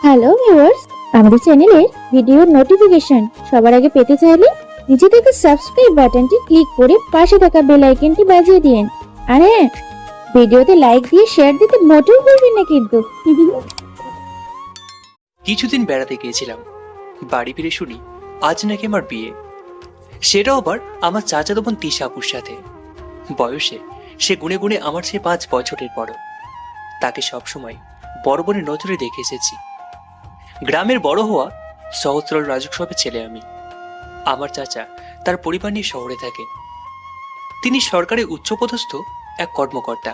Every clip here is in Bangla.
হ্যালো ভিউয়ার্স, আমাদের চ্যানেলের ভিডিওর নোটিফিকেশন সবার আগে পেতে চাইলে নিচে থাকা সাবস্ক্রাইব বাটনটি ক্লিক করে পাশে থাকা বেল আইকনটি বাজিয়ে দিন। আর হ্যাঁ, ভিডিওতে লাইক দিয়ে শেয়ার দিতে মোটেও ভুলবেন না কিন্তু। কিছুদিন বেড়াতে গিয়েছিলাম, বাড়ি ফিরে শুনি আজ নাকি আমার বিয়ে। সেটাও আবার আমার চাচাতো বোন তিশা আপুর সাথে। বয়সে সে গুনে গুনে আমার চেয়ে 5 বছরের বড়। তাকে সবসময় বড় বোনের নজরে দেখে এসেছি। গ্রামের বড় হওয়া সহস্রল রাজস্বভাবের ছেলে আমি। আমার চাচা তার পরিবার নিয়ে শহরে থাকে। তিনি সরকারি উচ্চপদস্থ এক কর্মকর্তা।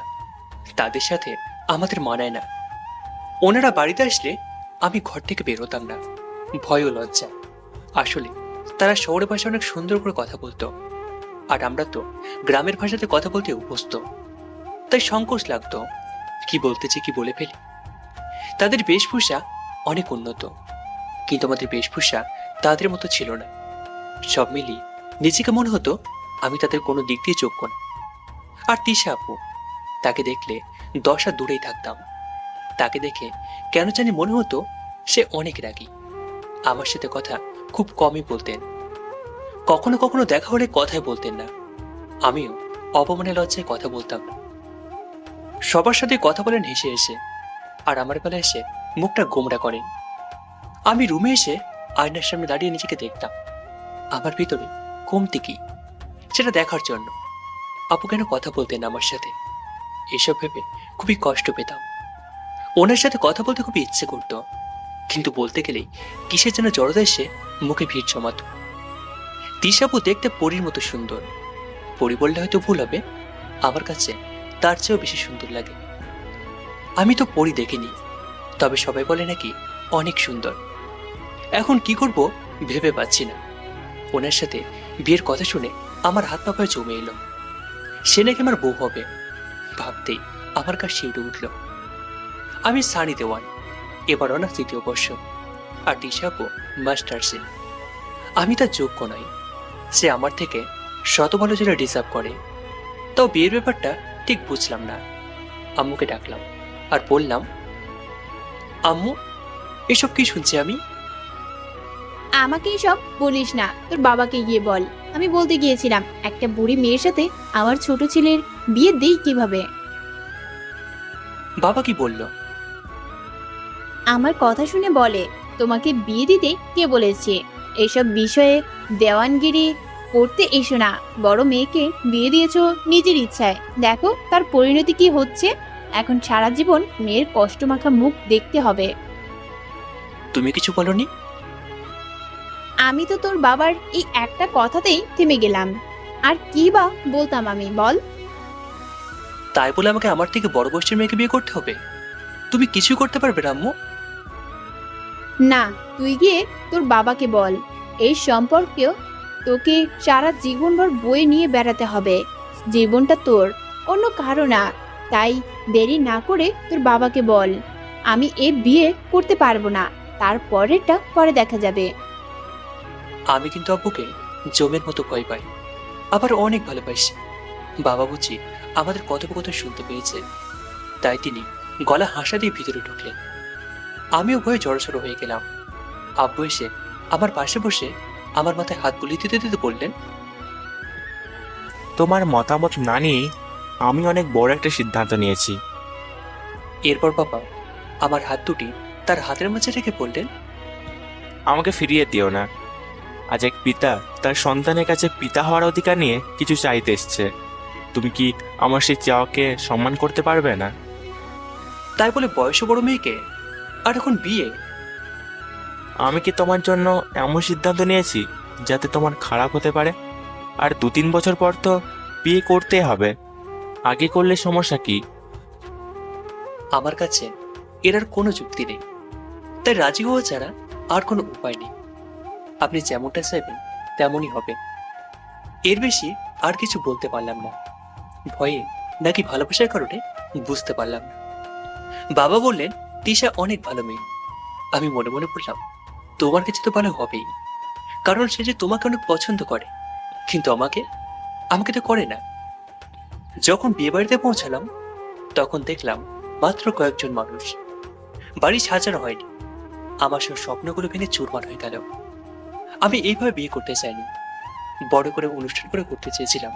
তাদের সাথে আমাদের মানায় না। ওনারা বাড়িতে আসলে আমি ঘর থেকে বেরোতাম না, ভয় ও লজ্জা। আসলে তারা শহরের ভাষায় অনেক সুন্দর করে কথা বলতো, আর আমরা তো গ্রামের ভাষাতে কথা বলতে অভ্যস্ত। তাই সংকোচ লাগতো, কি বলতেছি কি বলে ফেলি। তাদের বেশভূষা অনেক উন্নত, কিন্তু আমাদের বেশভূষা তাদের মতো ছিল না। সব মিলিয়ে নিজেকে মনে হতো আমি তাদের কোনো দিক দিয়ে যোগ্য না। আর তিশা আপু, তাকে দেখলে 10 হাত দূরেই থাকতাম। তাকে দেখে কেন জানি মনে হতো সে অনেক রাগী। আমার সাথে কথা খুব কমই বলতেন, কখনো কখনো দেখা হলে কথাই বলতেন না। আমিও অপমানে লজ্জায় কথা বলতাম না। সবার সাথে কথা বলেন হেসে এসে, আর আমার বেলায় এসে মুখটা গোমড়া করেন। আমি রুমে এসে আয়নার সামনে দাঁড়িয়ে নিজেকে দেখতাম। আমার ভিতরে কমতি কি সেটা দেখার জন্য আপু কেন কথা বলতেন আমার সাথে, এসব ভেবে খুবই কষ্ট পেতাম। ওনার সাথে কথা বলতে খুবই ইচ্ছে করতো, কিন্তু বলতে গেলেই কিসের যেন জড়তা এসে মুখে ভিড় জমাত। তিশাপু দেখতে পরীর মতো সুন্দর। পরী বললে হয়তো ভুল হবে, আমার কাছে তার চেয়েও বেশি সুন্দর লাগে। আমি তো পরী দেখিনি, তবে সবাই বলে নাকি অনেক সুন্দর। এখন কি করব ভেবে পাচ্ছি না। ওনার সাথে বিয়ের কথা শুনে আমার হাত পা পায়ে জমে এলো। সে নাকি আমার বউ হবে, ভাবতেই আমার কাছে শিউরে উঠল। আমি সানি দেওয়ান, এবার অনার্স 3য় বর্ষ, আর তিশাপু মাস্টার্সে। আমি তার যোগ্য নই, সে আমার থেকে শত ভালো ছেলে ডিজার্ভ করে। তাও বিয়ের ব্যাপারটা ঠিক বুঝলাম না। আম্মুকে ডাকলাম আর বললাম, আম্মু এসব কি শুনছি আমি? আমাকে সব বলিস না, তোর বাবাকে গিয়ে বল। আমি বলতে গিয়েছিলাম একটা বুড়ি মেয়ের সাথে আমার ছোট ছেলের বিয়ে দেই কিভাবে। বাবা কি বলল? আমার কথা শুনে বলে, তোমাকে বিয়ে দিতে কে বলেছে? এসব বিষয়ে দেওয়ানগিরি করতে এসো না। বড় মেয়েকে বিয়ে দিয়েছো নিজের ইচ্ছায়, দেখো তার পরিণতি কি হচ্ছে। এখন সারা জীবন মেয়ের কষ্টমাখা মুখ দেখতে হবে। তুমি কিছু বলনি? আমি তো তোর বাবার এই একটা কথাতেই থেমে গেলাম। আর কি বা বলতাম আমি, বল। তাই বলে আমাকে আমার থেকে বড় বয়সের মেয়েকে বিয়ে করতে হবে? তুমি কিছু করতে পারবে না আম্মু? না, তুই গিয়ে তোর বাবাকে বল এই সম্পর্কেও তোকে সারা জীবনভর বয়ে নিয়ে বেড়াতে হবে। জীবনটা তোর, অন্য কারো না। তাই দেরি না করে তোর বাবাকে বল আমি এ বিয়ে করতে পারবো না, তারপরেরটা পরে দেখা যাবে। আমি কিন্তু আব্বুকে জমের মতো ভয় পাই, আবার অনেক ভালোবাসি। বাবা বুঝি আমাদের কথোপকথন শুনতে পেয়েছে, তাই তিনি গলা হাসা দিয়ে ভিতরে ঢুকলেন। আমিও ভয়ে জড়সড় হয়ে গেলাম। আব্বু এসে আমার পাশে বসে আমার মাথায় হাত বুলিয়ে দিতে দিতে বললেন, তোমার মতামত না নিয়ে আমি অনেক বড় একটা সিদ্ধান্ত নিয়েছি। এরপর বাবা আমার হাত দুটি তার হাতের মাঝে রেখে বললেন, আমাকে ফিরিয়ে দিও না। আজ এক পিতা তার সন্তানের কাছে পিতা হওয়ার অধিকার নিয়ে কিছু চাইতে এসছে। তুমি কি আমার সেই চাওয়াকে সম্মান করতে পারবে না? তাই বলে বয়সে বড় মেয়েকে, আর এখন বিয়ে? আমি কি তোমার জন্য এমন সিদ্ধান্ত নিয়েছি যাতে তোমার খারাপ হতে পারে? আর 2-3 বছর পর তো বিয়ে করতেই হবে। আগে করলে সমস্যা কি? আমার কাছে এর আর কোনো যুক্তি নেই, তাই রাজি হওয়া ছাড়া আর কোনো উপায় নেই। আপনি যেমনটা চাইবেন তেমনই হবে। এর বেশি আর কিছু বলতে পারলাম না। ভয়ে নাকি ভালোবাসার কারণে বুঝতে পারলাম না। বাবা বললেন, তিশা অনেক ভালো মেয়ে। আমি মনে মনে বললাম, তোমার কাছে তো ভালো হবেই, কারণ সে যে তোমাকে অনেক পছন্দ করে, কিন্তু আমাকে আমাকে তো করে না। যখন বিয়ে বাড়িতে পৌঁছালাম তখন দেখলাম মাত্র কয়েকজন মানুষ। বাড়ি সাজানো হয়নি। আমার সব স্বপ্নগুলো ভেঙে চুরমার হয়ে গেল। আমি এইভাবে বিয়ে করতে চাইনি, বড় করে অনুষ্ঠান করে করতে চেয়েছিলাম।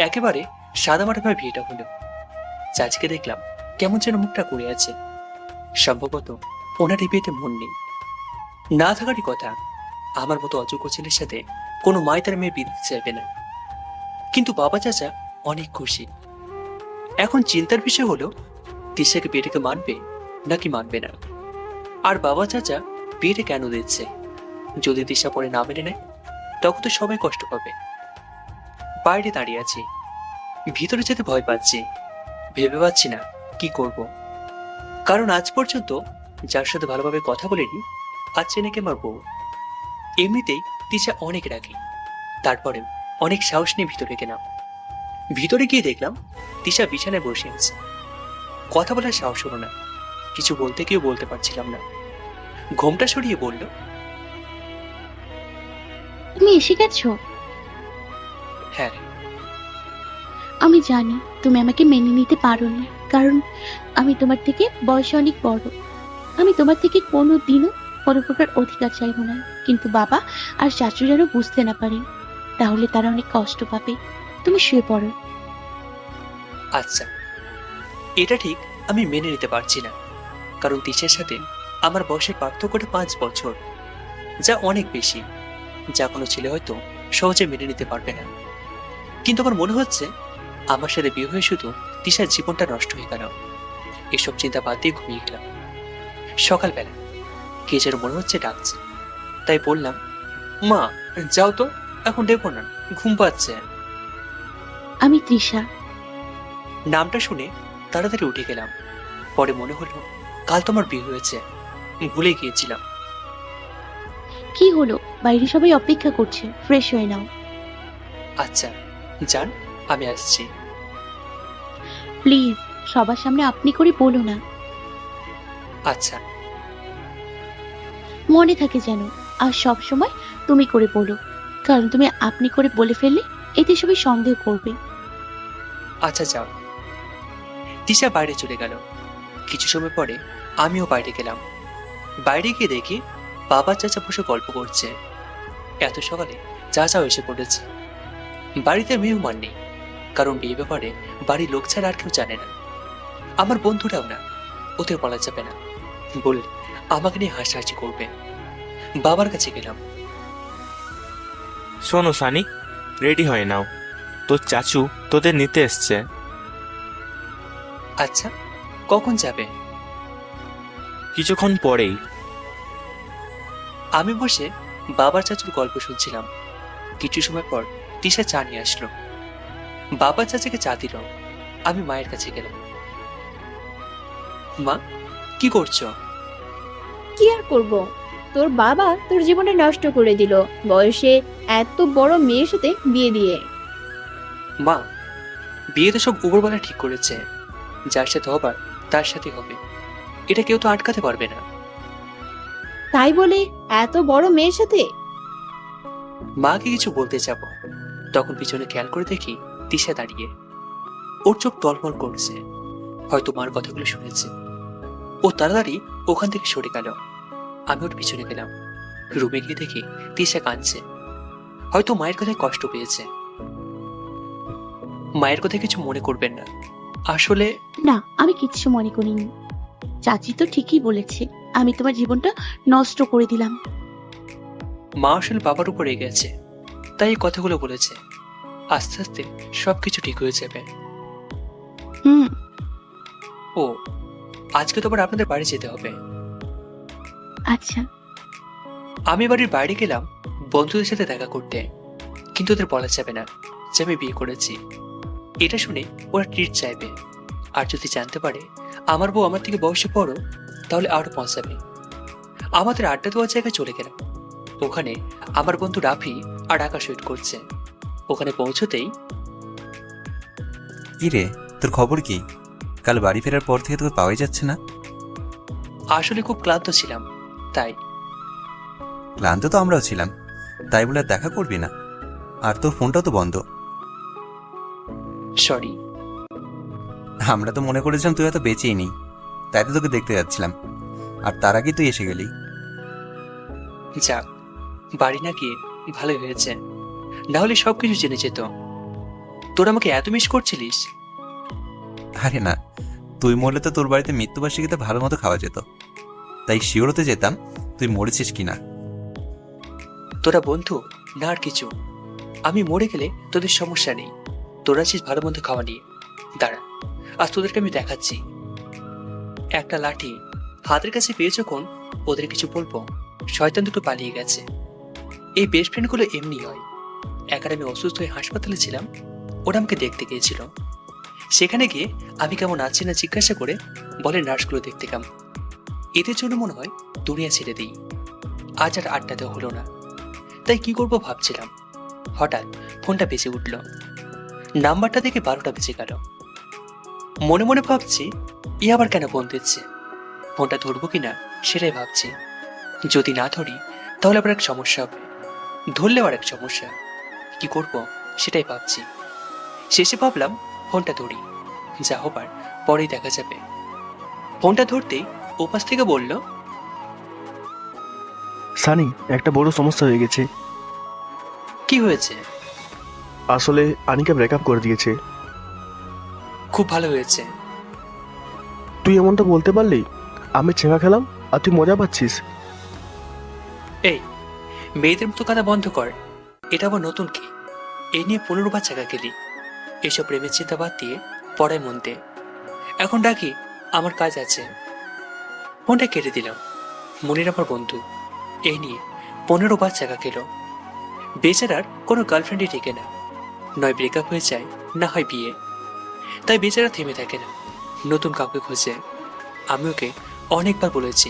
একেবারে সাদামাটাভাবে বিয়েটা হলো। চাচিকে দেখলাম কেমন যেন মুখটা করে আছে। সম্ভবত ওনার এই বিয়েতে মন নেই। না থাকারই কথা। আমার মতো অযোগ্য ছেলের সাথে কোনো মাই তার মেয়ে বিয়ে দিতে চাইবে না। কিন্তু বাবা চাচা অনেক খুশি। এখন চিন্তার বিষয় হলো তিশাকে বিয়েটাকে মানবে নাকি মানবে না। আর বাবা চাচা বিয়েটা কেন দিচ্ছে? যদি তিশা পরে না মেনে নেয় তখন তো সবাই কষ্ট পাবে। বাইরে দাঁড়িয়ে আছি, ভিতরে যেতে ভয় পাচ্ছি। ভেবে পাচ্ছি না কি করব। কারণ আজ পর্যন্ত যার সাথে ভালোভাবে কথা বলিনি আজ সে নাকি আমার বউ। এমনিতেই তিশা অনেক রাগী, তারপরেও অনেক সাহস নিয়ে ভিতরে গেলাম। ভিতরে গিয়ে দেখলাম তিশা বিছানায় বসে আছে। কথা বলার সাহস হলো না, কিছু বলতে গিয়েও বলতে পারছিলাম না। ঘোমটা সরিয়ে বলল, তুমি এসে গেছো? হ্যাঁ। আমি জানি তুমি আমাকে মেনে নিতে পারোনি, কারণ আমি তোমার থেকে বয়সে অনেক বড়। আমি তোমার থেকে কোনো দিনও কোনো প্রকার অধিকার চাইবো না। কিন্তু বাবা আর চাচু যেন বুঝতে না পারে, তাহলে তারা অনেক কষ্ট পাবে। তুমি শুয়ে পড়ো। আচ্ছা, এটা ঠিক আমি মেনে নিতে পারছি না, কারণ তিশার সাথে আমার বয়সের পার্থক্যটা 5 বছর, যা অনেক বেশি, যা কোনো ছেলে হয়তো সহজে মেনে নিতে পারবে না। কিন্তু আমার মনে হচ্ছে আমার সাথে বিয়ে হয়ে শুধু তিশার জীবনটা নষ্ট হয়ে গেল। এসব চিন্তা বাদ দিয়ে ঘুমিয়ে গেলাম। সকালবেলা কে যেন মনে হচ্ছে ডাকছে, তাই বললাম, মা যাও তো, এখন ডেকো না, ঘুম পাচ্ছে। আমি তৃষা। নামটা শুনে তাড়াতাড়ি উঠে গেলাম। পরে মনে হলো কাল তোমার বিয়ে হয়েছে, ভুলে গিয়েছিলাম। কি হলো? বাইরে সবাই অপেক্ষা করছে, ফ্রেশ হয়ে নাও। আচ্ছা যান, আমি আসছি। প্লিজ সবার সামনে আপনি করে বলো না। আচ্ছা। মনে থাকে যেন, আর সব সময় তুমি করে বলো, কারণ তুমি আপনি করে বলে ফেললে এতে সবাই সন্দেহ করবে। আচ্ছা যাও। তিশা বাইরে চলে গেল। কিছু সময় পরে আমিও বাইরে গেলাম। বাইরে গিয়ে দেখি বাবা চাচা বসে গল্প করছে। এত সকালে চাচাও এসে পড়েছে। বাড়িতে মেহমান নেই, কারণ বিয়ে ব্যাপারে বাড়ির লোক ছাড়া আর কেউ জানে না। আমার বন্ধুরাও না, ওদের বলা যাবে না, বললে আমাকে নিয়ে হাসাহাসি করবে। বাবার কাছে গেলাম। শোনো সানি, রেডি হয়ে নাও, তোর চাচু তোদের নিতে এসছে। আচ্ছা, কখন যাবে? কিছুক্ষণ পরেই। আমি বসে বাবার চাচুর গল্প শুনছিলাম। কিছু সময় পর তিশা চা নিয়ে আসলো। বাবা চাচাকে চা দিল। আমি মায়ের কাছে গেলাম। মা, কি করছো? কি আর করব, তোর বাবা তোর জীবনটা নষ্ট করে দিল বয়সে এত বড় মেয়ের সাথে বিয়ে দিয়ে। মা, বিয়ে তো সব উপরওয়ালা ঠিক করেছে। যার সাথে হবার তার সাথে হবে, এটা কেউ তো আটকাতে পারবে না। তাই বলে এত বড় মেয়ের সাথে? মাকে কিছু বলতে যাব, তখন পিছনে খেয়াল করে দেখি তিশা দাঁড়িয়ে। ওর চোখ টলমল করছে, হয়তো মার কথাগুলো শুনেছে। ও তাড়াতাড়ি ওখান থেকে সরে গেল। আমি ওর পিছনে গেলাম। রুমে গিয়ে দেখি তিশা কাঁদছে, হয়তো মায়ের কথায় কষ্ট পেয়েছে। মায়ের কথা কিছু মনে করবেন না, আসলে না, আমি কিচ্ছু মনে করিনি। চাচি তো ঠিকই বলেছে, আমি তোমার জীবনটা নষ্ট করে দিলাম। মা আসলে বাবার উপর রেগে গেছে, তাই এই কথাগুলো বলেছে। আস্তে আস্তে সবকিছু ঠিক হয়ে যাবে। হুম। ও, আজকে তো আবার আপনাদের বাড়ি যেতে হবে। আচ্ছা। আমি বাড়ির বাইরে গেলাম বন্ধুদের সাথে দেখা করতে, কিন্তু ওদের বলা যাবে না যে আমি বিয়ে করেছি। এটা শুনে ওরা ট্রিট চাইবে, আর যদি জানতে পারে আমার বউ আমার থেকে বয়সে বড় তাহলে আরো পৌঁছাবে। আমাদের আড্ডা দেওয়ার জায়গায় চলে গেলাম। ওখানে আমার বন্ধু রাফি আর আকাশ ওয়েট করছে। ওখানে পৌঁছতেই, কি রে, তোর খবর কি? কাল বাড়ি ফেরার পর থেকে তোকে পাওয়াই যাচ্ছে না। আসলে খুব ক্লান্ত ছিলাম, তাই। ক্লান্ত তো আমরাও ছিলাম, তাই বলে আর দেখা করবি না? আর তোর ফোনটাও তো বন্ধ। সরি। আমরা তো মনে করেছিলাম তুই হয়তো বেঁচেই নেই, তাই তো তোকে দেখতে যাচ্ছিলাম, আর তার আগে তুই এসে গেলি। যাক, বাড়ি না গিয়ে ভালোই হয়েছে, না হলে সবকিছু জেনে যেত। তোর আমাকে এত মিস করছিলিস? আরে না, তুই মরলে তো তোর বাড়িতে মৃত্যুবার্ষিকীতে ভালো মতো খাওয়া যেত, তাই শিওর হতে যেতাম তুই মরেছিস কিনা। তোরা বন্ধু না আর কিছু। আমি মরে গেলে তোদের সমস্যা নেই, তোরা আছিস ভালো মন্দ খাওয়া নিয়ে। দাঁড়া, আজ তোদেরকে আমি দেখাচ্ছি। একটা লাঠি হাতের কাছে পেয়ে যখন ওদের কিছু বলবো, শয়তান দুটো পালিয়ে গেছে। এই বেস্ট ফ্রেন্ডগুলো এমনি হয়। একবার আমি অসুস্থ হয়ে হাসপাতালে ছিলাম, ওরা আমাকে দেখতে গিয়েছিল। সেখানে গিয়ে আমি কেমন আছি না জিজ্ঞাসা করে বলে নার্সগুলো দেখতে কেমন। এদের জন্য মনে হয় দুনিয়া ছেড়ে দিই। আজ আর আড্ডাতে হলো না, তাই কি করবো ভাবছিলাম। হঠাৎ ফোনটা বেজে উঠল। নাম্বারটা দেখে 12টা বেজে গেল। মনে মনে ভাবছি ই আবার কেন ফোন দিচ্ছে। ফোনটা ধরবো কিনা সেটাই ভাবছি। যদি না ধরি তাহলে আবার এক সমস্যা হবে, ধরলেও আর এক সমস্যা। কি করব সেটাই ভাবছি। শেষে ভাবলাম ফোনটা ধরি, যা হবার পরেই দেখা যাবে। ফোনটা ধরতেই ওপাশ থেকে বলল, সানি, একটা বড় সমস্যা হয়ে গেছে। কি হয়েছে? আসলে আনিকা ব্রেকআপ করে দিয়েছে। খুব ভালো হয়েছে। তুই এমনটা বলতে পারলি? আমি ছেঁকা খেলাম আর তুই মজা পাচ্ছিস। এই মেয়েদের মতো কাঁদা বন্ধ কর। এটা আবার নতুন কি? এই নিয়ে 15 বার চাকা গেলি। এসব প্রেমের চিন্তা বাদ দিয়ে পড়ায় মন দে। এখন ডাকি, আমার কাজ আছে। ফোনটা কেটে দিলাম। মনির আমার বন্ধু, এই নিয়ে 15 বার চাকা খেল। বেচারার কোনো গার্লফ্রেন্ডই টেকে না, নয় ব্রেকআপ হয়ে যায়, না হয় বিয়ে। তাই বেচারা থেমে থাকে না, নতুন কাউকে খোঁজে। আমি ওকে অনেকবার বলেছি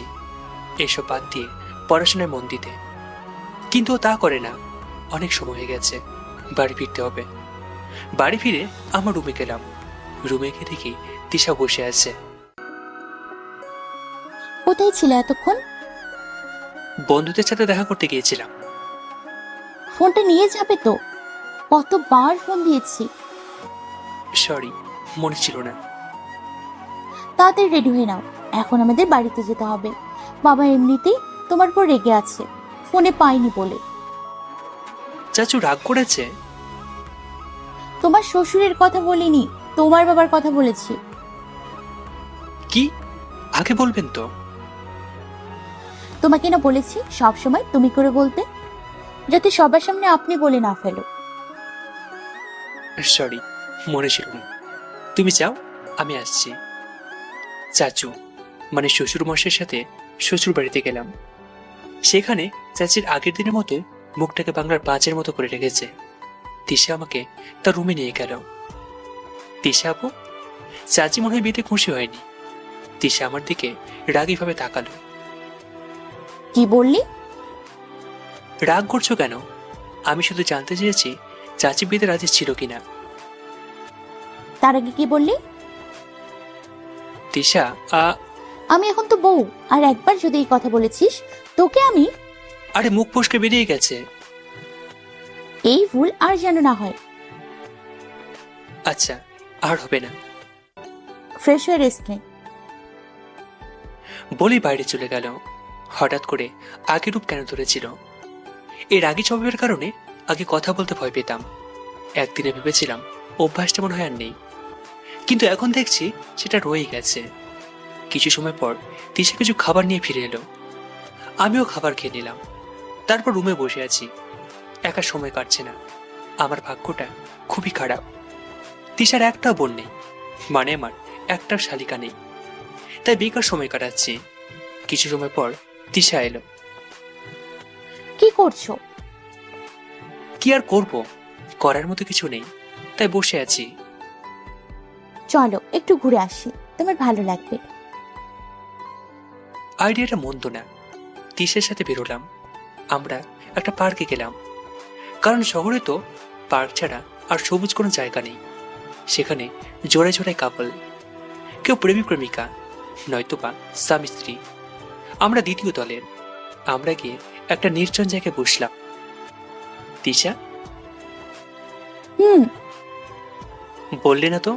এসব বাদ দিয়ে পড়াশোনায় মন দিতে, কিন্তু ও তা করে না। অনেক সময় হয়ে গেছে, বাড়ি ফিরতে হবে। বাড়ি ফিরে আমার রুমে গেলাম। রুমে গিয়ে দেখি তিশা বসে আছে। কোথায় ছিলে এতক্ষণ? বন্ধুদের সাথে দেখা করতে গিয়েছিলাম। ফোনটা নিয়ে যাবে তো? কতবার ফোন দিয়েছি। সরি, মনে ছিল না। তাড়াতাড়ি রেডি হয়ে নাও, এখন আমাদের বাড়িতে যেতে হবে। বাবা এমনিতেই তোমার উপর রেগে আছে ফোনে পাইনি বলে। চাচু রাগ করেছে? তোমার শ্বশুরের কথা বলিনি, তোমার বাবার কথা বলেছি। কি? আগে বলবেন তো। তোমাকে না বলেছি সবসময় তুমি করে বলতে, যাতে সবার সামনে আপনি বলে না ফেলো। সরি, মনে ছিল না। তুমি যাও, আমি আসছি। চাচু মানে শ্বশুর মশাইয়ের সাথে শ্বশুর বাড়িতে গেলাম। সেখানে চাচির আগের দিনের মতো মুখটাকে বাংলার 5-এর মতো করে রেখেছে। তিশা আমাকে তার রুমে নিয়ে গেল। তিশা আপু, চাচি মনে হয় বিয়েতে খুশি হয়নি। তিশা আমার দিকে রাগীভাবে তাকালো। কি বললি? রাগ করছো কেন? আমি শুধু জানতে চেয়েছি চাচি বিয়েতে রাজি ছিল কিনা। তার আগে কি বললি? তিশা, আমি এখন তো বউ, আর একবার যদি এই কথা বলেছিস তোকে আমি। আরে মুখ ফসকে বেরিয়ে গেছে। এই ভুল আর যেন না হয়। আচ্ছা, আর হবে না। ফ্রেশ হয়ে রেস্ট নে। বলি বাইরে চলে গেল। হঠাৎ করে আগের রূপ কেন ধরেছিল? এর আগে স্বভাবের কারণে আগে কথা বলতে ভয় পেতাম। একদিনে ভেবেছিলাম অভ্যাসটা মনে হয় আর নেই, কিন্তু এখন দেখছি সেটা রয়েই গেছে। কিছু সময় পর তিশা কিছু খাবার নিয়ে ফিরে এলো। আমিও খাবার খেয়ে নিলাম। তারপর রুমে বসে আছি, একা সময় কাটছে না। আমার ভাগ্যটা খুবই খারাপ। তিশার একটা বোন নেই, মানে আমার একটা শালিকা নেই, তাই বেকার সময় কাটাচ্ছি। কিছু সময় পর তিশা এলো। কি করছো? কি আর করব, করার মতো কিছু নেই, তাই বসে আছি। চলো একটু ঘুরে আসি, তোমার ভালো লাগবে। আইডিয়াটা মন্দ না। তিশার সাথে বেরোলাম। আমরা একটা পার্কে গেলাম, কারণ শহরে তো পার্ক ছাড়া আর সবুজ কোনো জায়গা নেই। সেখানে জোড়ায় জোড়ায় কাপল, কেউ প্রেমিক প্রেমিকা, নয়তোবা স্বামী স্ত্রী। আমরা দ্বিতীয় দলের। আমরা গিয়ে একটা নির্জন জায়গায় বসলাম। তিশা, বললে না তো,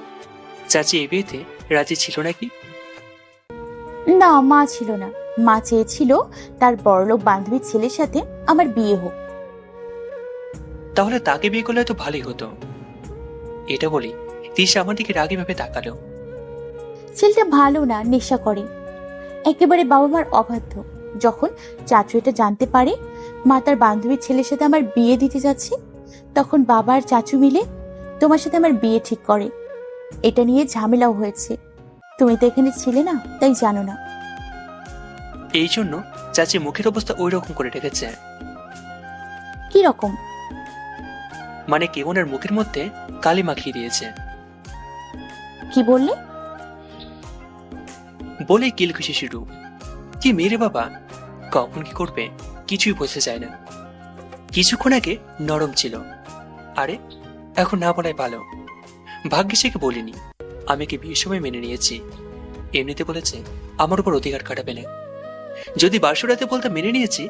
চাচি এই বিয়েতে রাজি ছিল নাকি? না, মা ছিল না। মা চেয়েছিল তার বড়লোক বান্ধবীর ছেলের সাথে আমার বিয়ে হোক। তাহলে তাকে বিয়ে করলে তো ভালোই হতো। এটা বলি তিশা আমার দিকে রাগী ভাবে তাকালো। ছেলেটা ভালো না, নেশা করে, একেবারে বাবা মার অবাধ্য। যখন চাচু এটা জানতে পারে মা তার বান্ধবীর ছেলের সাথে আমার বিয়ে দিতে যাচ্ছে, তখন বাবা আর চাচু মিলে তোমার সাথে আমার বিয়ে ঠিক করে। এটা নিয়ে ঝামেলাও হয়েছে। তুমি তো এখানে ছিলে না, তাই জানো না। এই জন্য চাচি মুখের অবস্থা ওই রকম করে রেখেছে। কি রকম? মানে কেমনের মুখের মধ্যে কালি মাখিয়ে দিয়েছে। কি বললে? বলে কিলখুশি শুরু। কি মেরে বাবা, কখন কি করবে কিছুই বোঝা যায় না। কিছুক্ষণ আগে নরম ছিল, আরে এখন না বলাই ভালো। ভাগ্যে সে বলিনি, আমি কি বিয়ের সময় মেনে নিয়েছি। এমনিতে বলেছে আমার উপর অধিকার কাটাবে না। যদি বাসরাতে বলতে মেনে নিয়েছি,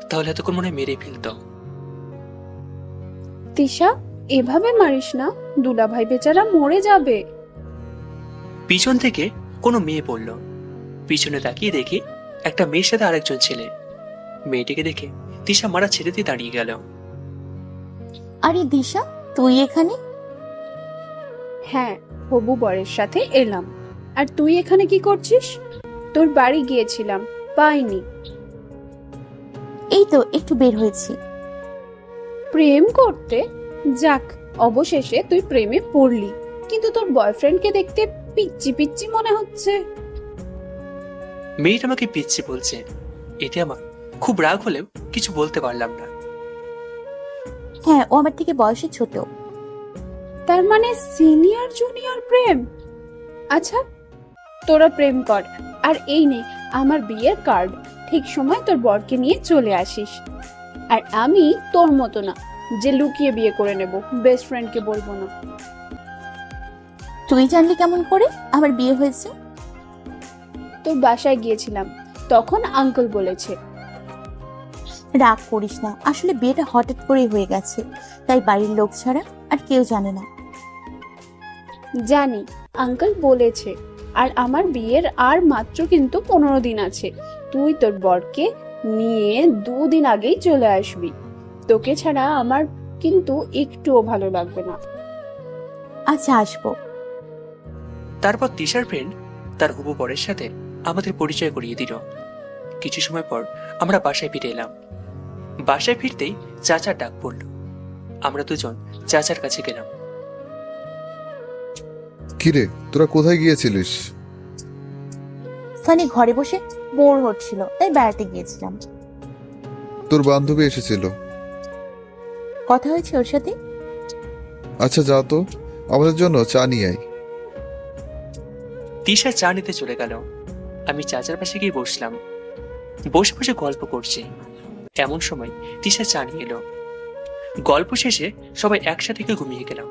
তাহলে এতক্ষণ মনে হয় মেরে ফেলতো। তিশা, এভাবে মারিস না, দুলাভাই বেচারা মরে যাবে। পিছন থেকে কোনো মেয়ে বলল। পিছনে তাকিয়ে দেখি একটা মেয়ের সাথে আরেকজন ছেলে। মেয়েটিকে দেখে তিশা মারা ছেড়ে দিয়ে দাঁড়িয়ে গেল। আরে দিশা, তুই এখানে? হ্যাঁ, হবু বরের সাথে এলাম। আর তুই এখানে কি করছিস? তোর বাড়ি গিয়েছিলাম, পাইনি। এই তো একটু বের হয়েছি। প্রেম করতে? যাক, অবশেষে তুই প্রেমে পড়লি। কিন্তু তোর বয়ফ্রেন্ডকে দেখতে পিচ্চি পিচ্চি মনে হচ্ছে। মেয়েটা আমাকে পিচ্ছি বলছে, এতে আমার খুব রাগ হলেও কিছু বলতে পারলাম না। হ্যাঁ, ও আমার থেকে বয়সে ছোট। তার মানে সিনিয়র জুনিয়র প্রেম? আচ্ছা, তোরা প্রেম কর, আর এই নে আমার বিয়ের কার্ড। ঠিক সময় তোর বরকে নিয়ে চলে আসিস। আর আমি তোর মতো না যে লুকিয়ে বিয়ে করে নেব, বেস্ট ফ্রেন্ডকে বলবো না। তুই জানলি কেমন করে আমার বিয়ে হয়েছে? তোর বাসায় গিয়েছিলাম, তখন আঙ্কেল বলেছে। রাগ করিস না, আসলে বিয়েটা হঠাৎ করেই হয়ে গেছে, তাই বাড়ির লোক ছাড়া আর কেউ জানে না। জানি আঙ্কেল বলেছে। আর আমার বিয়ের আর মাত্র কিন্তু 15 দিন আছে। তুই তোর বরকে নিয়ে 2 দিন আগেই চলে আসবি। তোকে ছাড়া আমার কিন্তু একটুও ভালো লাগবে না। আচ্ছা, আসবো। তারপর তিশার ফ্রেন্ড তার হবু বরের সাথে আমাদের পরিচয় করিয়ে দিল। কিছু সময় পর আমরা বাসায় ফিরে এলাম। বাসায় ফিরতেই চাচার ডাক পড়ল। আমরা দুজন চাচার কাছে গেলাম। কিরে, তোরা কোথায় গিয়েছিলিস? সানি ঘরে বসে বোর হচ্ছিল, তাই বেড়াতে গিয়েছিলাম। তোর বান্ধবী এসেছিল। কথা হয়েছে ওর সাথে। আচ্ছা যা তো, আমাদের জন্য চা নিয়ে আয়। তিশা চা নিতে চলে গেল। আমি চাচার পাশে গিয়ে বসলাম। বসে বসে গল্প করছি। এমন সময় তিশা চা নিয়ে এলো। গল্প শেষে সবাই একসাথে গিয়ে ঘুমিয়ে গেলাম।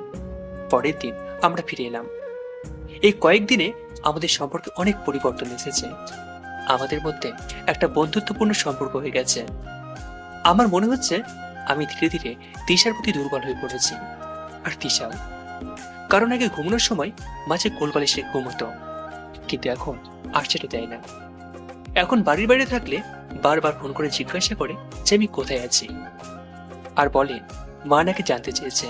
পরের দিন আমরা ফিরে এলাম। এই কয়েকদিনে আমাদের সম্পর্কে অনেক পরিবর্তন এসেছে। আমাদের মধ্যে একটা বন্ধুত্বপূর্ণ সম্পর্ক হয়ে গেছে। আমার মনে হচ্ছে আমি ধীরে ধীরে তিশার প্রতি দুর্বল হয়ে পড়েছি, আর তিশাও। কারণ আগে ঘুমানোর সময় মাঝে কোলবালিশে ঘুমতো, কিন্তু এখন আর সেটা দেয় না। এখন বাড়ির বাইরে থাকলে বারবার ফোন করে জিজ্ঞাসা করে যে আমি কোথায় আছি, আর বলে মা নাকি জানতে চেয়েছে,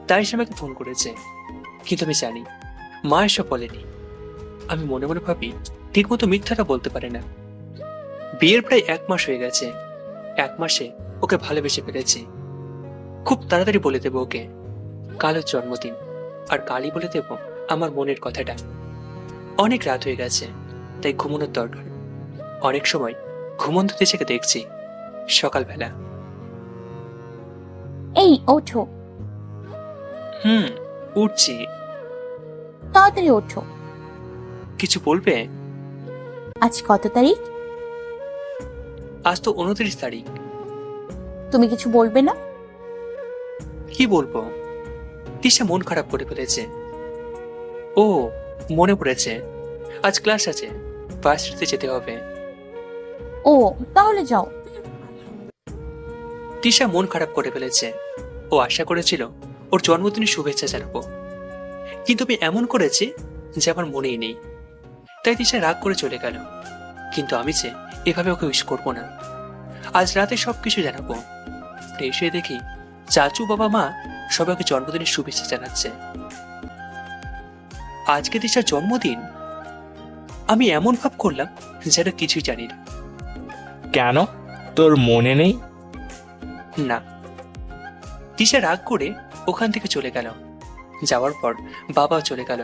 তাই সে আমাকে ফোন করেছে। কিন্তু আমি জানি মা এসব বলেনি। আমি মনে মনে ভাবি ঠিক মতো মিথ্যাটা বলতে পারে না। বিয়ের প্রায় 1 মাস হয়ে গেছে। 1 মাসে ওকে ভালোবেসে ফেলেছি। খুব তাড়াতাড়ি বলে দেবো ওকে কাল ওর জন্মদিন, আর কালই বলে দেব আমার মনের কথাটা। অনেক রাত হয়ে গেছে, তাই ঘুমানোর দরকার। অনেক সময় ঘুমন্ত দেশকে দেখছি সকালবেলা। এই ওঠো। উঠছি। তাড়াতাড়ি ওঠো। কিছু বলবে? আজ কত তারিখ? আজ তো 29 তারিখ। তুমি কিছু বলবে না? কি বলবো? তিশা মন খারাপ করে ফেলেছে। ও মনে পড়েছে, আজ ক্লাস আছে, ভার্সিটিতে যেতে হবে। ও তাহলে যাও। তিশা মন খারাপ করে ফেলেছে। ও আশা করেছিল ওর জন্মদিনের শুভেচ্ছা জানাবো, কিন্তু আমি এমন করেছি যে আমার মনেই নেই। তাই তিশা রাগ করে চলে গেল। কিন্তু আমি যে এভাবে ওকে উইশ করবো না। আজ রাতে সবকিছু জানাবো। ফ্রেশ হয়ে দেখি চাচু, বাবা, মা সবাই ওকে জন্মদিনের শুভেচ্ছা জানাচ্ছে। আজকে তিশার জন্মদিন। আমি এমন ভাব করলাম যেন কিছুই জানি না। কেন, তোর মনে নেই? না। তিশা রাগ করে ওখান থেকে চলে গেল। যাওয়ার পর বাবাও চলে গেল।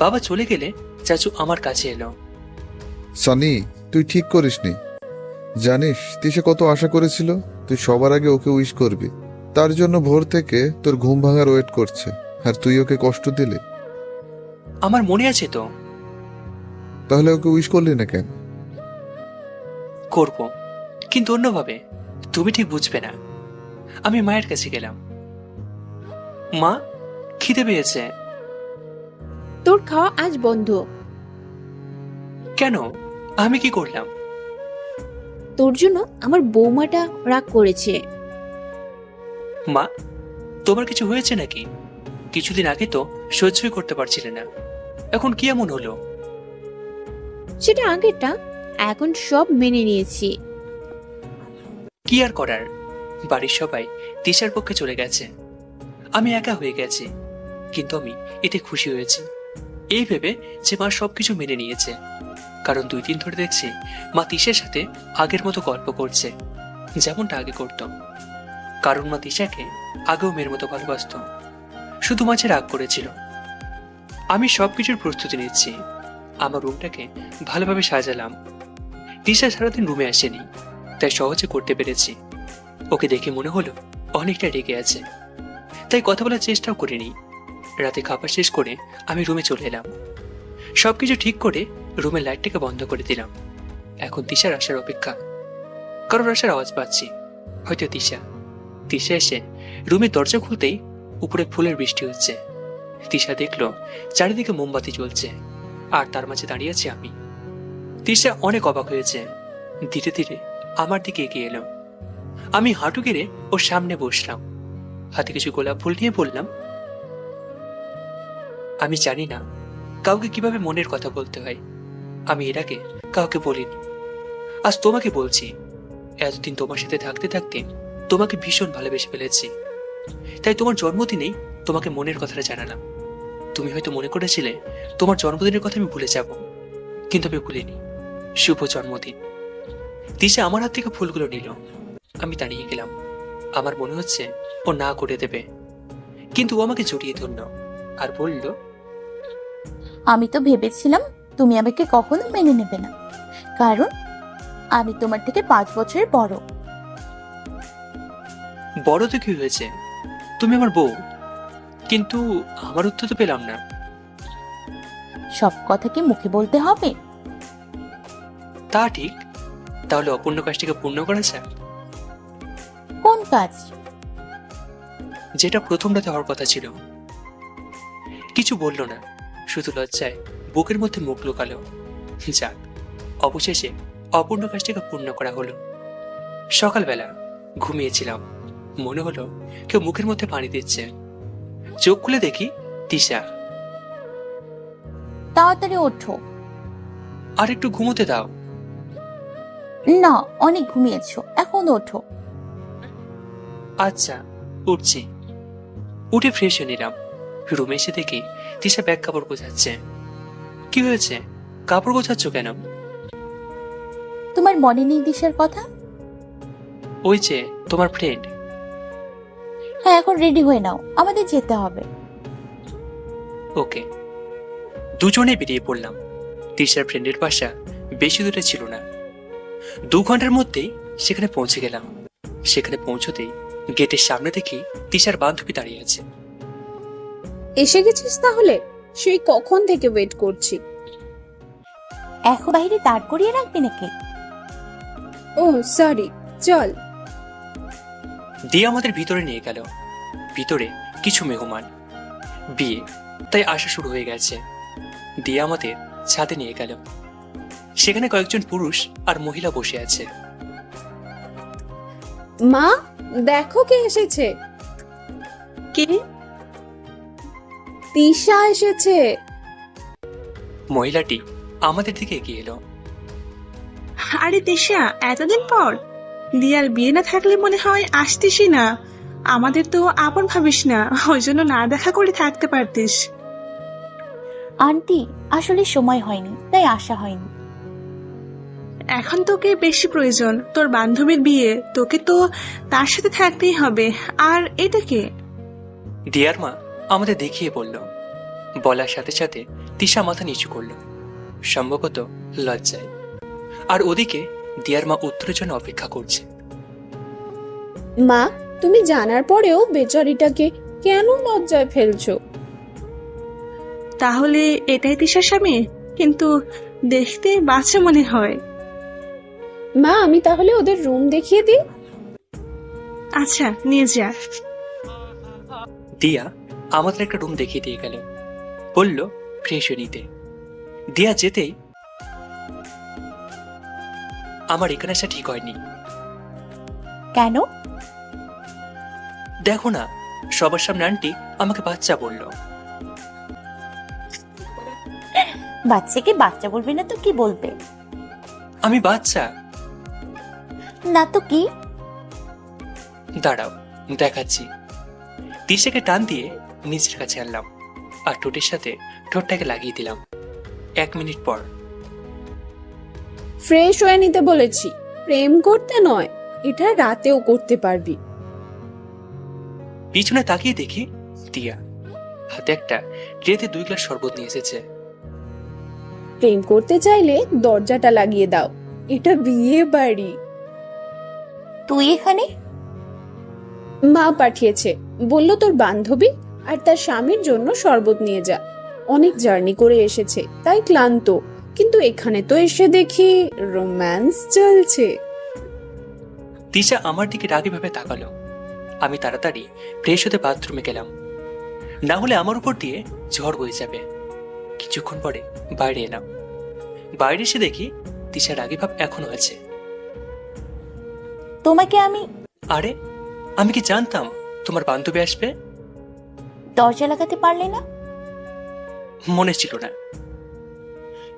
বাবা চলে গেলে চাচু আমার কাছে এলো। সানি, তুই ঠিক করিসনি। জানিস তিশা কত আশা করেছিল তুই সবার আগে ওকে উইশ করবি। তার জন্য ভোর থেকে তোর ঘুম ভাঙার ওয়েট করছে, আর তুই ওকে কষ্ট দিলে। আমার মনে আছে তো। তাহলে ওকে উইশ করলি না কেন? করব, কিন্তু অন্যভাবে। তুমি ঠিক বুঝবে না। আমি মায়ের কাছে গেলাম। মা, খিদে পেয়েছে। তোর খাওয়া আজ বন্ধ। কেন? আমি কি করলাম? তোর জন্য আমার বৌমাটা রাগ করেছে। মা, তোমার কিছু হয়েছে নাকি? কিছুদিন আগে তো সহ্যই করতে পারছিলে না, এখন কি এমন হলো? সেটা আগেরটা, এখন সব মেনে নিয়েছি। কি আর করার, বাড়ির সবাই তিশার পক্ষে চলে গেছে। আমি একা হয়ে গেছি, কিন্তু আমি এতে খুশি হয়েছি। এই ভেবে যে মা সবকিছু মেনে নিয়েছে। কারণ 2 দিন ধরে দেখছি মা তিশার সাথে আগের মতো গল্প করছে, যেমনটা আগে করত। কারণ মা তিশাকে আগেও মেয়ের মতো ভালোবাসত, শুধু মাঝে রাগ করেছিল। আমি সবকিছুর প্রস্তুতি নিচ্ছি। আমার রুমটাকে ভালোভাবে সাজালাম। তিশা সারাদিন রুমে আসেনি, তাই সহজে করতে পেরেছি। ওকে দেখে মনে হলো অনেকটা রেগে আছে, তাই কথা বলার চেষ্টাও করিনি। রাতে খাবার শেষ করে আমি রুমে চলে এলাম। সবকিছু ঠিক করে রুমের লাইটটাকে বন্ধ করে দিলাম। এখন তিশার আসার অপেক্ষা। কারোর আসার আওয়াজ পাচ্ছি, হয়তো তিশা। তিশা এসে রুমের দরজা খুলতেই উপরে ফুলের বৃষ্টি হচ্ছে। তিশা দেখলো চারিদিকে মোমবাতি জ্বলছে, আর তার মাঝে দাঁড়িয়ে আছি আমি। তিশা অনেক অবাক হয়েছে। ধীরে ধীরে আমার দিকে এগিয়ে এলো। আমি হাঁটু গেড়ে ওর সামনে বসলাম। হাতে কিছু গোলাপ ফুল নিয়ে বললাম, আমি জানি না কাউকে কিভাবে মনের কথা বলতে হয়। আমি এর আগে কাউকে বলিনি, আজ তোমাকে বলছি। এতদিন তোমার সাথে থাকতে থাকতে তোমাকে ভীষণ ভালোবেসে ফেলেছি, তাই তোমার জন্মদিনেই তোমাকে মনের কথাটা জানালাম। তুমি হয়তো মনে করেছিলে তোমার জন্মদিনের কথা আমি ভুলে যাব, কিন্তু আমি ভুলিনি। শুভ জন্মদিন। তিশা আমার হাত থেকে ফুলগুলো নিল। আমি দাঁড়িয়ে গেলাম। আমার মনে হচ্ছে ও না করে দেবে, কিন্তু ও আমাকে জড়িয়ে ধরল আর বলল, আমি তো ভেবেছিলাম তুমি আমাকে কখনো মেনে নেবে না, কারণ আমি তোমার থেকে 5 বছরের বড়। বড় তো কি হয়েছে, তুমি আমার বউ। কিন্তু আমার উত্তর তো পেলাম না। সব কথা কি মুখে বলতে হবে? তা ঠিক, তাহলে অপূর্ণ কাজটিকে পূর্ণ করা যাক। কোন কাজ? যেটা প্রথম রাতে হওয়ার কথা ছিল। কিছু বললো না, শুধু লজ্জায় বুকের মধ্যে মুখ লুকালো। যাক, অবশেষে অপূর্ণ কাজটিকে পূর্ণ করা হলো। সকালবেলা ঘুমিয়েছিলাম, মনে হলো কেউ মুখের মধ্যে পানি দিচ্ছে। চোখ খুলে দেখি তিশা। তাড়াতাড়ি ওঠো। আর একটু ঘুমোতে দাও। না, অনেক ঘুমিয়েছো, এখন ওঠো। আচ্ছা, উঠছি। উঠে ফ্রেশ হয়ে নিলাম। রুমে এসে দেখি তিশা ব্যাগ কাপড় গোছাচ্ছে। কি হয়েছে, কাপড় গোছাচ্ছ কেন? তোমার মনে নেই দিশার কথা? ওই যে তোমার ফ্রেন্ড। হ্যাঁ, এখন রেডি হয়ে নাও, আমাদের যেতে হবে। ওকে। দুজনে বেরিয়ে পড়লাম। তিশার ফ্রেন্ডের বাসা বেশি দূরে ছিল না। 2 ঘন্টার মধ্যেই সেখানে পৌঁছে গেলাম। সেখানে পৌঁছতেই গেটের সামনে দেখি তিশার বান্ধবী দাঁড়িয়ে আছে। এসে গেছিস তাহলে? সেই কখন থেকে ওয়েট করছি। এখন বাইরে দাঁড় করিয়ে রাখবে নাকি? ও সরি, চল। দিয়ে আমাদের ভিতরে নিয়ে গেল। ভিতরে কিছু মেহমান, বিয়ে, তাই আসা শুরু হয়ে গেছে। দিয়ে আমাদের ছাদে নিয়ে গেল। সেখানে কয়েকজন পুরুষ আর মহিলা বসে আছে। মা, দেখো কে এসেছে। কে? তিশা এসেছে। মহিলাটি আমাদের দিকে এগিয়ে এলো। আরে দিশা, এতদিন পর? দিয়ার বিয়ে না থাকলে মনে হয় আসতিসই না। আমাদের তো আপন ভাবিস না, ওই জন্য না দেখা করে থাকতে পারতিস। আন্টি, আসলে সময় হয়নি, তাই আসা হয়নি। এখন তোকে বেশি প্রয়োজন, তোর বান্ধবীর বিয়ে, তোকে তো তার সাথে থাকতেই হবে। আর এটা কে? দিয়ার মা আমাদের দেখিয়ে বলল। বলার সাথে সাথে তিশা মাথা নিচু করলো, সম্ভবত লজ্জায়। আর ওদিকে দিয়ার মা উত্তরের জন্য অপেক্ষা করছে। মা, তুমি জানার পরেও বেচারিটাকে কেন লজ্জায় ফেলছো? তাহলে এটাই তিশার স্বামী? কিন্তু দেখতে বাচ্চা মনে হয়। মা, আমি তাহলে ওদের রুম দেখিয়ে দিই। আচ্ছা, নিয়ে যা। দিয়া আমাদের একটা রুম দেখিয়ে দিয়ে গেল, বলল ফ্রেশ হয়ে নিতে। দিয়া যেতেই আমার এখানে আসা ঠিক হয়নি। কেন? দেখো না, সবার সামনে আন্টি আমাকে বাচ্চা বলল। বাচ্চাকে বাচ্চা বলবে না তো কি বলবে? আমি বাচ্চা? না তো কি? দাঁড়াও, দেখাচ্ছি। তিশাকে টান দিয়ে নিজের কাছে আনলাম আর ঠোঁটের সাথে ঠোঁটটাকে লাগিয়ে দিলাম। 1 মিনিট পর ফ্রেশ হয়ে নিতে বলেছি, প্রেম করতে নয়। এটা রাতেও করতে পারবি। পিছনে তাকিয়ে দেখি দিয়া হাতে একটা ট্রেতে 2 গ্লাস শরবত নিয়ে এসেছে। প্রেম করতে চাইলে দরজাটা লাগিয়ে দাও, এটা বিয়ে বাড়ি। তুই এখানে? মা পাঠিয়েছে, বলল তোর বান্ধবী আর তার স্বামীর জন্য শরবত নিয়ে যা। অনেক জার্নি করে এসেছে, তাই ক্লান্ত। কিন্তু এখানে তো এসে দেখি রোম্যান্স চলছে। তিশা আমার দিকে রাগী ভাবে তাকালো। আমি তাড়াতাড়ি ফ্রেশ হতে বাথরুমে গেলাম, না হলে আমার উপর দিয়ে ঝড় বয়ে যাবে। কিছুক্ষণ পরে বাইরে এলাম। বাইরে এসে দেখি তিশার রাগী ভাব এখনো আছে। তোমাকে আমি... আরে, আমি কি জানতাম তোমার বান্ধবী আসবে? দরজা লাগাতে পারলে না? মনে ছিল না।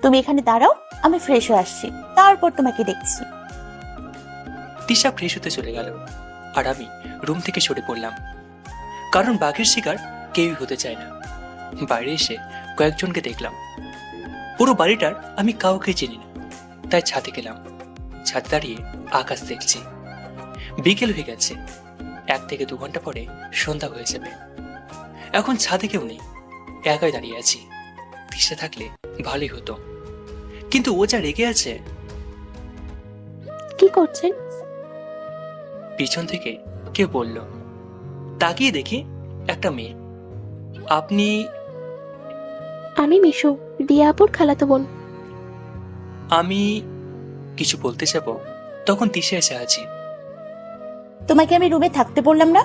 তুমি এখানে দাঁড়াও, আমি ফ্রেশ হয়ে আসছি, তারপর তোমাকে দেখছি। তিশা ফ্রেশ হতে চলে গেল আর আমি রুম থেকে সরে পড়লাম, কারণ বাঘের শিকার কেউই হতে চায় না। বাইরে এসে কয়েকজনকে দেখলাম। পুরো বাড়িটার আমি কাউকে চিনি না, তাই ছাদে গেলাম। ছাদ দাঁড়িয়ে আকাশ দেখছি। বিকেল হয়ে গেছে, 1 থেকে 2 ঘন্টা পরে সন্ধ্যা হয়ে যাবে। এখন ছাদে কেউ নেই, একাই দাঁড়িয়ে আছি। তিশা থাকলে ভালোই হতো, কিন্তু ও যা রেগে আছে। কি করছেন? পিছন থেকে কেউ বলল। তাকিয়ে দেখি একটা মেয়ে। আপনি? আমি মিশু, দিয়াপুর খালাতো বোন। আমি কিছু বলতে যাব, তখন তিশা এসে আছি। তোমাকে আমি রুমে থাকতে বললাম না?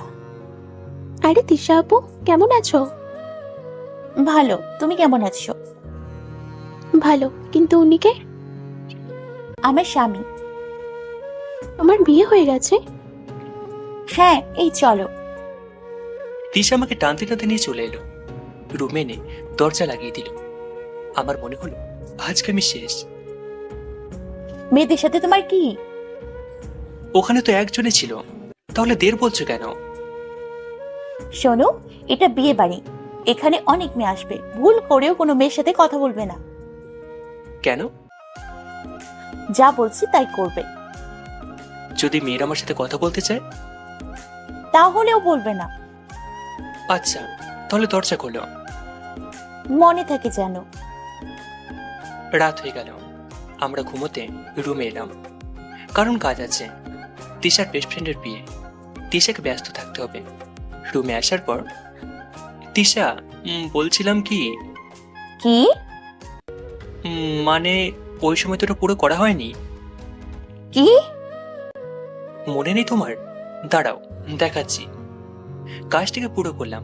আরে তিশা আপু, কেমন আছো? ভালো, তুমি কেমন আছো? ভালো, কিন্তু উনিকে? আমার স্বামী। তোমার বিয়ে হয়ে গেছে? হ্যাঁ, এই চলো। তিশা আমাকে টানতে টানতে নিয়ে চলে এলো। রুমে এনে দরজা লাগিয়ে দিল। আমার মনে হলো আজকে আমি শেষ। মেয়েদের সাথে তোমার কি? ওখানে তো একজনই ছিল, তাহলে 1.5 বলছো কেন? শোনো, এটা বিয়ে বাড়ি, এখানে অনেক মেয়ে আসবে, ভুল করেও কোনো মেয়ের সাথে কথা বলবে না। কেন? যা বলছি তাই করবে। যদি মেয়েরা আমার সাথে কথা বলতে চায়? তাহলেও বলবে না। আচ্ছা, তাহলে দরজা খোলো। মনে থাকে যেন। রাত হয়ে গেল। আমরা ঘুমোতে রুমে এলাম, কারণ কাজ আছে। তিশার বেস্ট ফ্রেন্ডের বিয়ে, তিশাকে ব্যস্ত থাকতে হবে। রুমে আসার পর তিশা, বলছিলাম কি কি? মানে ওই সময় তো ওটা পুরো করা হয়নি। কি? মনে নেই তোমার? দাঁড়াও, দেখাচ্ছি। কাজটাকে পুরো করলাম,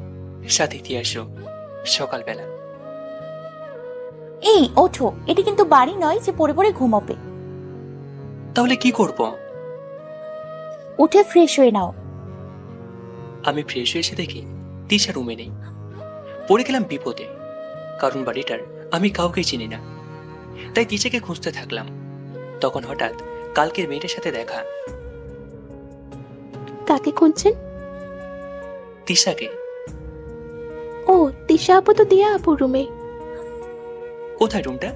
সাথে ইতিহাসও। সকালবেলা। এই ওঠো, এটা কিন্তু বাড়ি নয় যে পড়ে পড়ে ঘুমাবে। তাহলে কি করব? উঠে ফ্রেশ হয়ে নাও। আমি ফ্রেশ হয়ে এসে দেখি তিশা রুমে নেই। পড়ে গেলাম বিপদে, কারণ বাড়িটার আমি কাউকেই চিনি না। তাই তিশাকে খুঁজতে থাকলাম। তখন হঠাৎ কালকের মেয়েটার সাথে দেখা। কাকে খুঁজছেন? তিশাকে। ও, তিশা আপু তো দিয়া আপু রুমে। কোথায় রুমটা?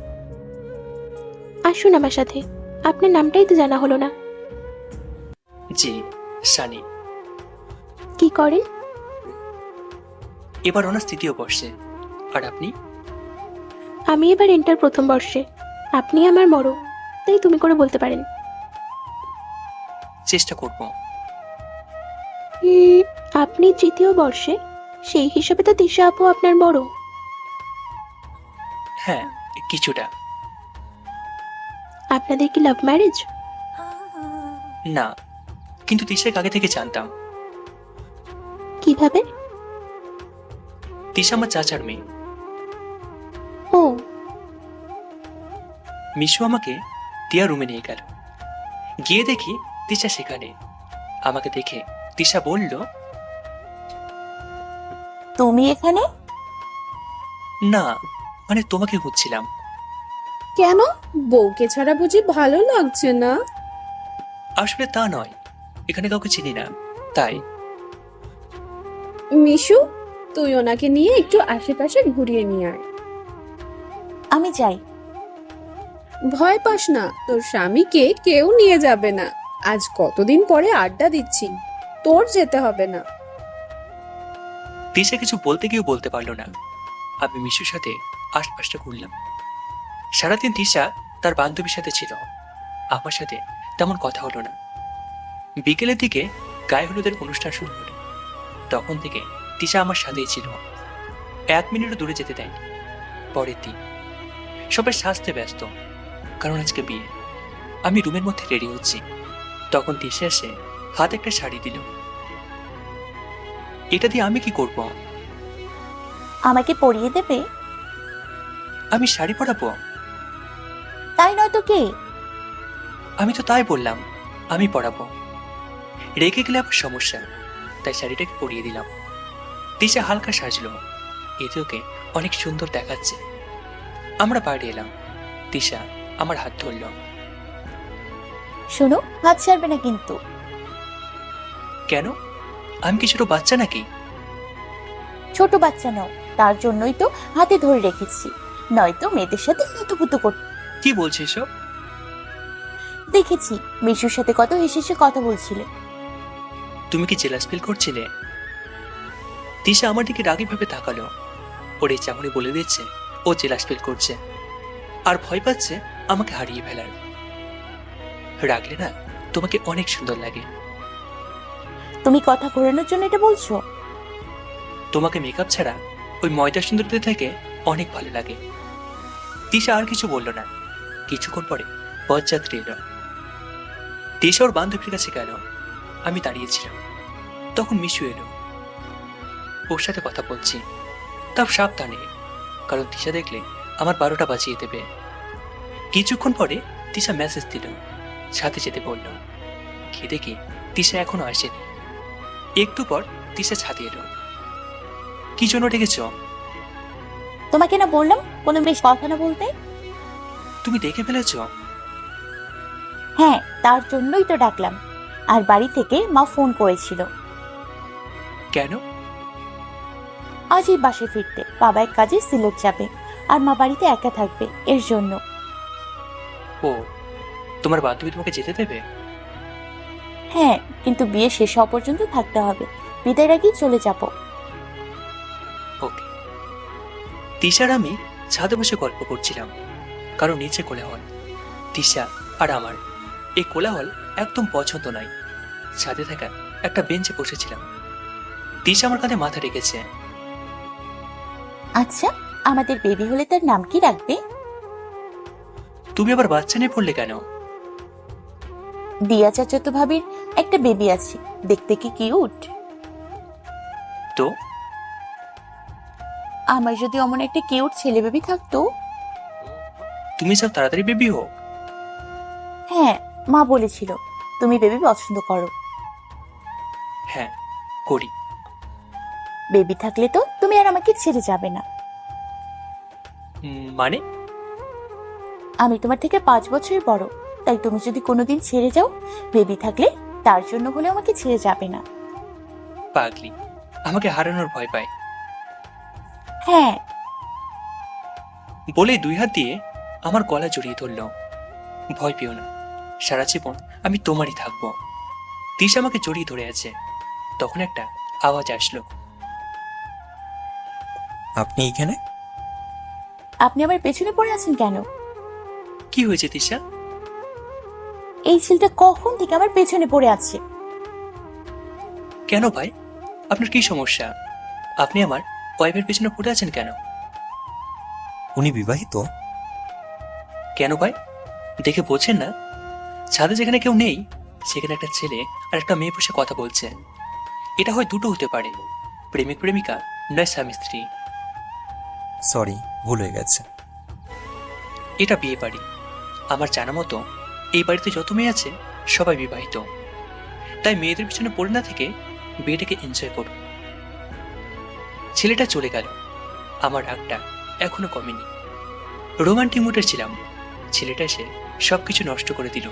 আসুন আমার সাথে। আপনার নামটাই তো জানা হলো না। জি, সানি। কি করেন? এবার অনার্স তৃতীয় বর্ষে। আর আপনি? আমি এবার ইন্টার প্রথম বর্ষে। আপনি আমার বড়, তাই তুমি করে বলতে পারেন। চেষ্টা করব। আপনি তৃতীয় বর্ষে, সেই হিসাবে তো তিশা আপু আপনার বড়। হ্যাঁ, কিছুটা। আপনাদের কি লাভ ম্যারেজ? না, কিন্তু তিশাকে আগে থেকে জানতাম। কিভাবে? তিশা আমার চাচার মেয়ে। ও, মিশু আমাকে টিয়া রুমে নিয়ে গেল। গিয়ে দেখি তিশা সেখানে। আমাকে দেখে তিশা বলল, তুমি এখানে? না, মানে তোমাকে খুঁজছিলাম। কেন, বউকে ছাড়া বুঝি ভালো লাগছে না? আসলে তা নয়, এখানে কাউকে চিনি না, তাই। মিশু, তুই ওনাকে নিয়ে একটু আশেপাশে ঘুরিয়ে নিয়ে আয়। আমি যাই। ভয় পাস না, তোর স্বামীকে কেউ নিয়ে যাবে না। আজ কতদিন পরে আড্ডা দিচ্ছি, তোর যেতে হবে না। তিশা কিছু বলতে গিয়েও বলতে পারলো না। আমি মিশুর সাথে আশপাশটা ঘুরলাম। সারাদিন তিশা তার বান্ধবীর সাথে ছিল, আমার সাথে তেমন কথা হলো না। বিকেলের দিকে গায়ে হলুদের অনুষ্ঠান শুরু হলো। তখন থেকে তিশা আমার সাথেই ছিল, 1 মিনিটও দূরে যেতে দেয়নি। পরের দিন সবাই সাজতে ব্যস্ত, কারণ আজকে বিয়ে। আমি রুমের মধ্যে রেডি হচ্ছি, তখন তিশা এসে হাতে একটা শাড়ি দিল। এটা দিয়ে আমি কি করব? আমাকে পরিয়ে দেবে? আমি শাড়ি পরাবো? তাই নয় তো কে? আমি তো তাই বললাম, আমি পরাবো। রেখে গেলে আবার সমস্যা, তাই শাড়িটাকে পরিয়ে দিলাম। তিশা হালকা সাজলো, এতে ওকে অনেক সুন্দর দেখাচ্ছে। আমরা বাইরে এলাম। তিশা আমার হাত ধরল। শোনো, হাত ছাড়বে না কিন্তু। কেন? আমি কি ছোট বাচ্চা নাকি? ছোট বাচ্চা নাও, তার জন্যই তো হাতে ধরে রেখেছি, নয়তো মেয়েদের সাথে হুতুপুতু করতে। কি বলছিস এসব? দেখেছি মিশুর সাথে কত হেসে হেসে কথা বলছিলে। তুমি কি জেলাস ফিল করছিলে? তিশা আমার দিকে রাগী ভাবে তাকালো। ওর এই চাহনি বলে দিচ্ছে ও জেলাস ফিল করছে, আর ভয় পাচ্ছে আমাকে হারিয়ে ফেলার। রাগলে না তোমাকে অনেক সুন্দর লাগে। তুমি কথা ঘোরানোর জন্য এটা বলছো? তোমাকে মেকআপ ছাড়া ওই ময়দা সুন্দরীদের থেকে অনেক ভালো লাগে। তিশা আর কিছু বলল না। কিছুক্ষণ পরে বরযাত্রী এলো। তিশা ওর বান্ধবীর কাছে গেল। আমি দাঁড়িয়েছিলাম, তখন মিশু এলো। ওর সাথে কথা বলছি, তাও সাবধানে, কারণ তিশা দেখলে আমার 12টা বাজিয়ে দেবে। কিছুক্ষণ পরে তিশা মেসেজ দিল, সাথে যেতে বলল। খেয়ে দেখি তিশা এখনো আসেনি। একটু পর তিশা ছাদে এলো। কি জন্য ডেকেছ? তোমাকে না বললাম কোনো বেশ কথা না বলতে? তুমি দেখে ফেলেছ? হ্যাঁ, তার জন্যই তো ডাকলাম। আর বাড়ি থেকে মা ফোন করেছিল। কেন? আজ এই বাসে ফিরতে, বাবা এক কাজে সিলেট যাবে, আর মা বাড়িতে একা থাকবে, এর জন্য। ও, তোমার বান্ধবী তোমাকে যেতে দেবে? হ্যাঁ, কিন্তু বিয়ে শেষ হওয়া পর্যন্ত থাকতে হবে, বিদায়ের আগেই চলে যাব। ওকে। তিশার আমি ছাদে বসে গল্প করছিলাম, কারণ নিচে কোলাহল। তিশা আর আমার এই কোলাহল একদম পছন্দ নয়। ছাদে থাকা একটা বেঞ্চে বসেছিলাম। তিশা আমার কাঁধে মাথা রেখেছে। আচ্ছা, আমাদের বেবি হলে তার নাম কি রাখবে? তুমি আবার বাচ্চা নিয়ে পড়লে কেন? দিয়া চাচাতো ভাবির একটা বেবি আছে, দেখতে কি কিউট। তো আমার যদি অমন একটা কিউট ছেলে বেবি থাকতো। তুমি সব তাড়াতাড়ি বেবি হোক। হ্যাঁ, মা বলেছিল তুমি বেবি পছন্দ করো। হ্যাঁ, করি। বেবি থাকলে তো তুমি তুমি আর আমাকে ছেড়ে যাবে না। মানে? আমি তোমার থেকে 5 বছরের বড়, তাই তুমি যদি কোনোদিন ছেড়ে যাও, বেবি থাকলে তার জন্য হলেও আমাকে ছেড়ে যাবে না। পাগলি, আমাকে হারানোর ভয় পায়। হ্যাঁ। বলে 2 হাত দিয়ে আমার গলা জড়িয়ে ধরল। ভয় পেও না, সারা জীবন আমি তোমারই থাকবো। তিশা আমাকে জড়িয়ে ধরে আছে। তখন একটা আওয়াজ আসলো। আপনি এখানে? আপনি আমার পেছনে পড়ে আছেন কেন? কি হয়েছে তিশা? এই ছেলেটা কখন থেকে আমার পেছনে পড়ে আছে। কেন ভাই, আপনার কি সমস্যা? আপনি আমার ওয়াইফের পেছনে পড়ে আছেন কেন? উনি বিবাহিত? কেন ভাই, দেখে বলছেন না? ছাদে যেখানে কেউ নেই সেখানে একটা ছেলে আর একটা মেয়ে বসে কথা বলছে। এটা হয় দুটো হতে পারে, প্রেমিক প্রেমিকা নয় স্বামী স্ত্রী। সরি, ভুল হয়ে গেছে। এটা বিয়ে বাড়ি। আমার জানা মতো এই বাড়িতে যত মেয়ে আছে সবাই বিবাহিত। তাই মেয়েদের পিছনে পড়ে না থেকে বিয়েটাকে এনজয় করুন। ছেলেটা চলে গেল, আমার রাগটা এখনো কমেনি। রোমান্টিক মুডে ছিলাম, ছেলেটা এসে সবকিছু নষ্ট করে দিল।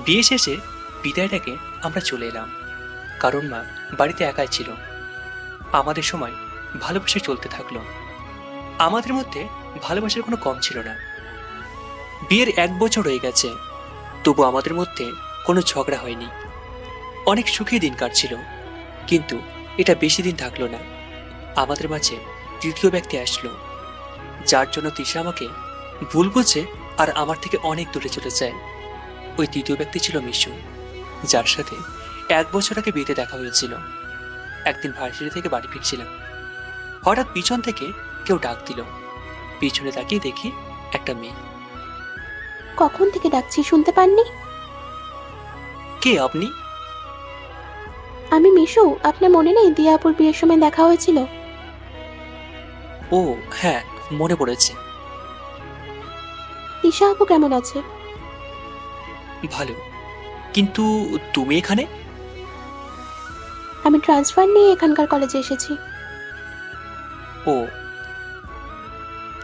বিয়ে শেষে বিদায়টাকে আমরা চলে এলাম, কারণ মা বাড়িতে একাই ছিল। আমাদের সময় ভালোবাসা চলতে থাকলো। আমাদের মধ্যে ভালোবাসার কোনো কম ছিল না। বিয়ের 1 বছর হয়ে গেছে, তবু আমাদের মধ্যে কোনো ঝগড়া হয়নি। অনেক সুখী দিন কাটছিল, কিন্তু এটা বেশি দিন থাকলো না। আমাদের মাঝে তৃতীয় ব্যক্তি আসলো, যার জন্য তিশা আমাকে ভুল বুঝে আর আমার থেকে অনেক দূরে চলে যায়। ওই তৃতীয় ব্যক্তি ছিল মিশু, যার সাথে 1 বছর আগে বিয়েতে দেখা হয়েছিল। একদিন ভার্সিটি থেকে বাড়ি ফিরছিলাম, হঠাৎ পিছন থেকে কেউ ডাক দিল। পিছনে তাকিয়ে দেখি একটা মেয়ে। কখন থেকে ডাকছি শুনতে পাননি? কে আপনি? আমি মিশু, আপনার মনে নেই দিয়াপুর বিয়ের সময় দেখা হয়েছিল? ও হ্যাঁ, মনে পড়েছে। তিশা আপু কেমন আছে? ভালো, কিন্তু তুমি এখানে? আমি ট্রান্সফার নিয়ে এখানকার কলেজে এসেছি। ও,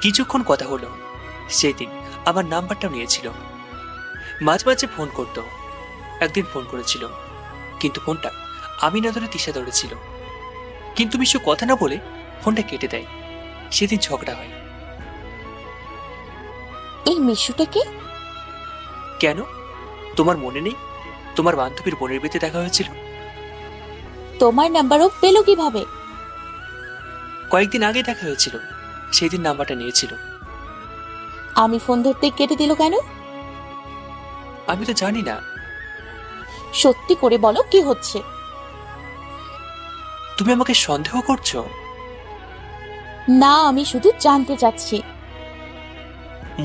কিছুক্ষণ কথা হলো। সেই দিন আমার নাম্বারটা নিয়েছিল, মাঝে মাঝে ফোন করতো। একদিন ফোন করেছিল, কিন্তু ফোনটা আমি না ধরে তিশা ধরেছিল। কিন্তু মিশু কথা না বলে ফোনটা কেটে দেয়। সেদিন ঝগড়া হয়। এই মিশুটাকে? কেন, তোমার মনে নেই? তোমার বান্ধবীর বোনের বিয়েতে দেখা হয়েছিল। তোমার নাম্বারও পেলো কিভাবে? কয়েকদিন আগে দেখা হয়েছিল, সেই দিন নাম্বারটা নিয়েছিল। আমি ফোন ধরতে কেটে দিল কেন? আমি তো জানি না। সত্যি করে বলো কি হচ্ছে? তুমি আমাকে সন্দেহ করছো? না, আমি শুধু জানতে চাচ্ছি।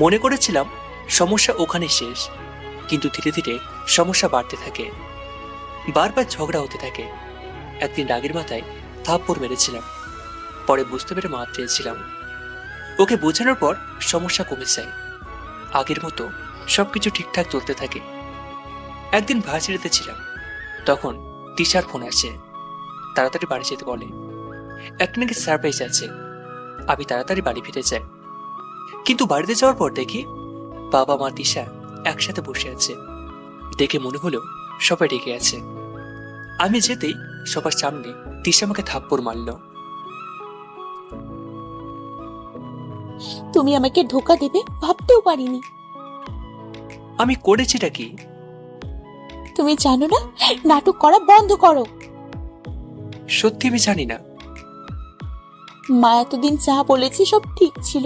মনে করেছিলাম সমস্যা ওখানে শেষ, কিন্তু ধীরে ধীরে সমস্যা বাড়তে থাকে। বারবার ঝগড়া হতে থাকে। একদিন রাগের মাথায় থাপ্পড় মেরেছিলাম, পরে বুঝতে পেরে মাপ চেয়েছিলাম। ওকে বোঝানোর পর সমস্যা কমে যায়। আগের মতো সবকিছু ঠিকঠাক চলতে থাকে। একদিন ভার্সিটিতে ছিলাম, তখন তিশার ফোন আসে। তাড়াতাড়ি বাড়ি যেতে বলে, একটা নাকি সারপ্রাইজ আছে। আমি তাড়াতাড়ি বাড়ি ফিরে যাই, কিন্তু বাড়িতে যাওয়ার পর দেখি বাবা মা তিশা একসাথে বসে আছে। দেখে মনে হলো সবাই রেগে আছে। আমি যেতেই সবার সামনে তিশা আমাকে থাপ্পড় মারল। তুমি আমাকে ধোকা দেবে ভাবতেও পারিনি। আমি করেছিটা কি? তুমি জানো না, নাটক করা বন্ধ করো। সত্যি আমি জানি না। মা এতদিন যা বলেছে সব ঠিক ছিল।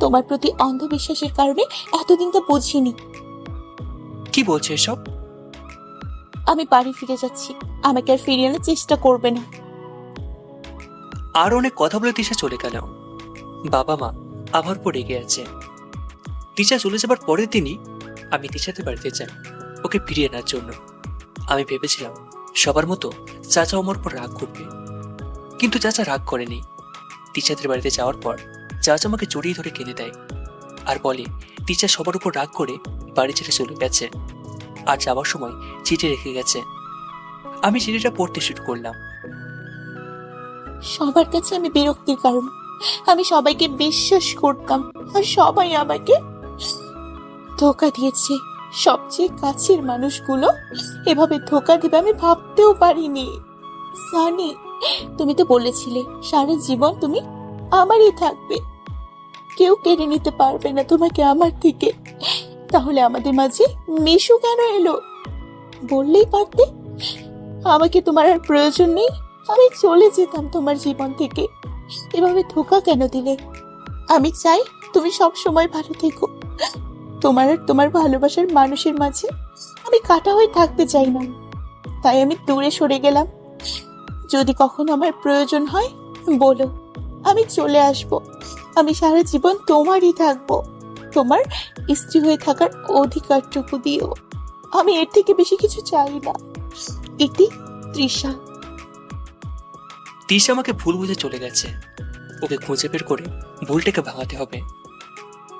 তোমার প্রতি অন্ধবিশ্বাসের কারণে এতদিন তা বুঝিনি। কি বলছে এসব? আমি বাড়ি ফিরে যাচ্ছি, আমাকে আর ফিরিয়ে আনার চেষ্টা করবে না। আর অনেক কথা বলে তিশা চলে গেল। বাবা মা আমার উপর রেগে আছে। তিশা চলে যাবার পরের দিনই আমি তিশাদের বাড়িতে যাই ওকে ফিরিয়ে আনার জন্য। আমি ভেবেছিলাম সবার মতো চাচা আমার উপর রাগ করবে, কিন্তু চাচা রাগ করেনি। তিশাদের বাড়িতে যাওয়ার পর চাচা আমাকে জড়িয়ে ধরে কেঁদে দেয় আর বলে তিশা সবার উপর রাগ করে বাড়ি ছেড়ে চলে গেছে, আর যাওয়ার সময় চিঠি রেখে গেছে। আমি চিঠিটা পড়তে শুরু করলাম। সবার কাছে আমি বিরক্তির কারণ। আমি সবাইকে বিশ্বাস করতাম আর সবাই আমাকে ধোকা দিয়েছে। সবচেয়ে কাছের মানুষগুলো এভাবে ধোকা দিবে আমি ভাবতেও পারিনি। সানি, তুমি তো বলেছিলে সারা জীবন তুমি আমারই থাকবে, কেউ কেড়ে নিতে পারবে না তোমাকে আমার থেকে। তাহলে আমাদের মাঝে মিশু কেন এলো? বললেই পারতে আমাকে তোমার আর প্রয়োজন নেই, আমি চলে যেতাম তোমার জীবন থেকে। এভাবে ধোকা কেন দিলে? আমি চাই তুমি সব সময় ভালো থেকো। তোমার আর তোমার ভালোবাসার মানুষের মাঝে আমি কাটা হয়ে থাকতে চাই না, তাই আমি দূরে সরে গেলাম। যদি কখনো আমার প্রয়োজন হয় বলো, আমি চলে আসব। আমি সারা জীবন তোমারই থাকবো, তোমার স্ত্রী হয়ে থাকার অধিকারটুকু দিও। আমি এর থেকে বেশি কিছু চাই না। এটি তৃষা। তিশা আমাকে ভুল বুঝে চলে গেছে। ওকে খুঁজে বের করে ভুলটাকে ভাঙাতে হবে,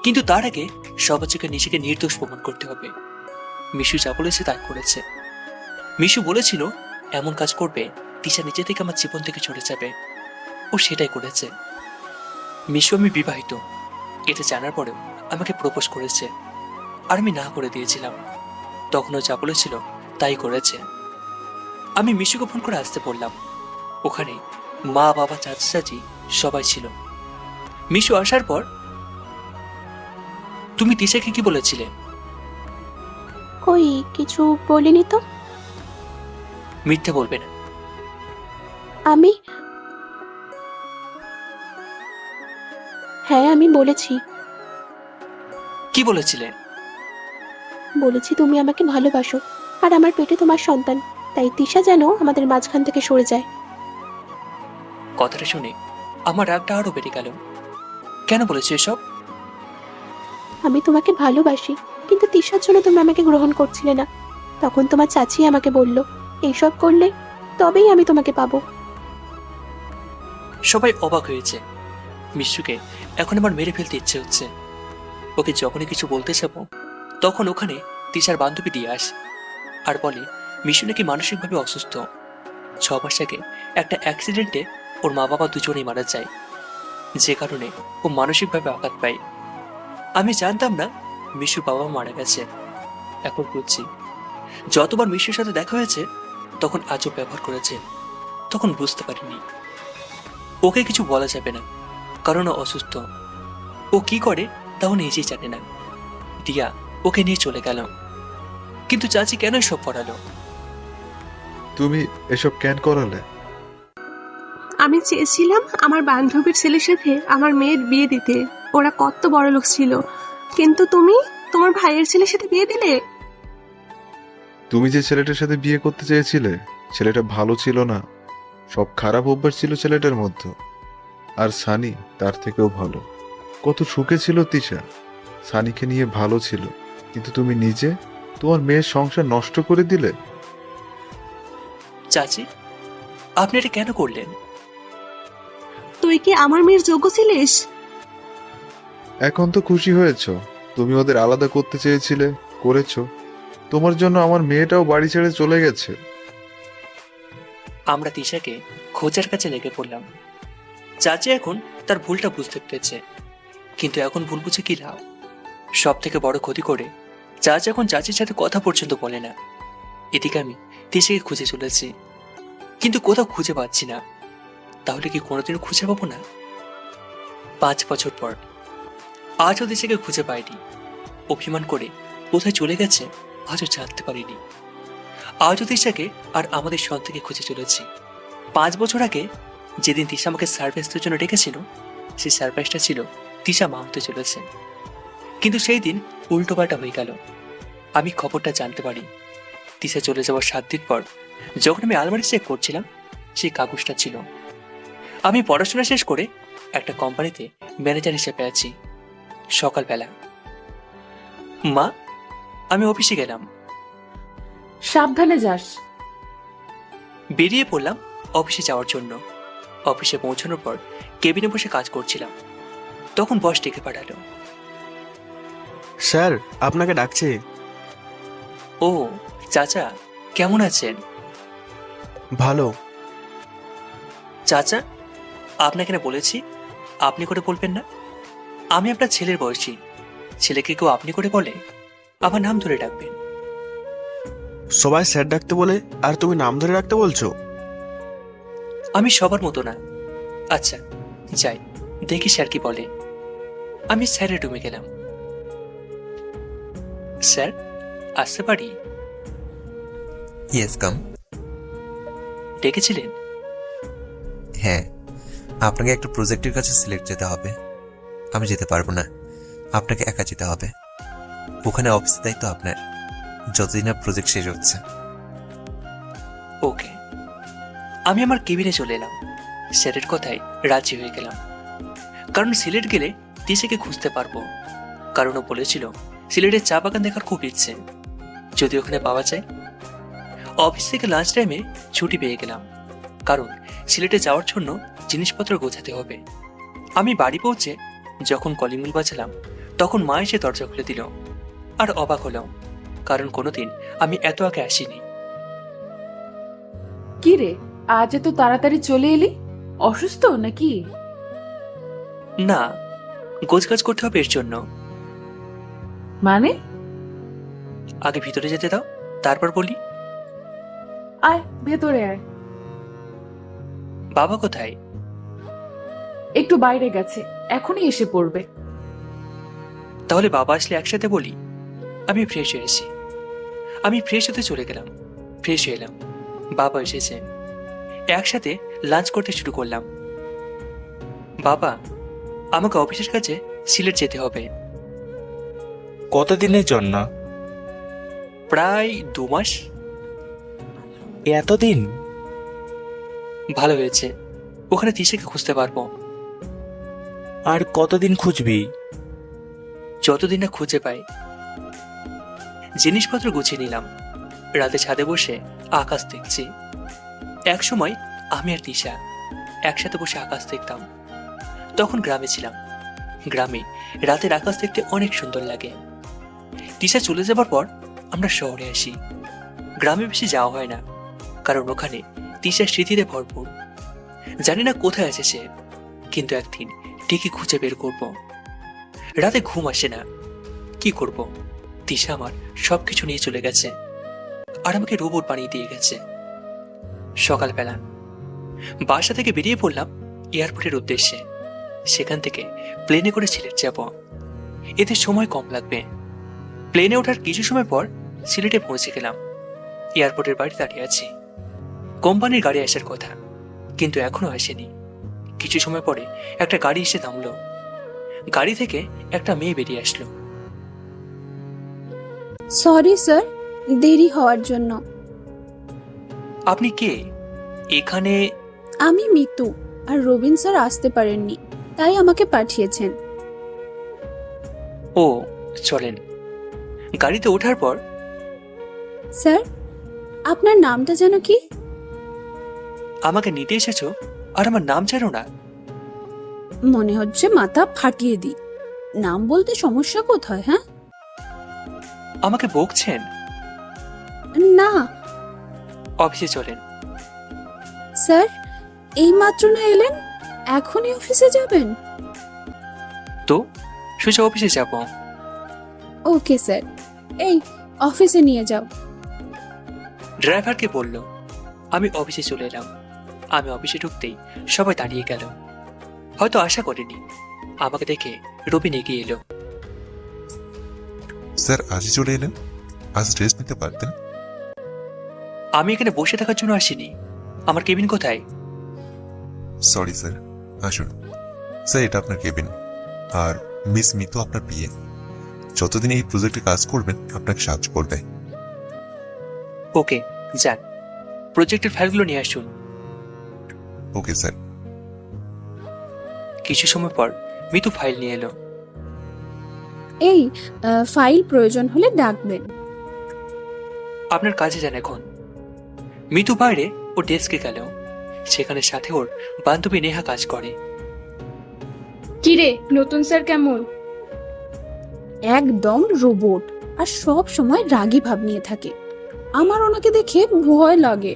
কিন্তু তার আগে সবার চোখে নিজেকে নির্দোষ প্রমাণ করতে হবে। মিশু যা বলেছে তাই করেছে। মিশু বলেছিল এমন কাজ করবে তিশা নিজে থেকে আমার জীবন থেকে চলে যাবে, ও সেটাই করেছে। মিশু আমি বিবাহিত এটা জানার পরেও আমাকে প্রপোজ করেছে, আর আমি না করে দিয়েছিলাম। তখনও যা বলেছিল তাই করেছে। আমি মিশুকে ফোন করে আসতে বললাম। ওখানে মা, বাবা, চাচা, চাচি সবাই ছিল। মিশু আসার পর, তুমি তিশাকে কি বলেছিলে? কই কিছু বলিনি তো। মিথ্যে বলবে না। হ্যাঁ আমি বলেছি। কি বলেছিলে? বলেছি তুমি আমাকে ভালোবাসো আর আমার পেটে তোমার সন্তান, তাই তিশা যেন আমাদের মাঝখান থেকে সরে যায়। কথাটা শুনে আমার রাগটা আরো বেড়ে গেল। কেন বলেছো এসব? আমি তোমাকে ভালোবাসি, কিন্তু তিশার জন্য তুমি আমাকে গ্রহণ করছিলে না। তখন তোমার চাচি আমাকে বলল এইসব করলে তবেই আমি তোমাকে পাবো। সবাই অবাক হয়েছে। মিশুকে এখন আমার মেরে ফেলতে ইচ্ছে হচ্ছে। ওকে যখনই কিছু বলতে যাব তখন ওখানে তিশার বান্ধবী দিয়ে আসে আর বলে মিশু নাকি মানসিকভাবে অসুস্থ। 6 মাস আগে একটা অ্যাক্সিডেন্টে ওর মা বাবা দুজনেই মারা যায়, যে কারণে ও মানসিকভাবে আঘাত পায়। আমি জানতাম না মিশুর বাবা মারা গেছে। এখন বুঝছি যতবার মিশুর সাথে দেখা হয়েছে তখন আজব ব্যবহার করেছে, তখন বুঝতে পারিনি। ওকে কিছু বলা যাবে না কারণ ও অসুস্থ। ও কি করে তাও নিজেই জানে না। দিয়া ওকে নিয়ে চলে গেল। কিন্তু চাচি কেন এসব করালো? তুমি এসব কেন করালে? আমি চেয়েছিলাম আমার বান্ধবীর ছেলের সাথে আমার মেয়ের বিয়ে দিতে। ওরা কত বড় লোক ছিল, কিন্তু তুমি তোমার ভাইয়ের ছেলের সাথে বিয়ে দিলে। তুমি যে ছেলেটার সাথে বিয়ে করতে চেয়েছিলে ছেলেটা ভালো ছিল না, সব খারাপ অভ্যাস ছিল ছেলেটার মধ্যে। আর সানি তার থেকেও ভালো। কত সুখে ছিল তিশা, সানিকে নিয়ে ভালো ছিল, কিন্তু তুমি নিজে তোমার মেয়ের সংসার নষ্ট করে দিলে। চাচি, আপনি এটা কেন করলেন? তুই কি আমার মেয়ের যোগ্য ছিলিস? এখন তো খুশি হয়েছো। তুমি ওদের আলাদা করতে চেয়েছিলে, করেছো। তোমার জন্য আমার মেয়েটাও বাড়ি ছেড়ে চলে গেছে। আমরা তিশাকে খোঁজার কাছে লেগে পড়লাম। চাচি এখন তার ভুলটা বুঝতে পেরেছে, কিন্তু এখন ভুল বুঝে কি লাভ? সব থেকে বড় ক্ষতি করে চাচি এখন চাচির সাথে কথা পর্যন্ত বলে না। এদিকে আমি তিশাকে খুঁজে চলেছি, কিন্তু কোথাও খুঁজে পাচ্ছি না। তাহলে কি কোনোদিনও খুঁজে পাবো না? 5 বছর পর আজও তিশাকে খুঁজে পাইনি। অভিমান করে কোথায় চলে গেছে আজও জানতে পারিনি। আজও তিশাকে আর আমাদের সন্তানকে খুঁজে চলেছি। 5 বছর আগে যেদিন তিশা আমাকে সারপ্রাইজের জন্য ডেকেছিল, সেই সারপ্রাইজটা ছিল তিশা মা হতে চলেছে। কিন্তু সেই দিন উল্টোপাল্টা হয়ে গেল। আমি খবরটা জানতে পারি তিশা চলে যাওয়ার 7 দিন পর, যখন আমি আলমারি চেক করছিলাম সেই কাগজটা ছিল। আমি পড়াশোনা শেষ করে একটা কোম্পানিতে ম্যানেজার হিসেবে আছি। সকালবেলা, মা, আমি অফিসে গেলাম। সাবধানে যাস। বেরিয়ে পড়লাম অফিসে যাওয়ার জন্য। অফিসে পৌঁছানোর পর কেবিনে বসে কাজ করছিলাম, তখন বস ডেকে পাঠালো। স্যার আপনাকে ডাকছে। ও চাচা, কেমন আছেন? ভালো। চাচা, আপনাকে না বলেছি আপনি করে বলবেন না। আমি আপনার ছেলের বয়সী, ছেলেকে কেউ আপনি করে বলে, আমার নাম ধরে ডাকবেন। সবাই স্যার ডাকতে বলে আর তুমি নাম ধরে রাখতে বলছো? আমি সবার মতো না। আচ্ছা যাই, দেখি স্যার কি বলে। আমি স্যারের রুমে গেলাম। স্যার, আসতে পারি? Yes come. ডেকেছিলেন? হ্যাঁ, আপনাকে একটা প্রজেক্টের কাছে সিলেক্ট যেতে হবে। আমি যেতে পারবো না, আপনাকে একা যেতে হবে। ওখানে অফিসের দায়িত্ব আপনার, যতদিন না প্রজেক্ট শেষ হচ্ছে। ওকে। আমি আমার কেবিনে চলে এলাম। স্যারের কথায় রাজি হয়ে গেলাম, কারণ সিলেট গেলে তিশাকে খুঁজতে পারবো। কারণ ও বলেছিল সিলেটের চা বাগান দেখার খুব ইচ্ছে, যদি ওখানে পাওয়া যায়। অফিস থেকে লাঞ্চ টাইমে ছুটি পেয়ে গেলাম, কারণ সিলেটে যাওয়ার জন্য জিনিসপত্র গোছাতে হবে। আমি বাড়ি পৌঁছে যখন কলিং বেল বাজালাম, তখন মা এসে দরজা খুলে দিল। আর অবাক হলাম, কারণ কোনোদিন আমি এত আগে আসিনি। কি রে, আজ এত তাড়াতাড়ি চলে এলি? অসুস্থ নাকি? না, গোছগাছ করতে হবে এর জন্য। মানে? আগে ভিতরে যেতে দাও, তারপর বলি। আয় ভেতরে আয়। বাবা কোথায়? একটু বাইরে গেছে, এখনই এসে পড়বে। তাহলে বাবা আসলে একসাথে বলি। আমি ফ্রেশ হয়েছি। আমি ফ্রেশ হতে চলে গেলাম। ফ্রেশ হয়ে এলাম, বাবা এসেছে। একসাথে লাঞ্চ করতে শুরু করলাম। বাবা, আমাকে অফিসের কাছে সিলেট যেতে হবে। কতদিনের জন্য? প্রায় 2 মাস। এতদিন? ভালো হয়েছে, ওখানে তিশাকে খুঁজতে পারবো। আর কতদিন খুঁজবি? যতদিন না খুঁজে পাই। জিনিসপত্র গুছিয়ে নিলাম। রাতে ছাদে বসে আকাশ দেখছি। এক সময় আমি আর তিশা একসাথে বসে আকাশ দেখতাম। তখন গ্রামে ছিলাম। গ্রামে রাতের আকাশ দেখতে অনেক সুন্দর লাগে। তিশা চলে যাবার পর আমরা শহরে আসি। গ্রামে বেশি যাওয়া হয় না, কারণ ওখানে তিশার স্মৃতিতে ভরপুর। জানি না কোথায় আছে সে, কিন্তু একদিন ঠিকই খুঁজে বের করব। রাতে ঘুম আসে না, কি করব? তিশা আমার সবকিছু নিয়ে চলে গেছে, আর আমাকে রোবট বানিয়ে দিয়ে গেছে। সকালবেলা বাসা থেকে বেরিয়ে পড়লাম এয়ারপোর্টের উদ্দেশ্যে। সেখান থেকে প্লেনে করে সিলেট যাব। এতে সময় কম লাগবে। প্লেনে ওঠার কিছু সময় পর সিলেটে পৌঁছে গেলাম। এয়ারপোর্টের বাড়ি দাঁড়িয়ে আছি। কোম্পানির গাড়ি আসার কথা, কিন্তু এখনো আসেনি। কিছু সময় পরে একটা গাড়ি এসে থামলো। গাড়ি থেকে একটা মেয়ে বেরিয়ে আসলো। সরি স্যার, দেরি হওয়ার জন্য। আপনি কে? এখানে? আমি মিতু, আর রবিন স্যার আসতে পারেননি, তাই আমাকে পাঠিয়েছেন। ও, চলেন। গাড়িতে ওঠার পর, স্যার, আপনার নামটা যেন কি? আমাকে নিতে এসেছো আর আমার নাম জানো না? মনে হচ্ছে মাথা ফাটিয়ে দিই। নাম বলতে সমস্যা কোথায়? হ্যাঁ, আমাকে বকছেন? না অফিসে চলেন। স্যার, এই মাত্র না এলেন, এখনই অফিসে যাবেন? তো সোজা অফিসে যাব। ওকে স্যার, এই অফিসে নিয়ে যাও। ড্রাইভারকে বলল। আমি অফিসে চলে এলাম। আমি অফিসে ঢুকতেই সবাই দাঁড়িয়ে গেল। হয়তো আশা করেনি। আমাকে দেখে রবিন এগিয়ে এলো। স্যার আজই চলে এলেন? আজ রেস্ট নিতে পারতেন। আমি এখানে বসে থাকার জন্য আসিনি। আমার কেবিন কোথায়? সরি স্যার, আসুন। স্যার, এটা আপনার কেবিন, আর মিস মিতু আপনার বিয়ে। যতদিন এই প্রজেক্টে কাজ করবেন আপনাকে সাহায্য করবে। ওকে, যান। প্রজেক্টের ফাইলগুলো নিয়ে আসুন। Okay sir. কিছু সময় পর মিতু ফাইল নিয়ে এলো। এই ফাইল প্রয়োজন হলে ডাকবেন। আপনার কাজে যান এখন। মিতু বাইরে ও ডেস্কে গেল। সেখানে সাথে ওর বান্ধবী নেহা কাজ করে। কিরে, নতুন স্যার কেমন? একদম রোবট, আর সব সময় রাগী ভাব নিয়ে থাকে। আমার ওনাকে দেখে ভয় লাগে।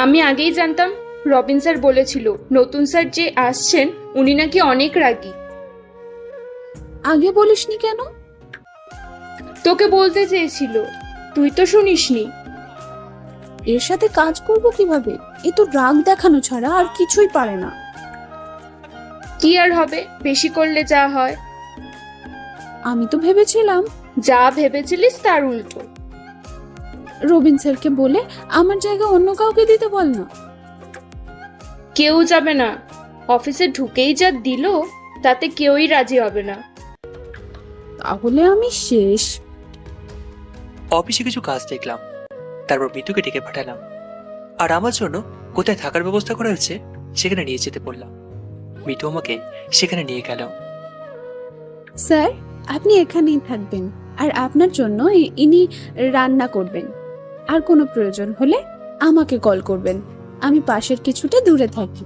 আমি আগেই জানতাম রবিন স্যার বলেছিল নতুন স্যার যে আসছেন উনি নাকি অনেক রাগী। আগে বলিসনি কেন? তোকে বলতে চেয়েছিল, তুই তো শুনিসনি। এর সাথে কাজ করব কিভাবে? এ তো রাগ দেখানো ছাড়া আর কিছুই পারে না। কি আর হবে, বেশি করলে যা হয়। আমি তো ভেবেছিলাম যা ভেবেছিলিস তার উল্টো। রবিন স্যারকে বলে আমার জায়গা অন্য কাউকে দিতে বল না। কেউ যাবে না, অফিসে ঢুকেই যা দিল তাতে কেউই রাজি হবে না। তাহলে আমি শেষ। অফিসে কিছু কাজ দেখলাম, তারপর মিতুকে ডেকে পাঠালাম, আর আমার জন্য কোথায় থাকার ব্যবস্থা করা হয়েছে সেখানে নিয়ে যেতে বললাম। মিতু আমাকে সেখানে নিয়ে গেল। স্যার, আপনি এখানেই থাকবেন আর আপনার জন্য ইনি রান্না করবেন। আর কোনো প্রয়োজন হলে আমাকে কল করবেন, আমি পাশের কিছুটা দূরে থাকি।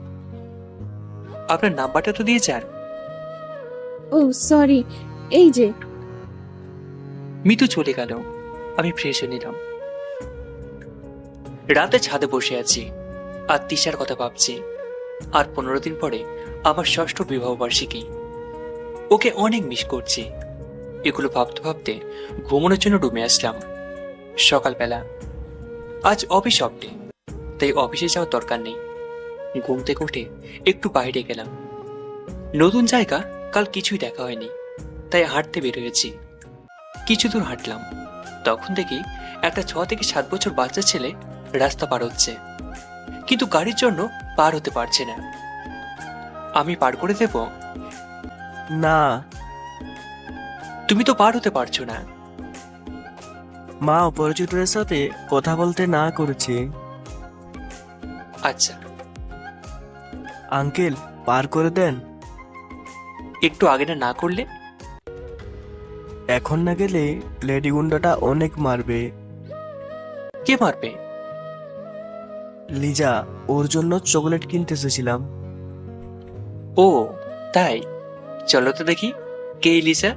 আপনার নাম্বারটা তো দিয়ে যান। ও সরি, এই যে। মিতু চলে গেল, আমি ফ্রেশ হয়ে নিলাম। রাতে ছাদে বসে আছি আর তিশার কথা ভাবছি। আর 15 দিন পরে আমার ষষ্ঠ বিবাহ বার্ষিকী। ওকে অনেক মিস করছি। এগুলো ভাবতে ভাবতে ঘুমানোর জন্য রুমে আসলাম। সকালবেলা, আজ অফিস অফ ডে, তাই অফিসে যাওয়ার দরকার নেই। ঘুম থেকে উঠে একটু বাইরে গেলাম। নতুন জায়গা, কাল কিছুই দেখা হয়নি, তাই হাঁটতে বের হয়েছি। কিছু দূর হাঁটলাম, তখন দেখি একটা 6 থেকে 7 বছর বাচ্চা ছেলে রাস্তা পার হচ্ছে, কিন্তু গাড়ির জন্য পার হতে পারছে না। আমি পার করে দেব? না। তুমি তো পার হতে পারছো না। মা অপরিচিতদের সাথে কথা বলতে না করেছে। আচ্ছা। আঙ্কেল, পার করে দেন। একটু আগে না করলে? এখন না গেলে লেডি গুন্ডাটা অনেক মারবে। কে মারবে? লিজা, ওর জন্য চকলেট কিনতে এসেছিলাম। ও তাই, চলো তো দেখি কে লিসা।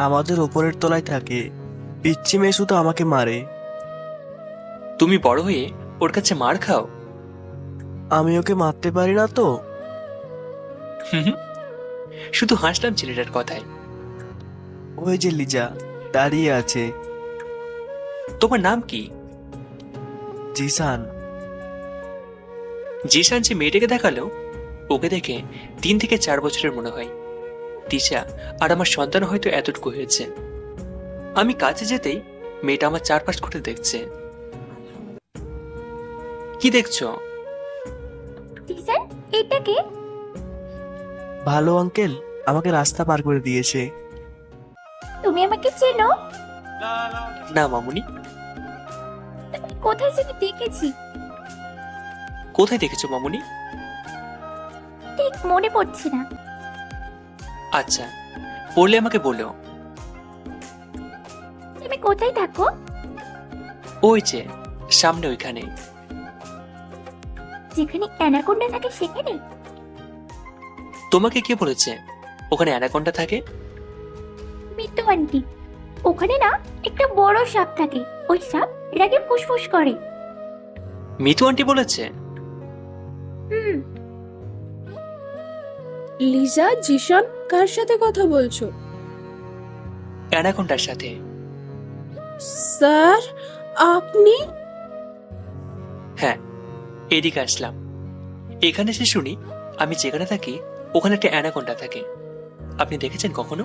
আমাদের ওপরের তলায় থাকে, পিচ্ছি মেয়ে শুধু আমাকে মারে। তুমি বড় হয়ে ওর কাছে মার খাও? আমি ওকে মারতে পারি না তো। শুধু হাসলাম ছেলেটার কথায়। ওই যে লিজা দাঁড়িয়ে আছে। তোমার নাম কি? জিসান। জিসান যে মেয়েটাকে দেখালো, ওকে দেখে 3 থেকে 4 বছরের মনে হয়। তিশা আর আমার সন্তান হয়তো এতটুকু হয়েছে। আমি কাছে যেতেই মেয়েটা আমার চারপাশ ঘুরে দেখছে। কি দেখছো? এটা কে? ভালো আঙ্কেল, আমাকে রাস্তা পার করে দিয়েছে। তুমি আমাকে চেনো? না মামুনি। কোথায় যেন দেখেছি। কোথায় দেখেছো মামুনি? ঠিক মনে পড়ছে না। আচ্ছা, পড়লে আমাকে বলো। তুমি কোথায় থাকো? ওই যে সামনে, ওইখানে। যেখানে অ্যানাকোন্ডা থাকে সেখানে? তোমাকে কে বলেছে ওখানে অ্যানাকোন্ডা থাকে? মিতু আন্টি, ওখানে না একটা বড় সাপ থাকে। ওই সাপ রাগে ফুসফুস করে। মিতু আন্টি বলেছে? লিজা, জিশান কার সাথে কথা বলছো? অ্যানাকোন্ডার সাথে। স্যার, আপনি? হ্যাঁ, এদিকে আসলাম। এখানে এসে শুনি আমি যেখানে থাকি ওখানে একটা অ্যানাকোন্ডা থাকে। আপনি দেখেছেন কখনো?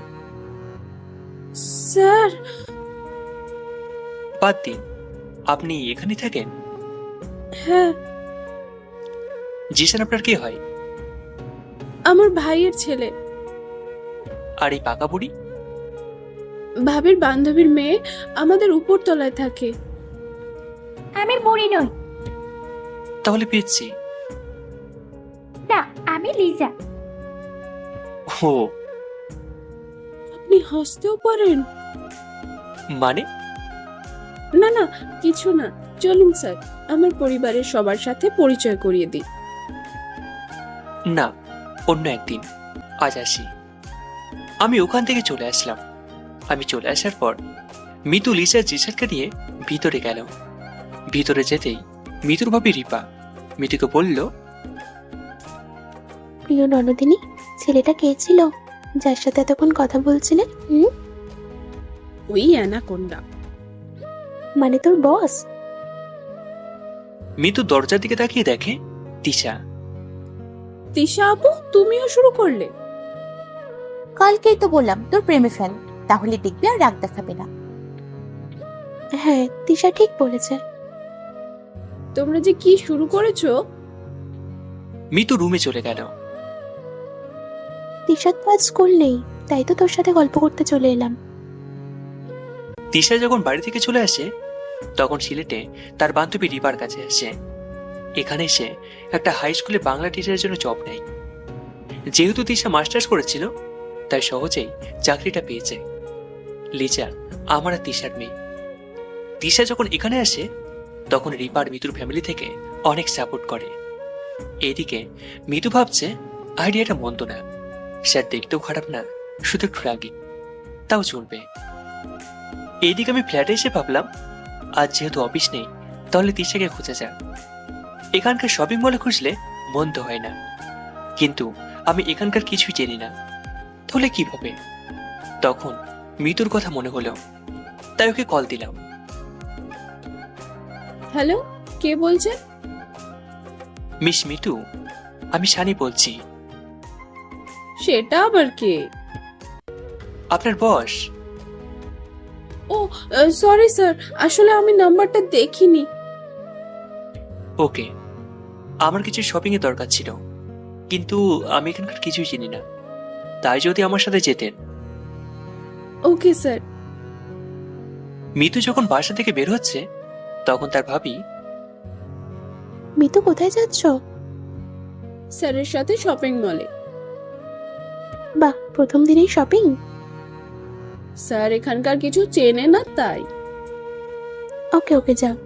স্যার, বাদ দিন, আপনি এখানেই থাকেন? হ্যাঁ। জিসান আপনার কে হয়? আমার ভাইয়ের ছেলে। আর এই পাকা বুড়ি? ভাবির বান্ধবীর মেয়ে, আমাদের উপর তলায় থাকে। আমি বুড়ি নই। তাহলে পেয়েছি। না, আমি লিজা। ও, আপনি হাসতেও পারেন? মানে? না না, কিছু না। চলুন স্যার, আমার পরিবারের সবার সাথে পরিচয় করিয়ে দিই। না, অন্য একদিন। আজ আসি। আমি ওখান থেকে চলে আসলাম। আমি চলে আসার পর মিতু লিসা জিসানকে নিয়ে ভিতরে গেল। ভিতরে যেতেই মিতুর ভাবি রিপা মিতুকে বলল, প্রিয় ননদিনী, ছেলেটা কে ছিল যার সাথে এতক্ষণ কথা বলছিলে? ওই অ্যানাকোন্ডা। মানে তোর বস? মিতু দরজার দিকে তাকিয়ে দেখে তিশা। তিশা আপু, তুমিও শুরু করলে? কালকেই তো বললাম তোর প্রেমে ফেল, তাহলে দেখবি আর রাগ দেখাবে না। হ্যাঁ, তিশা ঠিক বলেছে। তোমরা যে কি শুরু করেছো! মিতু রুমে চলে গেল। তিশার তো আজ স্কুল নেই, তাই তো তোর সাথে গল্প করতে চলে এলাম। তিশা যখন বাড়ি থেকে চলে আসে তখন সিলেটে তার বান্ধবী রিপার কাছে আসে। এখানে এসে একটা হাই স্কুলে বাংলা টিচারের জন্য জব নেয়। যেহেতু তিশা মাস্টার্স করেছিল তাই সহজেই চাকরিটা পেয়েছে। লিজা আমার আর তিশার মেয়ে। তিশা যখন এখানে আসে তখন রিপার মিতুর ফ্যামিলি থেকে অনেক সাপোর্ট করে। এদিকে মিতু ভাবছে আইডিয়াটা মন্দ না, স্যার দেখতেও খারাপ না, শুধু একটু রাগী, তাও চলবে। এইদিকে আমি ফ্ল্যাটে এসে ভাবলাম আজ যেহেতু অফিস নেই তাহলে তিশাকে খুঁজে যাক। এখানকার শপিং মলে খুঁজলে মন্দ হয় না, কিন্তু আমি এখানকার কিছুই জানি না, তাহলে কিভাবে? তখন মিতুর কথা মনে হলো, তাই ওকে কল দিলাম। হ্যালো, কে বলছেন? মিস মিতু, আমি শানি বলছি। সেটা আবার কে? আপনার বস। ও সরি স্যার, আসলে আমি নাম্বারটা দেখিনি। ওকে, আমার কিছু শপিং এর দরকার ছিল, কিন্তু আমি এখানকার কিছুই চিনি না, তাই যদি আমার সাথে যেতেন। Okay sir. মিতু যখন বাসা থেকে বের হচ্ছে তখন তার ভাবি, মিতু কোথায় যাচ্ছ? স্যারের সাথে শপিং মলে। বাহ, প্রথম দিনেই শপিং? স্যার এখানকার কিছু চেনে না তাই। ওকে ওকে, যাও।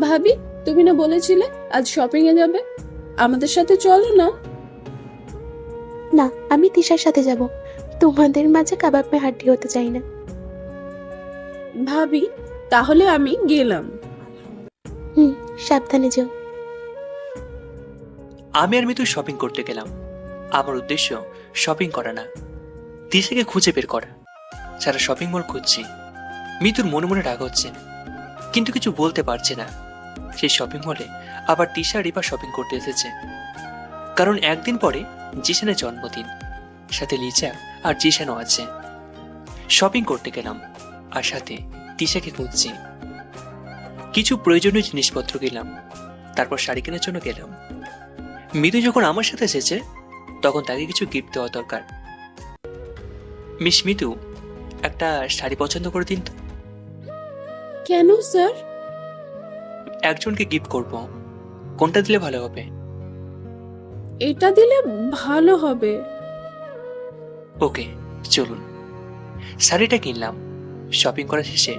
ভাবি, তুমি না বলেছিলে আজ শপিং এ যাবে, আমাদের সাথে চলো না? না, আমি তিশার সাথে যাব, তোমাদের মাঝে কাবাব মে হাড্ডি হতে চাই না। ভাবি, তাহলে আমি গেলাম। সাবধানে যাও। আমি আর মিতু শপিং করতে গেলাম। আমার উদ্দেশ্য শপিং করা না, তিশাকে খুঁজে বের করা। সারা শপিং মল খুঁজছি। মিতুর মনে মনে রাগ হচ্ছে, কিন্তু কিছু বলতে পারছে না। সেই শপিং মলে আবার তিশা রিপা শপিং করতে এসেছে, কারণ একদিন পরে জিশানের জন্মদিন, সাথে লিজা আর জিশানও আছে। শপিং করতে গেলাম আর সাথে তিশাকে খুঁজছি। কিছু প্রয়োজনীয় জিনিসপত্র কিনলাম, তারপর শাড়ি কেনার জন্য গেলাম। মিতু যখন আমার সাথে এসেছে তখন তাকে কিছু গিফট দেওয়া দরকার। মিস মিতু, একটা শাড়ি পছন্দ করে দিন তো। কেন স্যার? একজনকে গিফট করব, কোনটা দিলে ভালো হবে? এটা দিলে ভালো হবে। ওকে, চলুন। শাড়িটা কিনলাম। শপিং করা শেষে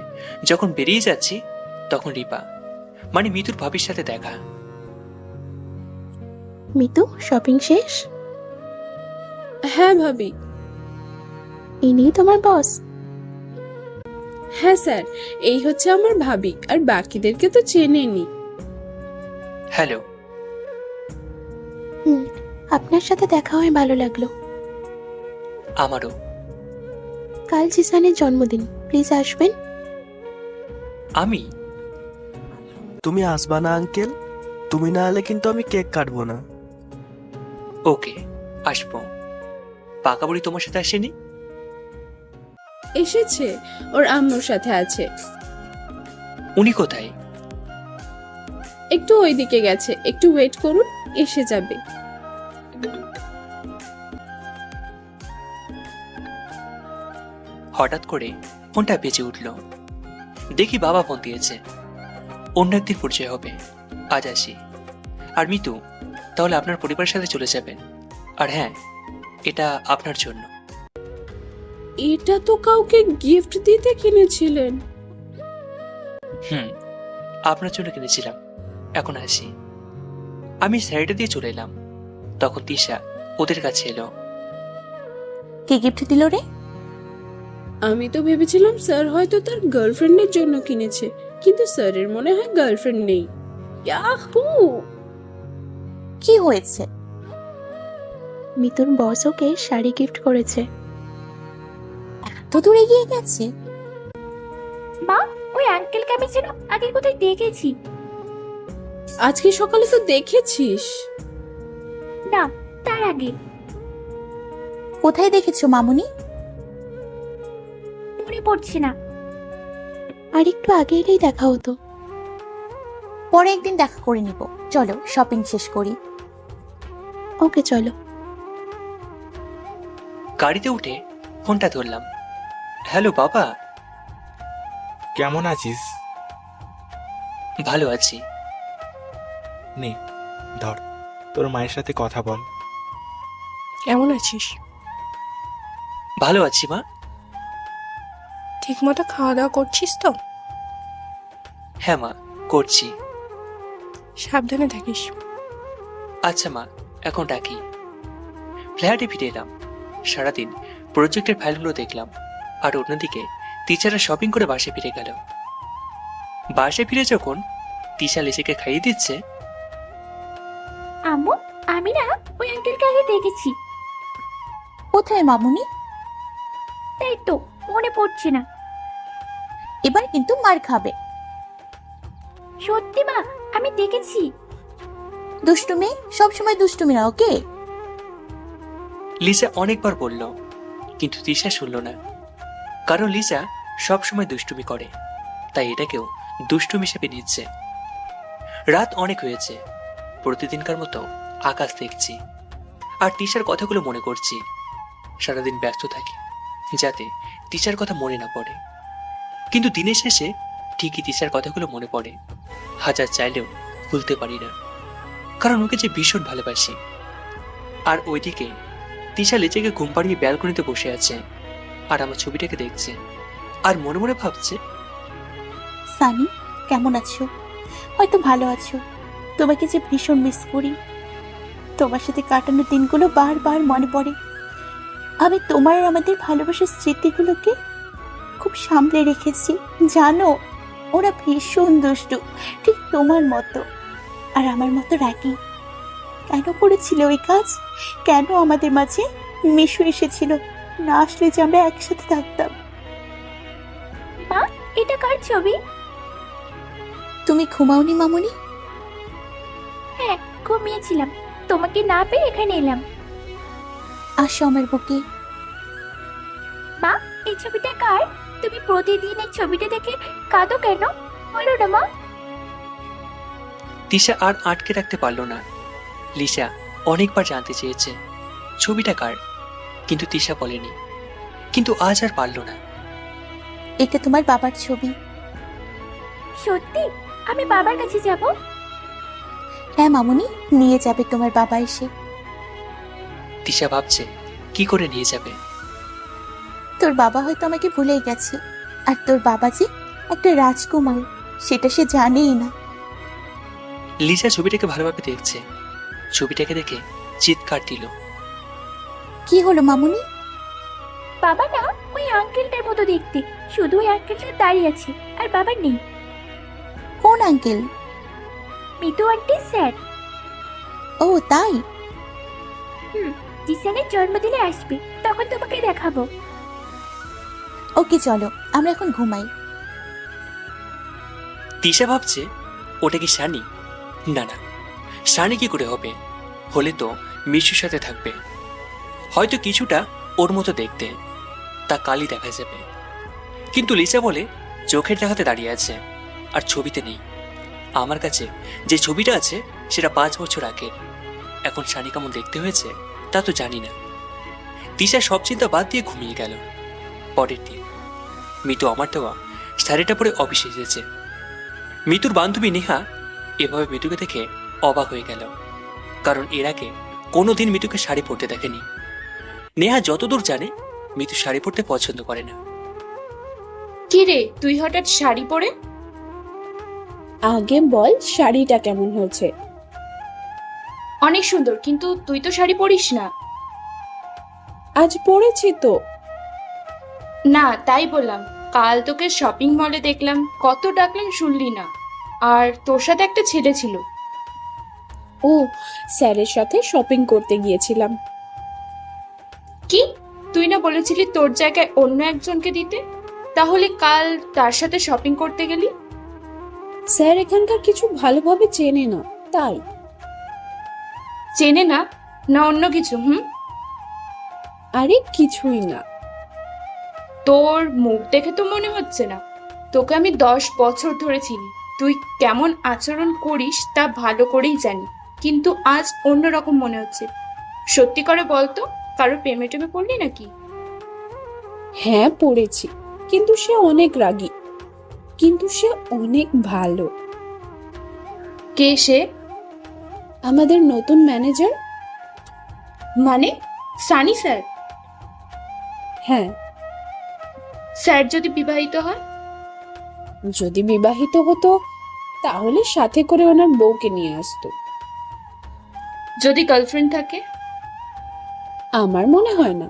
যখন বেরিয়ে যাচ্ছি তখন রিপা মানে মিতুর ভাবির সাথে দেখা। মিতু, শপিং শেষ? হ্যাঁ ভাবি। ইনি তোমার বস? হ্যাঁ স্যার, এই হচ্ছে আমার ভাবি, আর বাকিদেরকে তো চেনেনি। হ্যালো। আপনার সাথে দেখা হয়ে ভালো লাগলো। আমারও। কাল জিসানের জন্মদিন, প্লিজ আসবেন। আমি? তুমি আসবা না আঙ্কেল? তুমি না এলে কিন্তু আমি কেক কাটবো না। ওকে, আসবো। পাকা বুড়ি তোমার সাথে আসেনি? এসেছে, ওর আম্মুর সাথে আছে। উনি কোথায়? একটু ওইদিকে গেছে, একটু ওয়েট করুন, এসে যাবে। হঠাৎ করে ফোনটা বেজে উঠল। দেখি বাবা ফোন দিয়েছে। অন্য একদিন পরিচয় হবে, আজ আসি। আর মিতু, তাহলে আপনার পরিবারের সাথে চলে যাবেন। আর হ্যাঁ, এটা আপনার জন্য। এটা তো কাউকে গিফট দিতে কিনেছিলেন। আপনার জন্য কিনেছিলাম। এখন আসি। আমি শাড়িটা দিয়ে চলে এলাম, তখন তিশা ওদের কাছে এলো। কে গিফট দিল রে? আমি তো ভেবেছিলাম স্যার হয়তো তার গার্লফ্রেন্ডের জন্য কিনেছে, কিন্তু স্যারের মনে হয় গার্লফ্রেন্ড নেই। ইয়াহু! কি হয়েছে? মিতুর বস ওকে শাড়ি গিফট করেছে। এত দূরে গিয়ে গেছে? মা, ওই আঙ্কেলকে আমি যেন আগে কোথায় দেখেছি। আজকে সকালে তো দেখেছিস। না, তার আগে। কোথায় দেখেছো মামুনি? মনে পড়ছে না। আর একটু আগে এলেই দেখা হতো। পরে একদিন দেখা করে নিব, চলো শপিং শেষ করি। ওকে চলো। গাড়িতে উঠে ফোনটা ধরলাম। হ্যালো বাবা। কেমন আছিস? ভালো আছি। নে ধর, তোর মায়ের সাথে কথা বল। কেমন আছিস? ভালো আছি মা। ঠিক মতো খাওয়া দাওয়া করছিস তো? হ্যাঁ মা, করছি। সাবধানে থাকিস। আচ্ছা মা, এখন ডাকি। ফ্ল্যাটে ফিরে এলাম। সারাদিন প্রজেক্টের ফাইলগুলো দেখলাম, আর অন্যদিকে টিচাররা শপিং করে বাসে ফিরে গেল। বাসে ফিরে যখন তিশা লিসিকে খাইয়ে দিচ্ছে, আম্মু, আমি না ওই আঙ্কেলকে আগে দেখেছি। কোথায় মামুনি? তাই তো মনে পড়ছে না। এবার কিন্তু মার খাবে। সত্যি মা, আমি দেখেছি। দুষ্টুমি, সবসময় দুষ্টুমি না, ওকে? লিসা অনেকবার বলল, কিন্তু তিশা শুনল না। কারণ লিসা সবসময় দুষ্টুমি করে, তাই এটাকেও দুষ্টুমি হিসেবে নিচ্ছে। রাত অনেক হয়েছে। প্রতিদিনকার মতো আকাশ দেখছি, আর তিশার কথাগুলো মনে করছি। সারাদিন ব্যস্ত থাকি যাতে তিশার কথা মনে না পড়ে, কিন্তু দিনের শেষে ঠিকই তিশার কথাগুলো মনে পড়ে। হাজার চাইলেও ভুলতে পারি না, কারণ ওকে যে ভীষণ ভালোবাসি। আর ওইদিকে তিশা লেচেকে ঘুম পাড়িয়ে ব্যালকনিতে বসে আছে, আর আমার ছবিটাকে দেখছে, আর মনে মনে ভাবছে, সানি কেমন আছো? হয়তো ভালো আছো। তোমাকে যে ভীষণ মিস করি। তোমার সাথে কাটানো দিনগুলো বারবার মনে পড়ে। আমি তোমার আর আমাদের ভালোবাসার স্মৃতিগুলোকে খুব সামলে রেখেছি, জানো? ওরা ভীষণ দুষ্টু, ঠিক তোমার মতো আর আমার মতো রাগী। কেন করেছিল ওই কাজ? কেন আমাদের মাঝে মিশু এসেছিল? না আসলে যে আমরা একসাথে থাকতাম। মা, এটা কার ছবি? তুমি ঘুমাওনি মামুনি? হ্যাঁ, ঘুমিয়েছিলাম। তোমাকে না পেয়ে এখানে এলাম। আসো আমার বুকে। মা, এই ছবিটা কার? তুমি প্রতিদিন এই ছবিটা দেখে কাঁদো কেন? বলো না মা। তিশা আর আটকে রাখতে পারল না। লিসা অনেকবার জানতে চেয়েছে ছবিটা কার, কিন্তু তিশা বলেনি। কিন্তু আজ আর পারল না। এটা তোমার বাবার ছবি। সত্যি? আমি বাবার কাছে যাব? হ্যাঁ মামুনি, নিয়ে যাবে তোমার বাবা এসে। তিশা ভাবছে কি করে নিয়ে যাবে। তোর বাবা হয়তো আমাকে ভুলেই গেছে, আর তোর বাবা যে একটা রাজকুমার সেটা সে জানেই না। লিসা ছবিটাকে ভালোভাবে দেখছে। ছবিটাকে দেখে চিৎকার দিল। কি হলো মামুনি? বাবা না ওই আঙ্কেলটার মতো দেখতে, শুধু ওই আঙ্কেলটা দাঁড়িয়ে আছে, আর বাবা নেই। কোন আঙ্কেল? Mitu aunty sir. ও তাই? জিসানের জন্মদিনে আসবে, তখন তোমাকে দেখাবো। ওকে চলো, আমরা এখন ঘুমাই। তিশা ভাবছে ওটা কি শানি? না না, শানি কি করে হবে? হলে তো মিশুর সাথে থাকবে। হয়তো কিছুটা ওর মতো দেখতে, তা কালই দেখা যাবে। কিন্তু লিসা বলে চোখের দেখাতে দাঁড়িয়ে আছে, আর ছবিতে নেই। আমার কাছে যে ছবিটা আছে সেটা 5 বছর আগে। এখন শানি কেমন দেখতে হয়েছে তা তো জানি না। তিশা সব চিন্তা বাদ দিয়ে ঘুমিয়ে গেল। পরের দিন মিতু আমার দেওয়া শাড়িটা পরে অফিসে এসেছে। মিতুর বান্ধবী নেহা এভাবে মিতুকে দেখে অবাক হয়ে গেল, কারণ এর আগে কোনোদিন মিতুকে শাড়ি পরতে দেখেনি। নেহা যতদূর জানে মিতু শাড়ি পরতে পছন্দ করে না। কি রে, তুই হঠাৎ শাড়ি পরে? আগে বল শাড়িটা কেমন হয়েছে? অনেক সুন্দর, কিন্তু তুই তো শাড়ি পরিস না। আজ পরেছি তো। না, তাই বললাম। কাল তোকে শপিং মলে দেখলাম, কত ডাকলাম শুনলি না। আর তোর সাথে একটা ছেলে ছিল। ও, স্যারের সাথে শপিং করতে গিয়েছিলাম। কি, তুই না বলেছিলি তোর জায়গায় অন্য একজনকে দিতে? তাহলে কাল তার সাথে শপিং করতে গেলি? স্যার এখানকার কিছু ভালোভাবে চেনে না, তাই। চেনে না, না অন্য কিছু? আরে কিছুই না। তোর মুখ দেখে তো মনে হচ্ছে না। তোকে আমি 10 বছর ধরে চিনি, তুই কেমন আচরণ করিস তা ভালো করেই জানি, কিন্তু আজ অন্যরকম মনে হচ্ছে। সত্যি করে বলতো, কারো প্রেমে টেমে পড়লি নাকি? হ্যাঁ পড়েছি, কিন্তু সে অনেক রাগী, কিন্তু সে অনেক ভালো। কে সে? আমাদের নতুন ম্যানেজার। মানে সানি স্যার? হ্যাঁ। স্যার যদি বিবাহিত হয়? যদি বিবাহিত হতো তাহলে সাথে করে ওনার বউকে নিয়ে আসতো। যদি গার্লফ্রেন্ড থাকে? আমার মনে হয় না।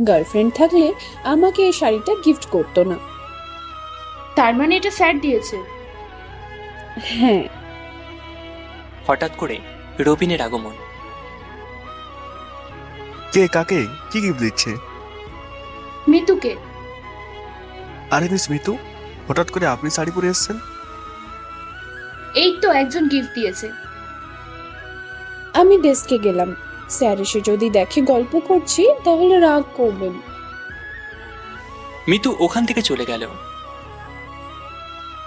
গার্লফ্রেন্ড থাকলে আমাকে এই শাড়িটা গিফট করতো না। তার মানে এটা স্যার দিয়েছে? হ্যাঁ। হঠাৎ করে রবিনের আগমন। কে কাকে কি গিফট দিচ্ছে? মিতুকে। আরে মিস মিতু, হঠাৎ করে আপনি শাড়ি পরে এসেছেন? এই তো একজন গিফট দিয়েছে। আমি ডেস্কে গেলাম, স্যার এসে যদি দেখে গল্প করছি তাহলে রাগ করবেন। মিতু ওখান থেকে চলে গেল।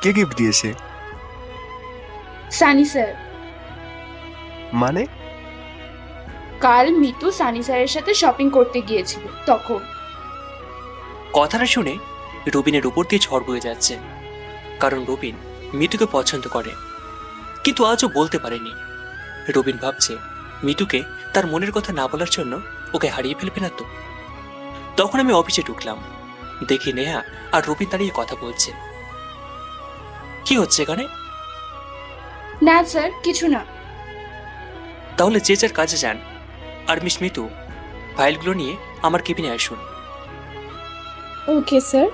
কে গিফট দিয়েছে? সানি স্যার। মানে? কাল মিতু সানি স্যারের সাথে শপিং করতে গিয়েছিল, তখন। কথাটা শুনে রবিনের উপর দিয়ে ঝড় বয়ে যাচ্ছে, কারণ রবিন মিতুকে পছন্দ করে, কিন্তু আজও বলতে পারেনি। রবিন ভাবছে মিতুকে তার মনের কথা না বলার জন্য ওকে হারিয়ে ফেলবে না তো। তখন আমি অফিসে ঢুকলাম, দেখি নেহা আর রবিন দাঁড়িয়ে কথা বলছে। কি হচ্ছে এখানে? না স্যার, কিছু না। তাহলে যে যার কাজে যান, আর মিস মিতু ফাইলগুলো নিয়ে আমার কেবিনে আসুন। Okay sir.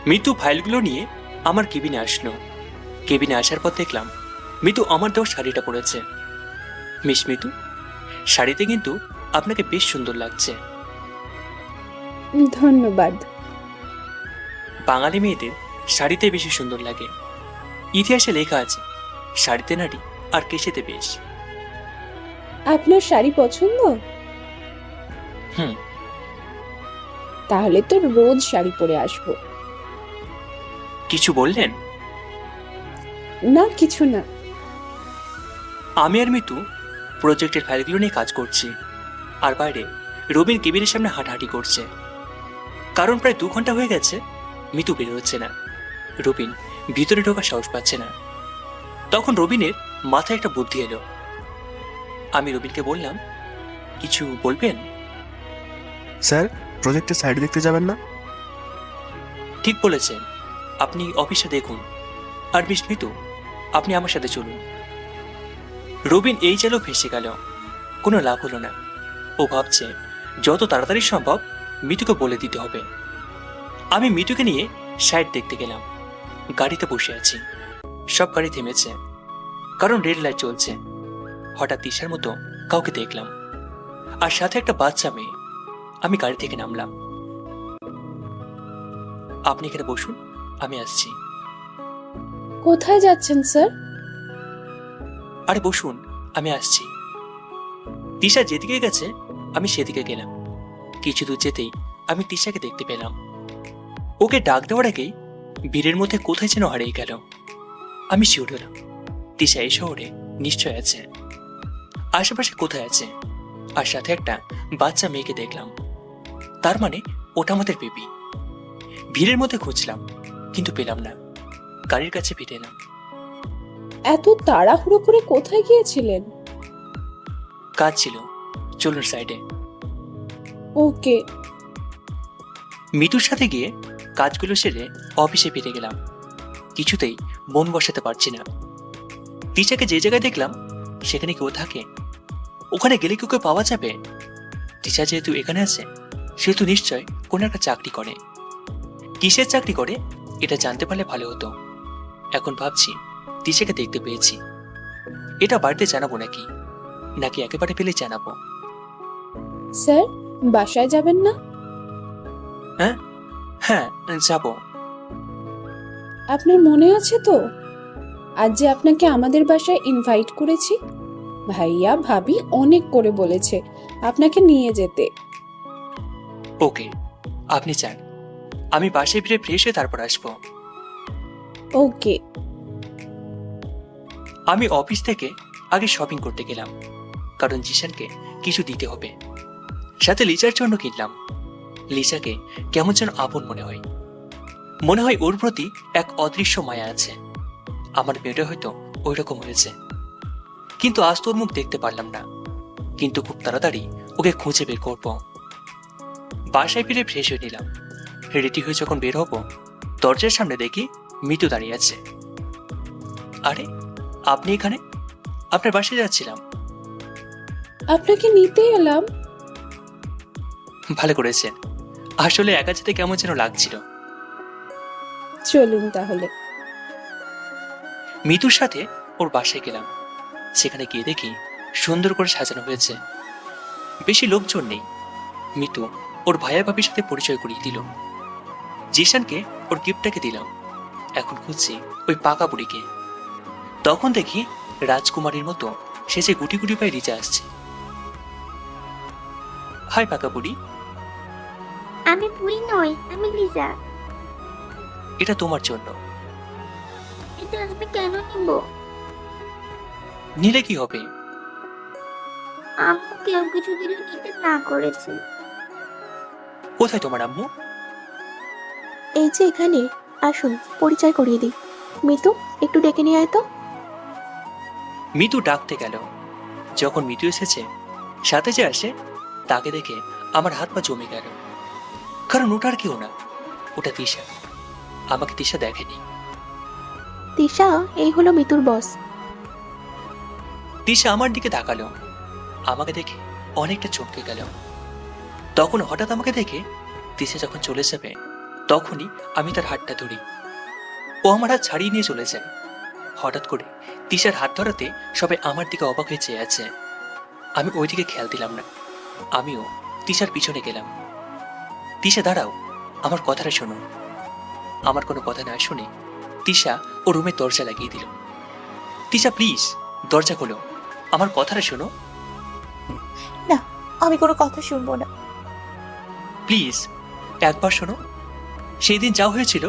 মিতু ফাইলগুলো নিয়ে আমার কেবিনে আসলো। কেবিনে আসার পর দেখলাম মিতু আমার দেওয়া শাড়িটা পরেছে। মিস মিতু, শাড়িতে কিন্তু আপনাকে বেশ সুন্দর লাগছে। ধন্যবাদ। বাঙালি মেয়েদের শাড়িতে বেশি সুন্দর লাগে। ইতিহাসে লেখা আছে, শাড়িতে নারী আর কেশেতে বেশ। আপনার শাড়ি পছন্দ? হুম। তাহলে তো রোজ শাড়ি পরে আসবো। কিছু বললেন? না, কিছু না। আমি আর মিতু প্রজেক্টের ফাইলগুলো নিয়ে কাজ করছি, আর বাইরে রবিন কেবিনের সামনে হাঁটাহাঁটি করছে। কারণ প্রায় 2 ঘন্টা হয়ে গেছে মিতু বের হচ্ছে না। রবিন ভিতরে ঢোকার সাহস পাচ্ছে না। তখন রবিনের মাথায় একটা বুদ্ধি এলো। আমি রবিনকে বললাম, কিছু বলবেন? স্যার, প্রজেক্টের সাইড দেখতে যাবেন না? ঠিক বলেছেন, আপনি অফিসে দেখুন। আর মিস মিতু, আপনি আমার সাথে চলুন। রবিন এই চালেও ফেসে গেল, কোনো লাভ হলো না। ও ভাবছে যত তাড়াতাড়ি সম্ভব মিতুকে বলে দিতে হবে। আমি মিতুকে নিয়ে সাইড দেখতে গেলাম। গাড়িতে বসে আছি, সব গাড়ি থেমেছে, কারণ রেড লাইট চলছে। হঠাৎ তিশার মতো কাউকে দেখলাম, আর সাথে একটা বাচ্চা মেয়ে। আমি গাড়ি থেকে নামলাম। আপনি এখানে বসুন, আমি আসছি। কোথায় যাচ্ছেন স্যার? আরে বসুন, আমি আসছি। তিশা যেদিকে গেছে আমি সেদিকে গেলাম। কিছু দূর যেতেই আমি তিশাকে দেখতে পেলাম। ওকে ডাক দেওয়ার আগেই ভিড়ের মধ্যে কোথায় যেন হারিয়ে গেল। আমি শিউর হলাম তিশা এই শহরে নিশ্চয় আছে। আশেপাশে কোথায় আছে, আর সাথে একটা বাচ্চা মেয়েকে দেখলাম। তার মানে ওটা আমাদের বেবি। ভিড়ের মধ্যে খুঁজলাম, কিন্তু পেলাম না। গাড়ির কাছে ফিরে এলাম। এত তাড়াহুড়ো করে কোথায় গিয়েছিলেন? কাজ ছিল, চলুন সাইডে। ওকে। মিতুর সাথে গিয়ে কাজগুলো সেরে অফিসে ফিরে গেলাম। কিছুতেই মন বসাতে পারছি না। তিশাকে যে জায়গায় দেখলাম সেখানে কেউ থাকে। ওখানে গেলে কেউ পাওয়া যাবে। তিশা যেহেতু এখানে আছে, সেহেতু নিশ্চয় কোনো একটা চাকরি করে। কিসের চাকরি করে এটা জানতে পারলে ভালো হতো। এখন ভাবছি তিশাকে দেখতে পেয়েছি। এটা বাড়িতে জানাবো নাকি নাকি একেবারে পেলে জানাবো? স্যার, বাসায় যাবেন না? হ্যাঁ, যাবো। আপনার মনে আছে তো আজ যে আপনাকে আমাদের বাসায় ইনভাইট করেছি? ভাইয়া ভাবি অনেক করে বলেছে আপনাকে নিয়ে যেতে। ওকে, আপনি চান আমি বাসায় ফিরে ফ্রেশ হয়ে তারপর আসবো। ওকে। আমি অফিস থেকে আগে শপিং করতে গেলাম, কারণ জিশানকে কিছু দিতে হবে। সাথে লিসার জন্য কিনলাম। লিসাকে কেমন যেন আপন মনে হয় ওর প্রতি এক অদৃশ্য মায়া আছে। আমার মেয়েটা হয়তো ওই রকম হয়েছে, কিন্তু আজ তোর মুখ দেখতে পারলাম না। কিন্তু খুব তাড়াতাড়ি ওকে খুঁজে বের করবো। বাসায় ফিরে ফ্রেশ হয়ে নিলাম। রেডি হয়ে যখন বের হবো, দরজার সামনে দেখি মিতু দাঁড়িয়ে আছে। আরে, আপনি এখানে? আপনার বাসায় যাচ্ছিলাম। আপনাকে নিতে এলাম। ভালো করেছেন। আসলে একা যেতে কেমন যেন লাগছিল। চলুন তাহলে। মিতুর সাথে ওর বাসায় গেলাম। সেখানে গিয়ে দেখি সুন্দর করে সাজানো হয়েছে, বেশি লোকজন নেই। মিতু ওর ভাইয়া ভাবির সাথে পরিচয় করিয়ে দিল। জিশানকে ওর গিফটটাকে দিলাম। এখন খুঁজছি ওই পাকা বুড়িকে। তখন দেখি রাজকুমারীর মতো সেজে গুটি গুটি পায়ে রিচা আসছে। হাই পাকা বুড়ি। আমি বুড়ি নই, আমি লিজা। এটা তোমার জন্য। এটা আমি কেন নিব? নিলে কি হবে? আম্মু কেউ কিছু দিলে নিতে না করেছে। কোথায় তোমার আম্মু? এই যে এখানে, আসুন পরিচয় করিয়ে দিই। মিতু, একটু ডেকে নিয়ে আয় তো। মিতু ডাকতে গেল। যখন মিতু এসেছে, সাথে যে আসে তাকে দেখে আমার হাত পা জমে গেল। কারণ ওটার কেউ না, ওটা তিশা। আমাকে তিশা দেখেনি। তিশা, এই হলো মিতুর বস। তিশা আমার দিকে তাকালো। আমাকে দেখে অনেকটা চমকে গেল। তখন হঠাৎ আমাকে দেখে তিশা যখন চলে যাবে, তখনই আমি তার হাতটা ধরি। ও আমার হাত ছাড়িয়ে নিয়ে চলে যায়। হঠাৎ করে তিশার হাত ধরাতে সবাই আমার দিকে অবাক হয়ে চেয়ে আছে। আমি ওই দিকে খেয়াল দিলাম না। আমিও তিশার পিছনে গেলাম। তিশা, দাঁড়াও, আমার কথাটা শোনো। আমার কোনো কথা না শুনে তিশা ও রুমের দরজা লাগিয়ে দিল। তিশা, প্লিজ দরজা খোলো, আমার কথাটা শোনো। না, আমি কোনো কথা শুনবো না। প্লিজ একবার শোনো। সেই দিন যা হয়েছিল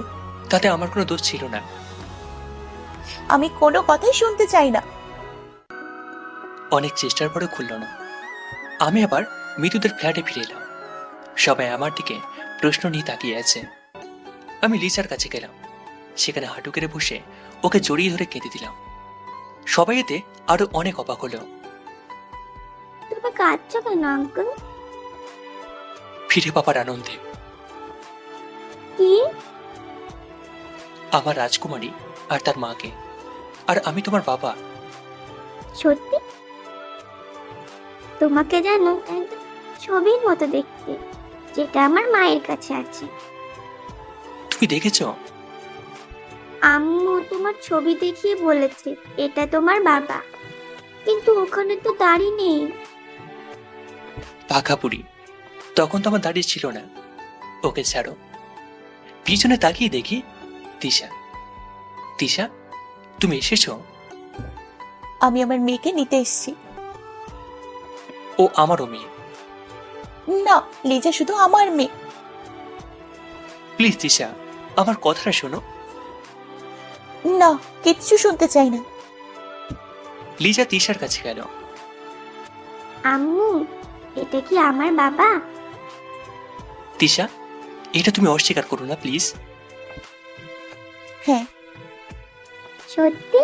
তাতে আমার কোনো দোষ ছিল না। আমি কোনো কথাই শুনতে চাই না। অনেক চেষ্টার পরে খুলল না। আমি আবার মিতুদের ফ্ল্যাটে ফিরে এলাম। সবাই আমার দিকে প্রশ্ন নিয়ে তাকিয়ে আছে। আমি লিসার কাছে গেলাম। সেখানে হাঁটু কেড়ে বসে ওকে জড়িয়ে ধরে কেঁদে দিলাম। সবাই এতে আরো অনেক অবাক হলো। তুমি কাঁদছো কেন আঙ্কেল? ফিরে পাবার আনন্দে। কি? আমার রাজকুমারী আর তার মাকে। আর আমি তোমার বাবা। সত্যি? তোমাকে জানো একদম ছবির মতো দেখতে, যেটা আমার মায়ের কাছে আছে। তুমি দেখেছ? আম্মু তোমার ছবি দেখিয়ে বলেছে এটা তোমার বাবা, কিন্তু ওখানে তো দাড়ি নেই। পাখা বুড়ি, তখন তো আমার দাড়ি ছিল না। ওকে ছাড়ো। পিছনে তাকিয়ে দেখি তিশা। তিশা, তুমি এসেছো? আমি আমার মেয়েকে নিতে এসেছি। ও আমারও মেয়ে। না, লিজা শুধু আমার মেয়ে। প্লিজ তিশা, আমার কথাটা শোনো। না, কিচ্ছু শুনতে চাই না। লিজা তিশার কাছে গেল। আম্মু, এটা কি আমার বাবা? তিশা, এটা তুমি অস্বীকার করো না প্লিজ। হ্যাঁ। সত্যি?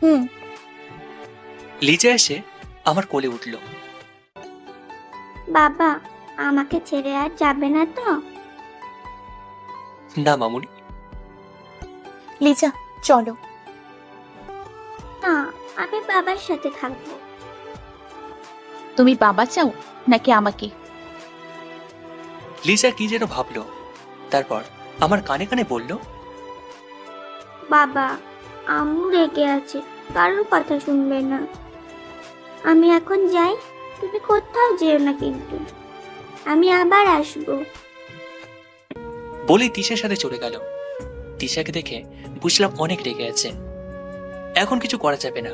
হুম। লিজা এসে আমার কোলে উঠল। বাবা, আমাকে ছেড়ে আর যাবে না তো? না মামুনি। লিজা, চলো। না, আমি বাবার সাথে থাকবো। তুমি বাবা চাও নাকি আমাকে? লিজা কি যেন ভাবলো, তারপর আমার কানে কানে বলল, বাবা, আম্মু রেগে আছে, কারোর কথা শুনবে না। আমি এখন যাই, তুমি কোথাও যেও না কিন্তু, আমি আবার আসবো। বলেই তিশার সাথে চলে গেল। তিশাকে দেখে বুঝলাম অনেক রেগে আছে। এখন কিছু করা যাবে না,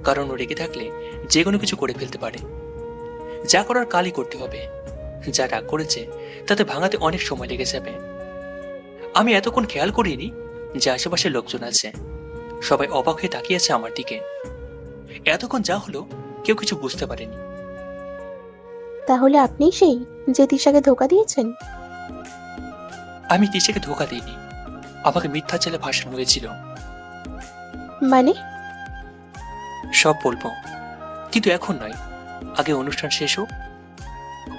কারণ ও রেগে থাকলে যে কোনো কিছু করে ফেলতে পারে। যা করার কালই করতে হবে। যা রাগ করেছে তাতে ভাঙাতে অনেক সময় লেগে যাবে। আমি এতক্ষণ খেয়াল করিনি যে আশেপাশে লোকজন আছে। সবাই অবাক হয়ে তাকিয়ে আছে আমার দিকে। এতক্ষণ যা হলো কেউ কিছু বুঝতে পারেনি। তাহলে আপনি সেই যে তিশাকে ধোকা দিয়েছেন? আমি তিশাকে ধোকা দিইনি, আমাকে মিথ্যা ছেলে ভাষণ হয়েছিল। মানে? সব বলবো, কিন্তু এখন নয়, আগে অনুষ্ঠান শেষ হোক।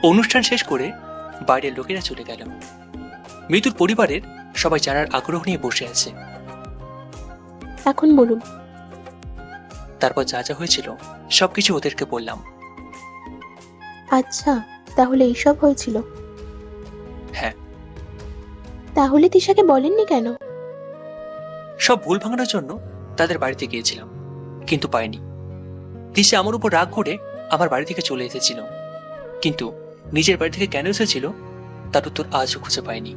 অনুষ্ঠান শেষ করে বাইরের লোকেরা চলে গেল। মৃত্যুর পরিবারের সবাই জানার আগ্রহ নিয়ে বসে আছে। এখন বলুন। তারপর যা যা হয়েছিল সবকিছু ওদেরকে বললাম। আচ্ছা, তাহলে এইসব হয়েছিল? হ্যাঁ। তাহলে তিশাকে বলেননি কেন? সব ভুল ভাঙানোর জন্য তাদের বাড়িতে গিয়েছিলাম, কিন্তু পাইনি। তিশা আমার উপর রাগ করে আমার বাড়ি থেকে চলে এসেছিল, কিন্তু নিজের বাড়ি থেকে কেন এসেছিল তার উত্তর আজও খুঁজে পাইনি।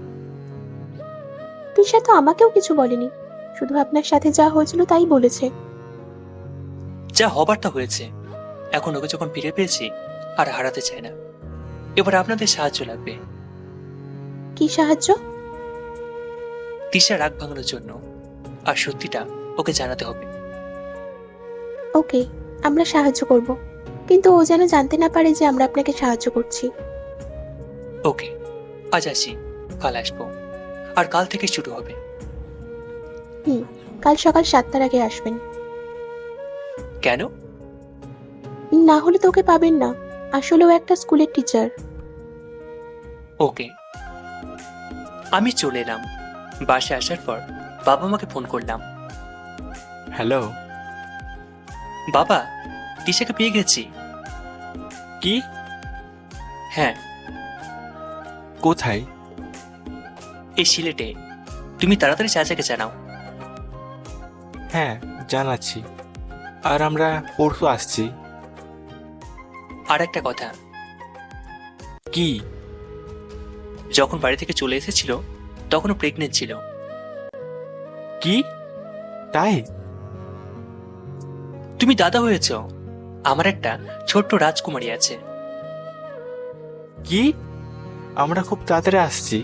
তিশা তো আমাকেও কিছু বলেনি, শুধু আপনার সাথে যা হয়েছিল তাই বলেছে। যা হবার তা হয়েছে। এখন ওকে যখন ফিরে পেয়েছি আর হারাতে চাই না। এবার আপনাদের সাহায্য লাগবে। কি সাহায্য? তিশা রাগ ভাঙানোর জন্য, আর সত্যিটা ওকে জানাতে হবে। ওকে, আমরা সাহায্য করব, কিন্তু ও যেন জানতে না পারে যে আমরা আপনাকে সাহায্য করছি। ওকে, আজ আসি, কাল আসবো, আর কাল থেকে শুরু হবে। কাল সকাল 7টার আগে আসবেন। কেন? না হলে তো ওকে পাবেন না, আসলে ও একটা স্কুলের টিচার। ওকে। আমি চলে এলাম। বাসায় আসার পর বাবা মাকে ফোন করলাম। হ্যালো বাবা, তিশাকে পেয়ে গেছি। কি? হ্যাঁ। কোথায়? এই সিলেটে। তুমি তাড়াতাড়ি চাচাকে জানাও। হ্যাঁ, জানাচ্ছি। আর আমরা পরশু আসছি। আর একটা কথা, কি? যখন বাড়ি থেকে চলে এসেছিল তখনও প্রেগনেন্ট ছিল। কি? তাই? তুমি দাদা হয়েছ। আমার একটা ছোট্ট রাজকুমারী আছে। কি? আমরা খুব তাড়াতাড়ি আসছি।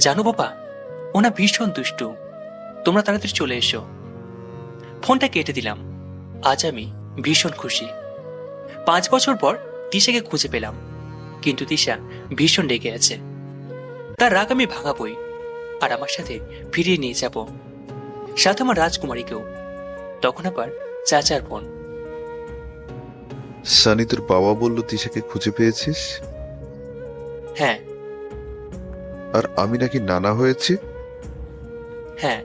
জানো বাবা, ওনা ভীষণ দুষ্টু। তোমরা তাড়াতাড়ি চলে এসো। ফোনটা কেটে দিলাম। আজ আমি ভীষণ খুশি। 5 বছর পর তিশাকে খুঁজে পেলাম, কিন্তু তিশা ভীষণ রেগে আছে। তার রাগ আমি ভাঙাবই, আর আমার সাথে ফিরিয়ে নিয়ে যাব, সাথে আমার রাজকুমারীকেও। তখন আবার চাচার বোন। সানি, তোর বাবা বলল তিশাকে খুঁজে পেয়েছিস? হ্যাঁ। আর আমি নাকি নানা হয়েছি? হ্যাঁ।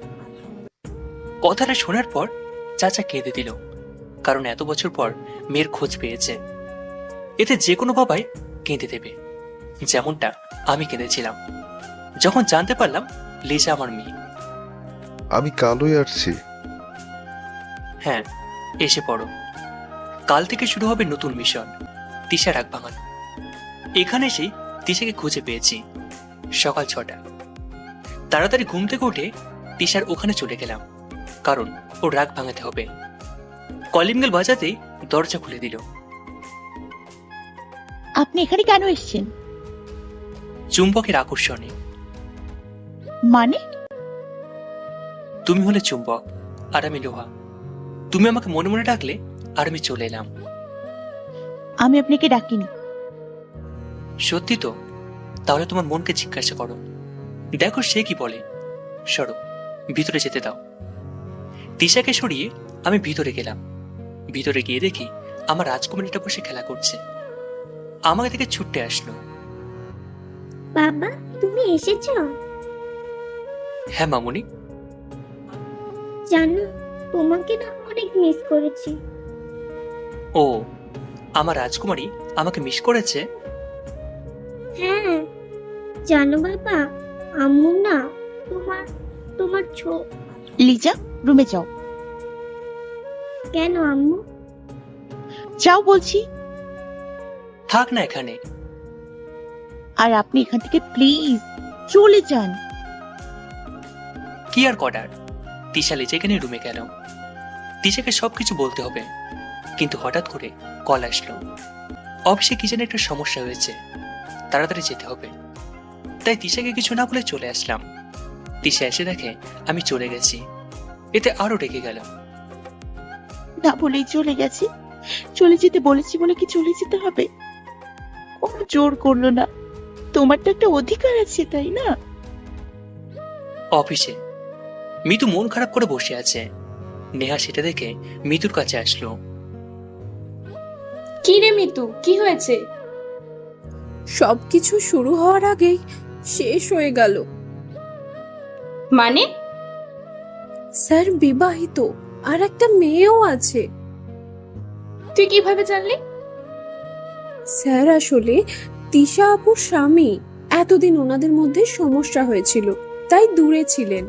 কথাটা শোনার পর চাচা কেঁদে দিল, কারণ এত বছর পর মেয়ের খোঁজ পেয়েছে। এতে যে কোনো বাবাই কেঁদে দেবে, যেমনটা আমি কেঁদেছিলাম যখন জানতে পারলাম লিজা আমার মেয়ে। আমি কালই আসছি। হ্যাঁ, এসে পড়ো। কাল থেকে শুরু হবে নতুন মিশন, তিশা রাগ ভাঙানো। এখানে এসেই তিশাকে খুঁজে পেয়েছি। সকাল 6টা। তাড়াতাড়ি ঘুম থেকে উঠে তিশার ওখানে চলে গেলাম, কারণ ওর রাগ ভাঙাতে হবে। কলিং বেল বাজাতেই দরজা খুলে দিল। আপনি এখানে কেন এসেছেন? চুম্বকের আকর্ষণে। মানে? তুমি হলে চুম্বক আর আমি লোহা। তুমি আমাকে মনে মনে ডাকলে আর আমি চলে এলাম। আমি আপনাকে ডাকিনি। সত্যি তো? তাহলে তোমার মনকে জিজ্ঞাসা করো, দেখো সে কি বলে। সরো, ভিতরে যেতে দাও। তিশাকে সরিয়ে আমি ভিতরে গেলাম। ভিতরে গিয়ে দেখি আমার রাজকুমারীটা বসে খেলা করছে। আমাকে থেকে ছুটতে আসলো। বাবা, তুমি এসেছো? হ্যাঁ মামুনি। জানো, তোমাকে না অনেক মিস করেছি। ও, আমার রাজকুমারী আমাকে মিস করেছে? হ্যাঁ, জানো বাবা, আম্মু না তোমার তোমার লিজা, রুমে যাও। কেন আম্মু? যাও বলছি। থাক না এখানে। আর আপনি এখান থেকে প্লিজ চলে যান। কি আর করার, তিশা লিজেকে নিয়ে রুমে গেল। তিশাকে সবকিছু বলতে হবে, কিন্তু হঠাৎ করে কল আসলো। অফিসে কি যেন একটা সমস্যা হয়েছে, তাড়াতাড়ি যেতে হবে। তাই তিশাকে কিছু না বলে চলে আসলাম। তিশা এসে দেখে আমি চলে গেছি, এতে আরো রেগে গেল। না বলেই চলে গেছি। চলে যেতে বলেছি বলে কি চলে যেতে হবে? কোনো জোর করলো না। তোমার তো একটা অধিকার আছে, তাই না? অফিসে মিতু মন খারাপ করে বসে আছে। নেহা সেটা দেখে মিতুর কাছে আসলো। কি রে মিতু, কি হয়েছে? সবকিছু শুরু হওয়ার আগেই শেষ হয়ে গেল। মানে? স্যার বিবাহিত, আর একটা মেয়েও আছে। তুই কিভাবে জানলি? স্যার আসলে তিশা আপুর স্বামী। এতদিন ওনাদের মধ্যে সমস্যা হয়েছিল, তাই দূরে ছিলেন।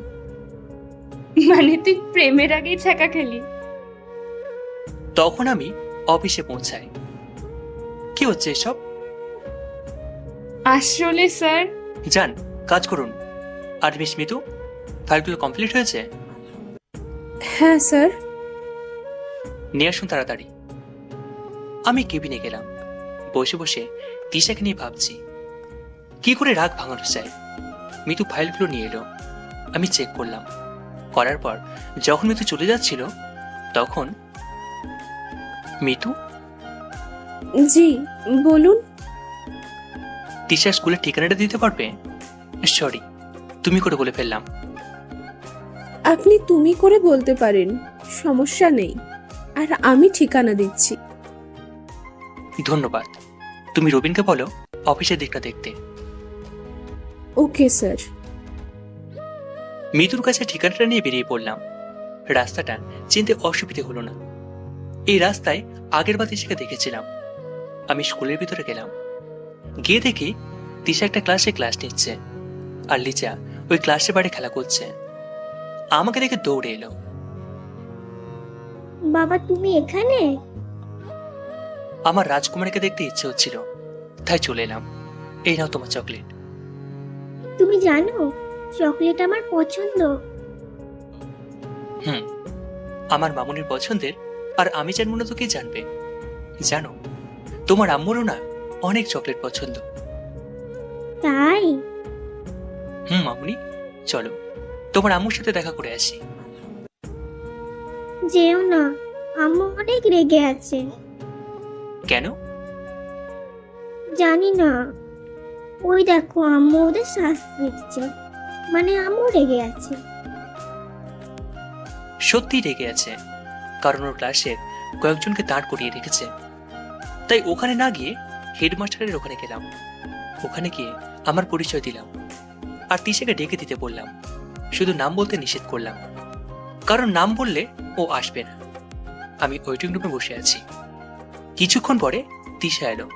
মানে তুই প্রেমের আগেই ছ্যাঁকা খেলি? তখন আমি অফিসে পৌঁছাই। কি হচ্ছে এসব? আসলে স্যার, যান কাজ করুন। আর মিস মিতু, ফাইলগুলো কমপ্লিট হয়েছে? হ্যাঁ স্যার। নিয়ে আসুন তাড়াতাড়ি। আমি কেবিনে গেলাম। বসে বসে তিশাকে নিয়ে ভাবছি কি করে রাগ ভাঙানো যায়। মিতু ফাইলগুলো নিয়ে এলো, আমি চেক করলাম। করার পর যখন মিতু চলে যাচ্ছিল তখন, মিতু, জি বলুন। তিশা স্কুলের ঠিকানাটা দিতে পারবে? সরি, তুমি করে বলে ফেললাম। আপনি তুমি করে বলতে পারেন, সমস্যা নেই। আর আমি ঠিকানা দিচ্ছি। ধন্যবাদ। তুমি রবিনকে বলো অফিসের দিকটা দেখতে। Okay sir. মিতুর কাছে ঠিকানাটা নিয়ে বেরিয়ে পড়লাম। রাস্তাটা চিনতে অসুবিধে হলো না। এই রাস্তায় আগের বার তিশাকে দেখেছিলাম। আমি স্কুলের ভিতরে গেলাম। গিয়ে দেখি তিশা একটা ক্লাসে ক্লাস নিচ্ছে, আর লিজা ওই ক্লাসের বাইরে খেলা করছে। আমাকে দেখে দৌড়ে এলো। বাবা তুমি এখানে? আমার রাজকুমারীকে দেখতে ইচ্ছে হচ্ছিল, তাই চলে এলাম। এই নাও তোমার চকলেট। তুমি জানো চকলেট আমার পছন্দ। আমার মামুনির পছন্দের, আর আমি জানবো না তো কে জানবে? জানো, তোমার আম্মুরও না অনেক চকলেট পছন্দ। তাই? মামুনি, চলো তোমার আম্মুর সাথে দেখা করে আসি। যেও না, আম্মু অনেক রেগে আছে। কেন? জানি না, ওই দেখো আম্মু ওদের শাস্তি দিচ্ছে। মানে আম্মু রেগে আছে। সত্যি রেগে আছে, কারণ ওর ক্লাসের কয়েকজনকে দাঁড় করিয়ে রেখেছে। তাই ওখানে না গিয়ে হেডমাস্টারের ওখানে গেলাম। ওখানে গিয়ে আমার পরিচয় দিলাম, আর তিশাকে ডেকে দিতে বললাম। শুধু নাম বলতে নিষেধ করলাম, কারণ নাম বললে ও আসবে না। আমি ওয়েটিং রুমে বসে আছি। কিছুক্ষণ পরে তিশা এলো।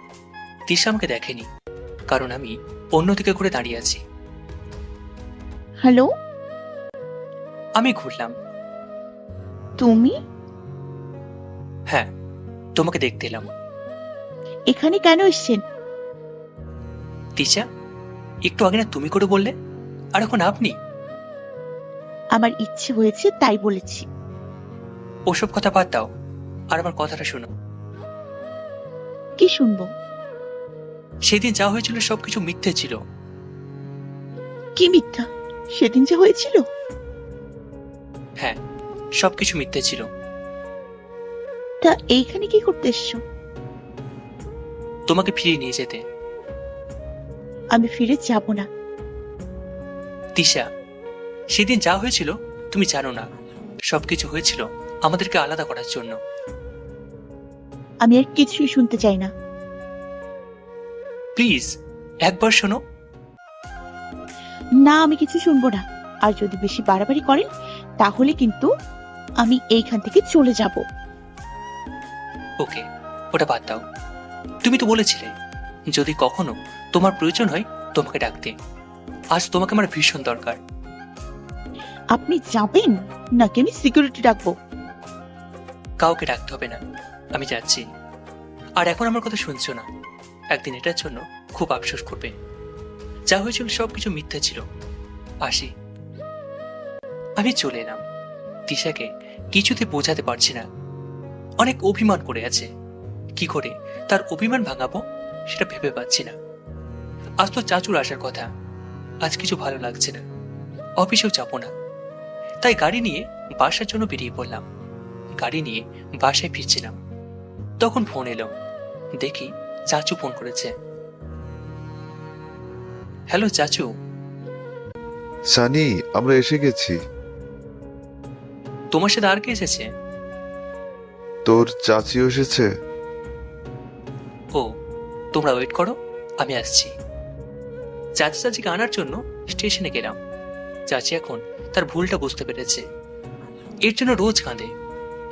তিশা আমাকে দেখেনি, কারণ আমি অন্যদিকে ঘুরে দাঁড়িয়ে আছি। হ্যালো, আমি ঘুরলাম। তুমি? হ্যাঁ, তোমাকে দেখতে এলাম। এখানে কেন এসেছেন? তিশা, একটু আগে না তুমি করে বললে, আর এখন আপনি? আমার ইচ্ছে হয়েছে তাই বলেছি। ওসব কথা বাদ দাও, আর আমার কথাটা শোনো। কি শুনবো? সেদিন যা হয়েছিল সবকিছু মিথ্যে ছিল। কি মিথ্যা? সেদিন যে হয়েছিল? হ্যাঁ, সবকিছু মিথ্যে ছিল। তা এইখানে কি করতে এসছো? তোমাকে ফিরিয়ে নিয়ে যেতে। আমি ফিরে যাব না। তিশা, সেদিন যা হয়েছিল তুমি জানো না। সবকিছু হয়েছিল আমাদেরকে আলাদা করার জন্য। আমি আর কিছুই শুনতে চাই না। প্লিজ একবার শোনো। না, আমি কিছু শুনবো না। আর যদি বেশি বাড়াবাড়ি করেন তাহলে কিন্তু আমি এইখান থেকে চলে যাব। ওকে, ওটা বাদ দাও। তুমি তো বলেছিলে যদি কখনো তোমার প্রয়োজন হয় তোমাকে ডাকতে। আজ তোমাকে আমার ভীষণ দরকার। আপনি যাবেন নাকি আমি সিকিউরিটি ডাকবো? কাউকে ডাকতে হবে না, আমি যাচ্ছি। আর এখন আমার কথা শুনছো না, একদিন এটার জন্য খুব আফসোস করবে। যা হয়েছিল সবকিছু মিথ্যা ছিল। আসি। আমি চলে এলাম। তিশাকে কিছুতে বোঝাতে পারছি না, অনেক অভিমান করে আছে। কি করে তার অভিমান ভাঙাবো সেটা ভেবে পাচ্ছি না। আজ তো চাচুর আসার কথা, আজ কিছু ভালো লাগছে না, অফিসেও যাবো না। তাই গাড়ি নিয়ে বাসার জন্য বেরিয়ে পড়লাম। গাড়ি নিয়ে বাসায় ফিরছিলাম, তখন ফোন এলো। দেখি চাচু ফোন করেছে। হ্যালো চাচু। সানি, আমরা এসে গেছি। তোমার সাথে আর কে এসেছে? তোর চাচিও এসেছে। ও, তোমরা ওয়েট করো, আমি আসছি। চাচা চাচিকে আনার জন্য স্টেশনে গেলাম। চাচি এখন তার ভুলটা বুঝতে পেরেছে। এর জন্য রোজ কাঁদে,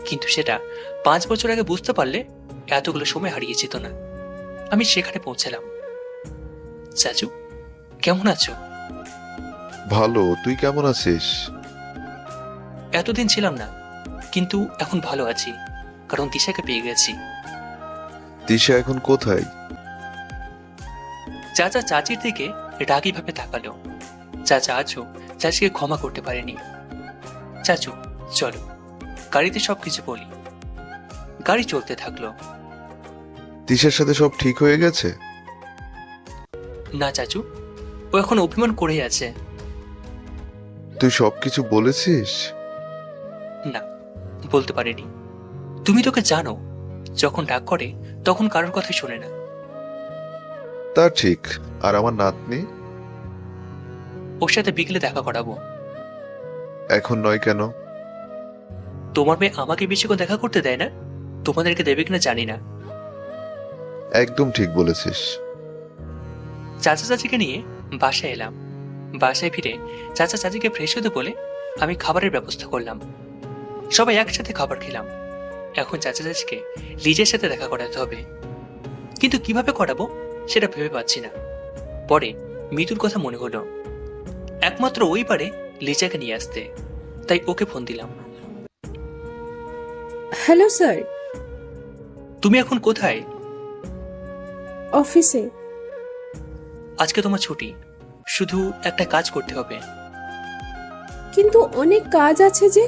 কিন্তু সেটা 5 বছর আগে বুঝতে পারলে এতগুলো সময় হারিয়ে যেত না। আমি সেখানে পৌঁছালাম। চাচু, কেমন আছো? ভালো, তুই কেমন আছিস? এতদিন ছিলাম না, কিন্তু এখন ভালো আছি, কারণ দিশাকে পেয়ে গেছি। দিশা এখন কোথায়? চাচা চাচির দিকে রাগী ভাবে তাকালো। চাচা আজও চাচিকে ক্ষমা করতে পারেনি। চাচু, চলো গাড়িতে সবকিছু বলি। গাড়ি চলতে থাকলো। দিশার সাথে সব ঠিক হয়ে গেছে? না চাচু, ও এখন অভিমান করেই আছে। তুই সবকিছু বলেছিস? না, বলতে পারিনি। তুমি তোকে জানো, যখন রাগ করে তখন কারোর কথা শোনে না। তা ঠিক। আর আমার নাতনি? ওর সাথে বিকেলে দেখা করাবো। এখন নয় কেন? তোমার মেয়ে আমাকে বেশিক্ষণ দেখা করতে দেয় না, তোমাদেরকে দেবে কিনা জানি না। একদম ঠিক বলেছিস। চাচা চাচিকে নিয়ে বাসায় এলাম। বাসায় ফিরে চাচা চাচিকে ফ্রেশ হতে বলে আমি খাবারের ব্যবস্থা করলাম। সবাই একসাথে খাবার খেলাম। এখন চাচা চাচিকে লিজের সাথে দেখা করাতে হবে, কিন্তু কিভাবে করাবো সেটা ভেবে পাচ্ছি না। পরে মিতুর কথা মনে হলো, একমাত্র ওই পারে লিজাকে নিয়ে আসতে, তাই ওকে ফোন দিলাম। Hello sir. তুমি এখন কোথায়? অফিসে। আজকে তোমার ছুটি, শুধু একটা কাজ করতে হবে। কিন্তু অনেক কাজ আছে যে।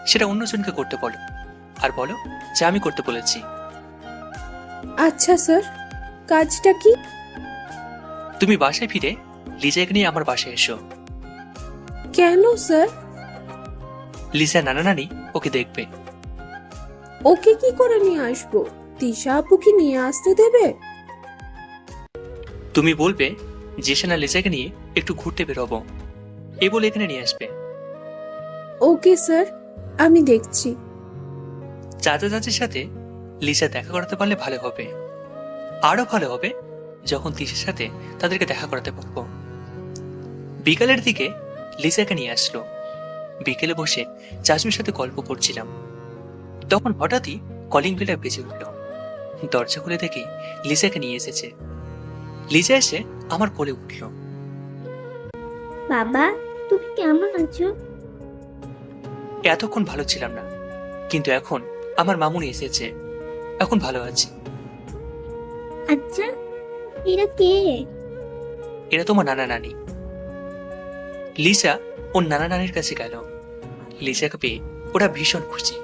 সেটা অন্যজনকে করতে বলো, আর বলো যে আমি করতে বলেছি। আচ্ছা স্যার, কাজটা কি? তুমি বাসায় ফিরে লিজাকে নিয়ে আমার বাসায় এসো। কেন স্যার? লিজা নানা নানি ওকে দেখবে। ওকে কি করে নিয়ে আসবো? তিশা আপু কি নিয়ে আসতে দেবে? তুমি বলবে জেসানা লিজাকে নিয়ে একটু ঘুরতে বেরোবো, এ বলে এখানে নিয়ে আসবে। ওকে স্যার, আমি দেখছি। চাচা চাচির সাথে লিজা দেখা করাতে পারলে ভালো হবে। আরো ভালো হবে যখন তিশার সাথে তাদেরকে দেখা করাতে পারবো। বিকালের দিকে লিজাকে নিয়ে আসলো। বিকেলে বসে চাচুর সাথে গল্প করছিলাম, তখন হঠাৎই কলিং বেলটা বেজে উঠল। দরজা খুলে দেখি লিজাকে নিয়ে এসেছে। লিজা এসে আমার কোলে উঠল। বাবা, তুমি কেমন আছো? এতক্ষণ ভালো ছিলাম না, কিন্তু এখন আমার মামুনি এসেছে, এখন ভালো আছি। আচ্ছা, এরা কে? এরা তোমার নানা নানি। লিজা ওর নানা নানির কাছে গেল। লিজাকে পেয়ে ওরা ভীষণ খুশি।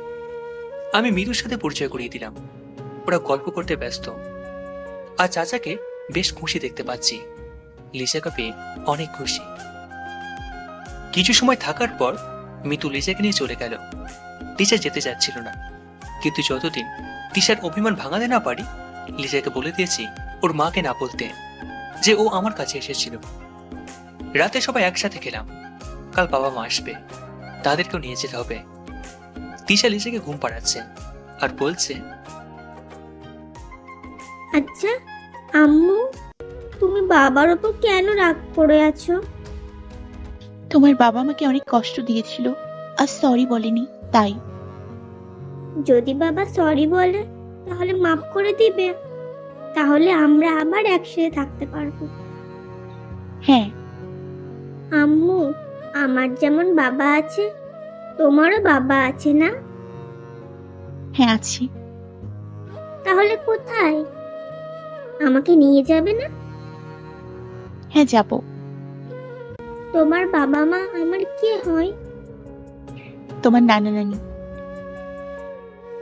আমি মৃদুর সাথে পরিচয় করিয়ে দিলাম। ওরা গল্প করতে ব্যস্ত, আর চাচাকে বেশ খুশি দেখতে পাচ্ছি। লিজাকে পেয়ে অনেক খুশি। কিছু সময় থাকার পর মিতু লিজাকে নিয়ে চলে গেল। লিজা যেতে চাচ্ছিল না, কিন্তু যতদিন তিশার অভিমান ভাঙাতে না পারি, লিজাকে বলে দিয়েছি ওর মাকে না বলতে, যে ও আমার কাছে এসেছিল। রাতে সবাই একসাথে খেলাম। কাল বাবা মা আসবে, তাদেরকেও নিয়ে যেতে হবে। তিশা লিজাকে ঘুম পাড়াচ্ছে আর বলছে, আচ্ছা আম্মু, তুমি বাবার ওপর কেন রাগ করে আছো? তোমার বাবা আমাকে অনেক কষ্ট দিয়েছিল, আর সরি বলেনি, তাই। যদি বাবা সরি বলে তাহলে মাফ করে দিবে, তাহলে আমরা আবার একসাথে থাকতে পারবো। হ্যাঁ। আম্মু, আমার যেমন বাবা আছে তোমারও বাবা আছে না? হ্যাঁ আছি। তাহলে কোথায়? আমাকে নিয়ে যাবে না? হ্যাঁ যাব। তোমার বাবা মা আমার কে হয়? তোমার নানা নানি।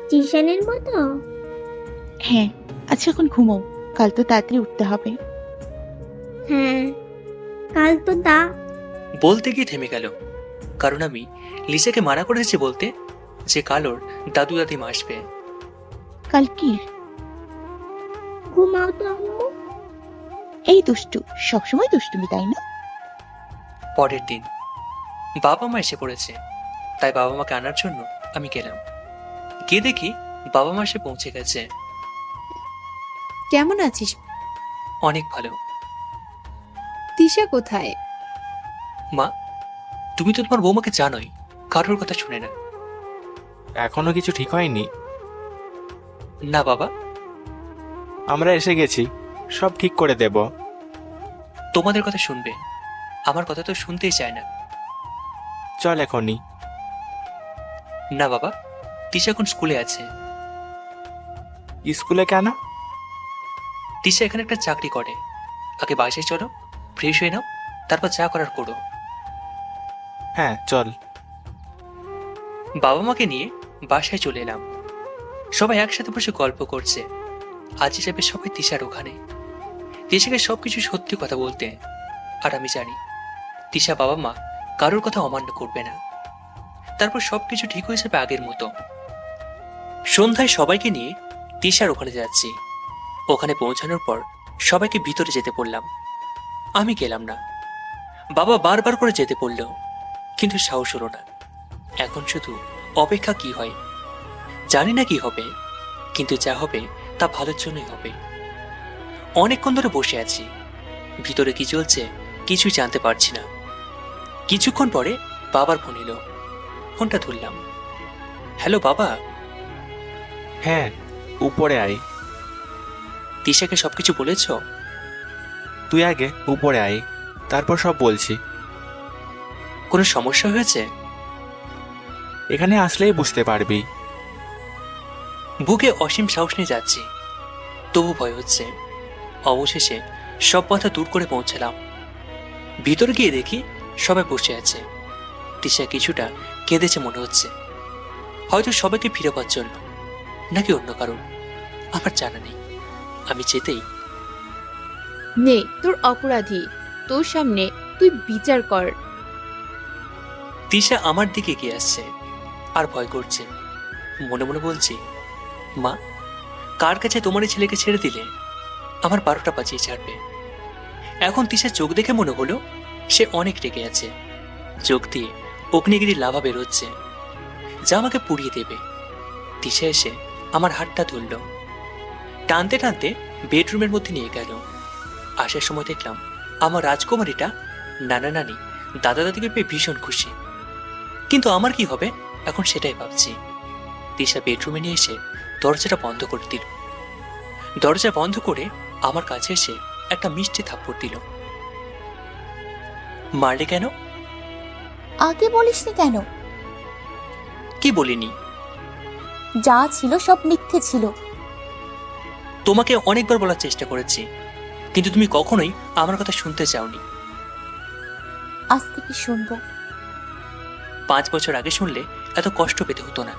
জিশানের মতো? হ্যাঁ। আচ্ছা এখন ঘুমো, কাল তো তাড়াতাড়ি উঠতে হবে। হ্যাঁ, কাল তো বলতে গিয়ে থেমে গেল, কারণ আমি লিসাকে মানা করেছি বলতে যে কাল ওর দাদু দাদিমা আসবে। কাল কি? ঘুমাও তো আম্মু। এই দুষ্টু, সবসময় দুষ্টুমি তাই না? পরের দিন বাবা মা এসে পড়েছে, তাই বাবা মাকে আনার জন্য আমি গেলাম। গিয়ে দেখি বাবা মা এসে পৌঁছে গেছে। কেমন আছিস? অনেক ভালো। তিশা কোথায়? মা, তুমি তো তোমার বৌমাকে জানোই, কারোর কথা শুনে না। এখনো কিছু ঠিক হয়নি। না বাবা, আমরা এসে গেছি, সব ঠিক করে দেব। তোমাদের কথা শুনবে, আমার কথা তো শুনতেই চায় না। চল এখনই। না বাবা, তিশা এখন স্কুলে আছে। স্কুলে কেন? তিশা এখানে একটা চাকরি করে। আগে বাসায় চলো, ফ্রেশ হয়ে নাও, তারপর যা করার করো। হ্যাঁ চল। বাবা মাকে নিয়ে বাসায় চলে এলাম। সবাই একসাথে বসে গল্প করছে। আজ হিসাবে সবাই তিশার ওখানে। তিশাকে সবকিছু সত্যি কথা বলতে, আর আমি জানি তিশা বাবা মা কারোর কথা অমান্য করবে না। তারপর সবকিছু ঠিক হয়ে যাবে আগের মতো। সন্ধ্যায় সবাইকে নিয়ে তিশার ওখানে যাচ্ছি। ওখানে পৌঁছানোর পর সবাইকে ভিতরে যেতে বললাম। আমি গেলাম না। বাবা বারবার করে যেতে বলল, কিন্তু সাহস হলো না। এখন শুধু অপেক্ষা কি হয়। জানি না কি হবে, কিন্তু যা হবে তা ভালোর জন্যই হবে। অনেকক্ষণ ধরে বসে আছি, ভিতরে কি চলছে কিছুই জানতে পারছি না। কিছুক্ষণ পরে বাবার ফোন এলো। ফোনটা ধরলাম। হ্যালো বাবা। হ্যাঁ, উপরে আয়। তিশাকে সবকিছু বলেছ? তুই আগে উপরে আয়, তারপর সব বলছি। কোনো সমস্যা হয়েছে? এখানে আসলেই বুঝতে পারবি। বুকে অসীম সাহস নিয়ে যাচ্ছি, তবু ভয় হচ্ছে। অবশেষে সব কথা দূর করে পৌঁছালাম। ভিতরে গিয়ে দেখি সবাই বসে আছে। তিশা কিছুটা কেঁদেছে মনে হচ্ছে, হয়তো সবাইকে ফিরে পাওয়ার জন্য, নাকি অন্য কারণ আমার জানা নেই। আমি যেতেই, নে তোর অপরাধী, তোর সামনে তুই বিচার কর। তিশা আমার দিকে এগিয়ে আসছে আর ভয় করছে। মনে মনে বলছি, মা, কার কাছে তোমার এই ছেলেকে ছেড়ে দিলে আমার 12টা বাজিয়ে ছাড়বে। এখন তিশার চোখ দেখে মনে হলো সে অনেক রেগে আছে। চোখ দিয়ে অগ্নিগিরি লাভা বেরোচ্ছে, যা আমাকে পুড়িয়ে দেবে। তিশা এসে আমার হাতটা ধরল, টানতে টানতে বেডরুমের মধ্যে নিয়ে গেল। আসার সময় দেখলাম আমার রাজকুমারীটা নানা নানি দাদা দাদিকে পেয়ে ভীষণ খুশি। কিন্তু আমার কি হবে এখন সেটাই ভাবছি। তিশা বেডরুমে নিয়ে এসে দরজাটা বন্ধ করে দিল। দরজা বন্ধ করে আমার কাছে এসে একটা মিষ্টি থাপ্পড় দিল। মারলে কেন? আগে বলিসনি কেন? কি বলিনি? যা ছিল সব মিথ্যে ছিল। তোমাকে অনেকবার বলার চেষ্টা করেছি, কিন্তু তুমি কখনোই আমার কথা শুনতে চাওনি। আজ থেকে শুনবো। 5 বছর আগে শুনলে এত কষ্ট পেতে হতো না।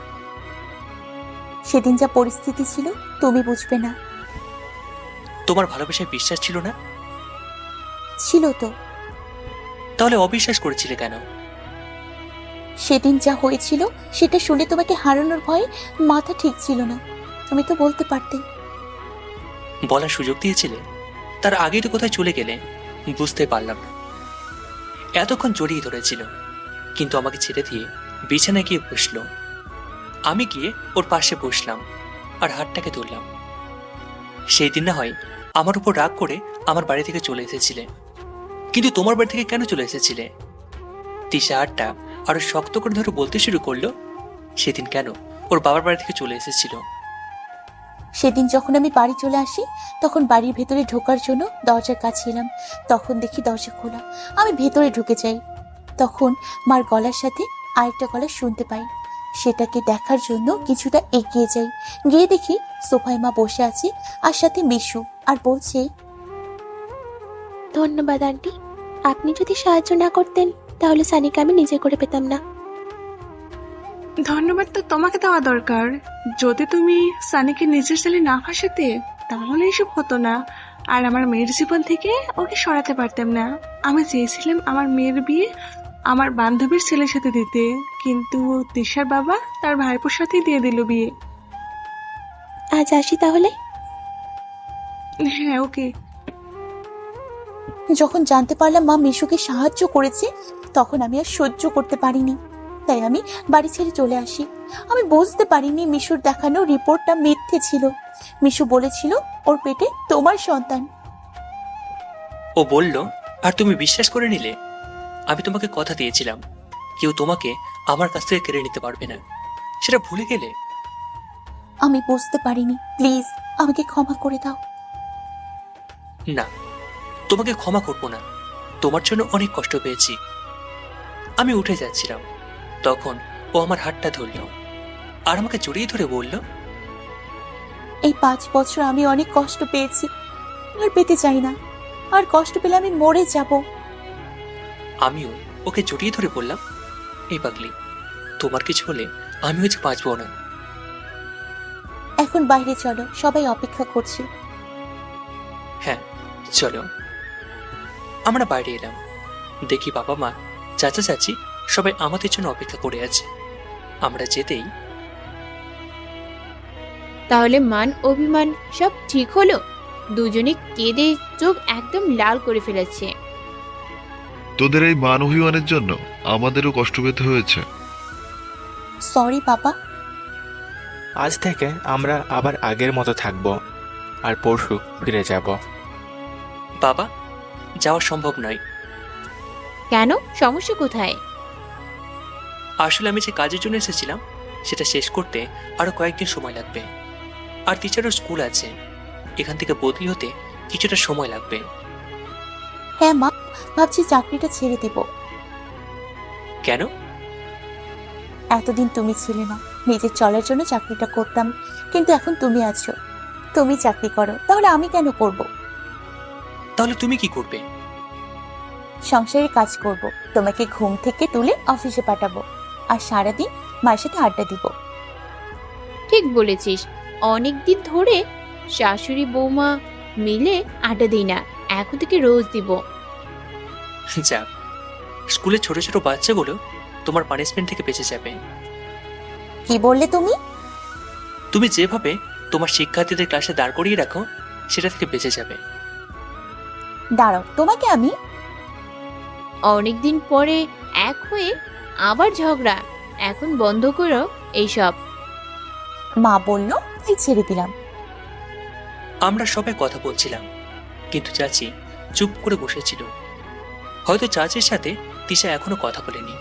সেদিন যা পরিস্থিতি ছিল তুমি বুঝবে না। তোমার ভালোবাসায় বিশ্বাস ছিল না? ছিল তো। তাহলে অবিশ্বাস করেছিলে কেন? সেদিন যা হয়েছিল সেটা শুনে তোমাকে হারানোর ভয়ে মাথা ঠিক ছিল না। তুমি তো বলতে পারতে। বলার সুযোগ দিয়েছিলে, তার আগেই তো কোথায় চলে গেলে বুঝতে পারলাম না। এতক্ষণ জড়িয়ে ধরেছিল, কিন্তু আমাকে ছেড়ে দিয়ে বিছানায় গিয়ে বসলো। আমি গিয়ে ওর পাশে বসলাম আর হাতটাকে ধরলাম। সেই দিন না হয় আমার উপর রাগ করে আমার বাড়ি থেকে চলে এসেছিলে, কিন্তু তোমার বাড়ি থেকে কেন চলে এসেছিলে? তিশা হাতটা আরো শক্ত করে ধরে বলতে শুরু করলো, সেদিন কেন ওর বাবার বাড়ি থেকে চলে এসেছিল। সেদিন যখন আমি বাড়ি চলে আসি তখন বাড়ির ভেতরে ঢোকার জন্য দরজার কাছে এলাম, তখন দেখি দরজা খোলা। আমি ভেতরে ঢুকে যাই। তখন মার গলার সাথে আরেকটা গলা শুনতে পাই। সেটাকে দেখার জন্য কিছুটা এগিয়ে যাই, গিয়ে দেখি সোফায় মা বসে আছে আর সাথে মিশু, আর বলছে, ধন্যবাদ আন্টি, আপনি যদি সাহায্য না করতেন তাহলে সানিকে আমি নিজে করে পেতাম না। ধন্যবাদ তো তোমাকে দেওয়া দরকার। যদি তুমি সানিকে নিজের ছেলে না ফাঁসাতে তাহলে এসব হতো না, আর আমার মেয়ের জীবন থেকে ওকে সরাতে পারতাম না। আমি চেয়েছিলাম আমার মেয়ের বিয়ে আমার বান্ধবীর ছেলের সাথে দিতে, কিন্তু তিশার বাবা তার ভাইপোর সাথেই দিয়ে দিল বিয়ে। আজ আসি তাহলে। হ্যাঁ, ওকে। যখন জানতে পারলাম মা মিশুকে সাহায্য করেছে, তখন আমি আর সহ্য করতে পারিনি, তাই আমি বাড়ি ছেড়ে চলে আসি। আমি বুঝতে পারিনি মিশুর দেখানো রিপোর্টটা মিথ্যে ছিল। মিশু বলেছিল ওর পেটে তোমার সন্তান। ও বলল আর তুমি বিশ্বাস করে নিলে? আমি তোমাকে কথা দিয়েছিলাম কেউ তোমাকে আমার কাছ থেকে কেড়ে নিতে পারবে না, সেটা ভুলে গেলে? আমি বুঝতে পারিনি, প্লিজ আমাকে ক্ষমা করে দাও। না, তোমাকে ক্ষমা করবো না, তোমার জন্য অনেক কষ্ট পেয়েছি। আমি উঠে যাচ্ছিলাম, তখন ও আমার হাতটা ধরল আর আমাকে জড়িয়ে ধরে বলল, এই 5 বছর আমি অনেক কষ্ট পেয়েছি, আর পেতে চাই না। আর কষ্ট পেলে আমি মরে যাব। আমিও ওকে জড়িয়ে ধরে বললাম, এই পাগলি, তোমার কিছু হলে আমিও যে বাঁচবো না। এখন বাইরে চলো, সবাই অপেক্ষা করছে। হ্যাঁ চলো। আমরা বাইরে এলাম, দেখি বাবা মা, চাচা চাচি সবাই আমাদের জন্য অপেক্ষা করে আছে। আমরা যেতেই, তাহলে মান অভিমান সব ঠিক হলো? দুজনে কেঁদে চোখ একদম লাল করে ফেলেছে। তোদের এই মান অভিমানের জন্য আমাদেরও কষ্ট পেতে হয়েছে। সরি বাবা। আজ থেকে আমরা আবার আগের মতো থাকবো, আর পরশু ফিরে যাব। বাবা, যাওয়া সম্ভব নয়। কেন, সমস্যা কোথায়? আসলে আমি যে কাজের জন্য এসেছিলাম সেটা শেষ করতে আরো কয়েকদিন সময় লাগবে, আর টিচারও স্কুল আছে, এখান থেকে বদলি হতে কিছুটা সময় লাগবে। হ্যাঁ মা, ভাবছি চাকরিটা ছেড়ে দেব। কেন? এতদিন তুমি ছিলে না, নিজের চলার জন্য চাকরিটা করতাম, কিন্তু এখন তুমি আছো, তুমি চাকরি করো, তাহলে আমি কেন করব? তাহলে তুমি কি করবে? সংসারের কাজ করব, তোমাকে ঘুম থেকে তুলে অফিসে পাঠাবো, আর সারাদিন মায়ের সাথে আড্ডা দিব। ঠিক বলেছিস, অনেকদিন ধরে শাশুড়ি বৌমা মিলে আড্ডা দিই না, এখন থেকে রোজ দিব। যাক, স্কুলে ছোট ছোট বাচ্চাগুলো তোমার পানিশমেন্ট থেকে বেঁচে যাবে। কি বললে তুমি? তুমি যেভাবে তোমার শিক্ষার্থীদের ক্লাসে দাঁড় করিয়ে রাখো সেটা থেকে বেঁচে যাবে। দাঁড়াও, তোমাকে আমি। অনেকদিন পরে এক হয়ে আবার ঝগড়া, এখন বন্ধ করো এইসব। মা বলল তাই ছেড়ে দিলাম। আমরা সবাই কথা বলছিলাম, কিন্তু চাচি চুপ করে বসেছিল। হয়তো চাচির সাথে তিশা এখনো কথা বলেনি,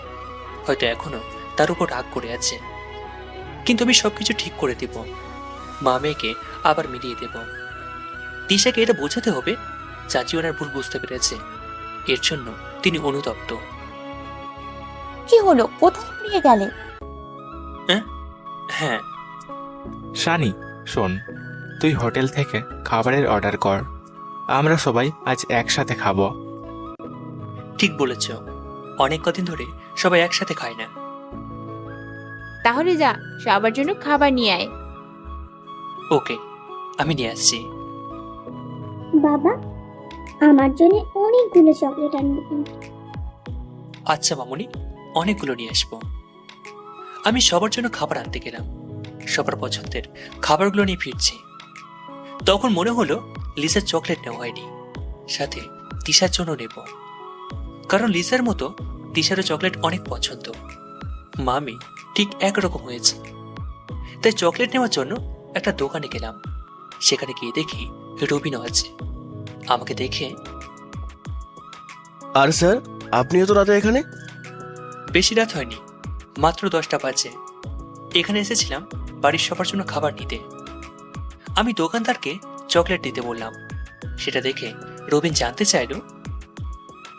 হয়তো এখনো তার উপর রাগ করে আছে। কিন্তু আমি সবকিছু ঠিক করে দেব, মা মেয়েকে আবার মিলিয়ে দেব। তিশাকে এটা বোঝাতে হবে চাচি ওনার ভুল বুঝতে পেরেছে, এর জন্য তিনি অনুতপ্ত। কি হলো, কোথায় হারিয়ে গেলে? হ্যাঁ শানি, শোন, তুই হোটেল থেকে খাবারের অর্ডার কর, আমরা সবাই আজ একসাথে খাবো। ঠিক বলেছ, অনেক কদিন ধরে সবাই একসাথে খায় না। তাহলে যা, সবার জন্য খাবার নিয়ে আয়। ওকে, আমি নিয়ে আসছি। বাবা, আমার জন্য অনেকগুলো চকলেট আনবেন। আচ্ছা মামুনি, অনেকগুলো নিয়ে আসবো। আমি সবার জন্য খাবার আনতে গেলাম, সবার পছন্দের খাবারগুলো নিয়ে ফিরছি। তখন মনে হলো লিসার চকলেট নেওয়া হয়নি, সাথে তিশার জন্য নেব, কারণ লিসার মতো তিশারও চকলেট অনেক পছন্দ। মামি ঠিক একরকম হয়েছে, তাই চকলেট নেওয়ার জন্য একটা দোকানে গেলাম। সেখানে গিয়ে দেখি রবিনও আছে। আমাকে দেখে, আর স্যার, আপনিও তো রাতে এখানে? বেশি রাত হয়নি, মাত্র 10টা বাজে। এখানে এসেছিলাম বাড়ির সবার জন্য খাবার নিতে। আমি দোকানদারকে চকলেট দিতে বললাম, সেটা দেখে রবিন জানতে চাইলো,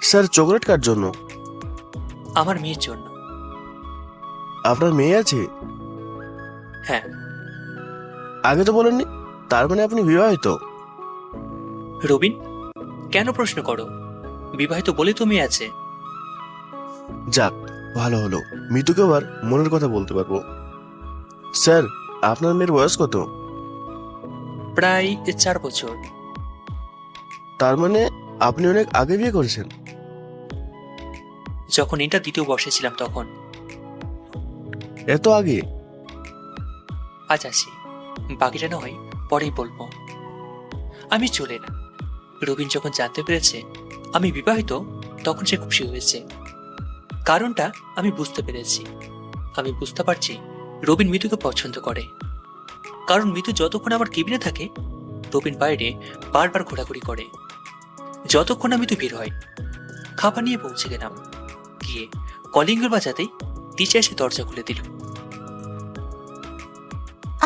স্যার চকলেট কার জন্য? আমার মেয়ের জন্য। আপনার মেয়ে আছে? হ্যাঁ। আগে তো বলেননি। তার মানে আপনি বিবাহিত? রবিন, কেন প্রশ্ন করো? বিবাহিত বলে তো মেয়ে আছে। যাক, ভালো হলো, মিতুকে আবার মনের কথা বলতে পারবো। স্যার, আপনার মেয়ের বয়স কত? প্রায় 4 বছর। তার মানে আপনি অনেক আগে বিয়ে করেছেন? যখন এটা দ্বিতীয় বর্ষে ছিলাম তখন। এত আগে? আজ আসি, বাকিটা না হয় পরেই বলবো। আমি চলে এলাম। রবিন যখন জানতে পেরেছে আমি বিবাহিত তখন সে খুশি হয়েছে। কারণটা আমি বুঝতে পেরেছি। আমি বুঝতে পারছি রবিন মিতুকে পছন্দ করে। কারণ মিতু যতক্ষণ আমার কেবিনে থাকে রবিন বাইরে বারবার ঘোরাঘুরি করে। যতক্ষণ না মিতু বের হয়। খাবার নিয়ে পৌঁছে গেলাম। গিয়ে কলিং বেল বাজাতেই তিশা এসে দরজা খুলে দিল।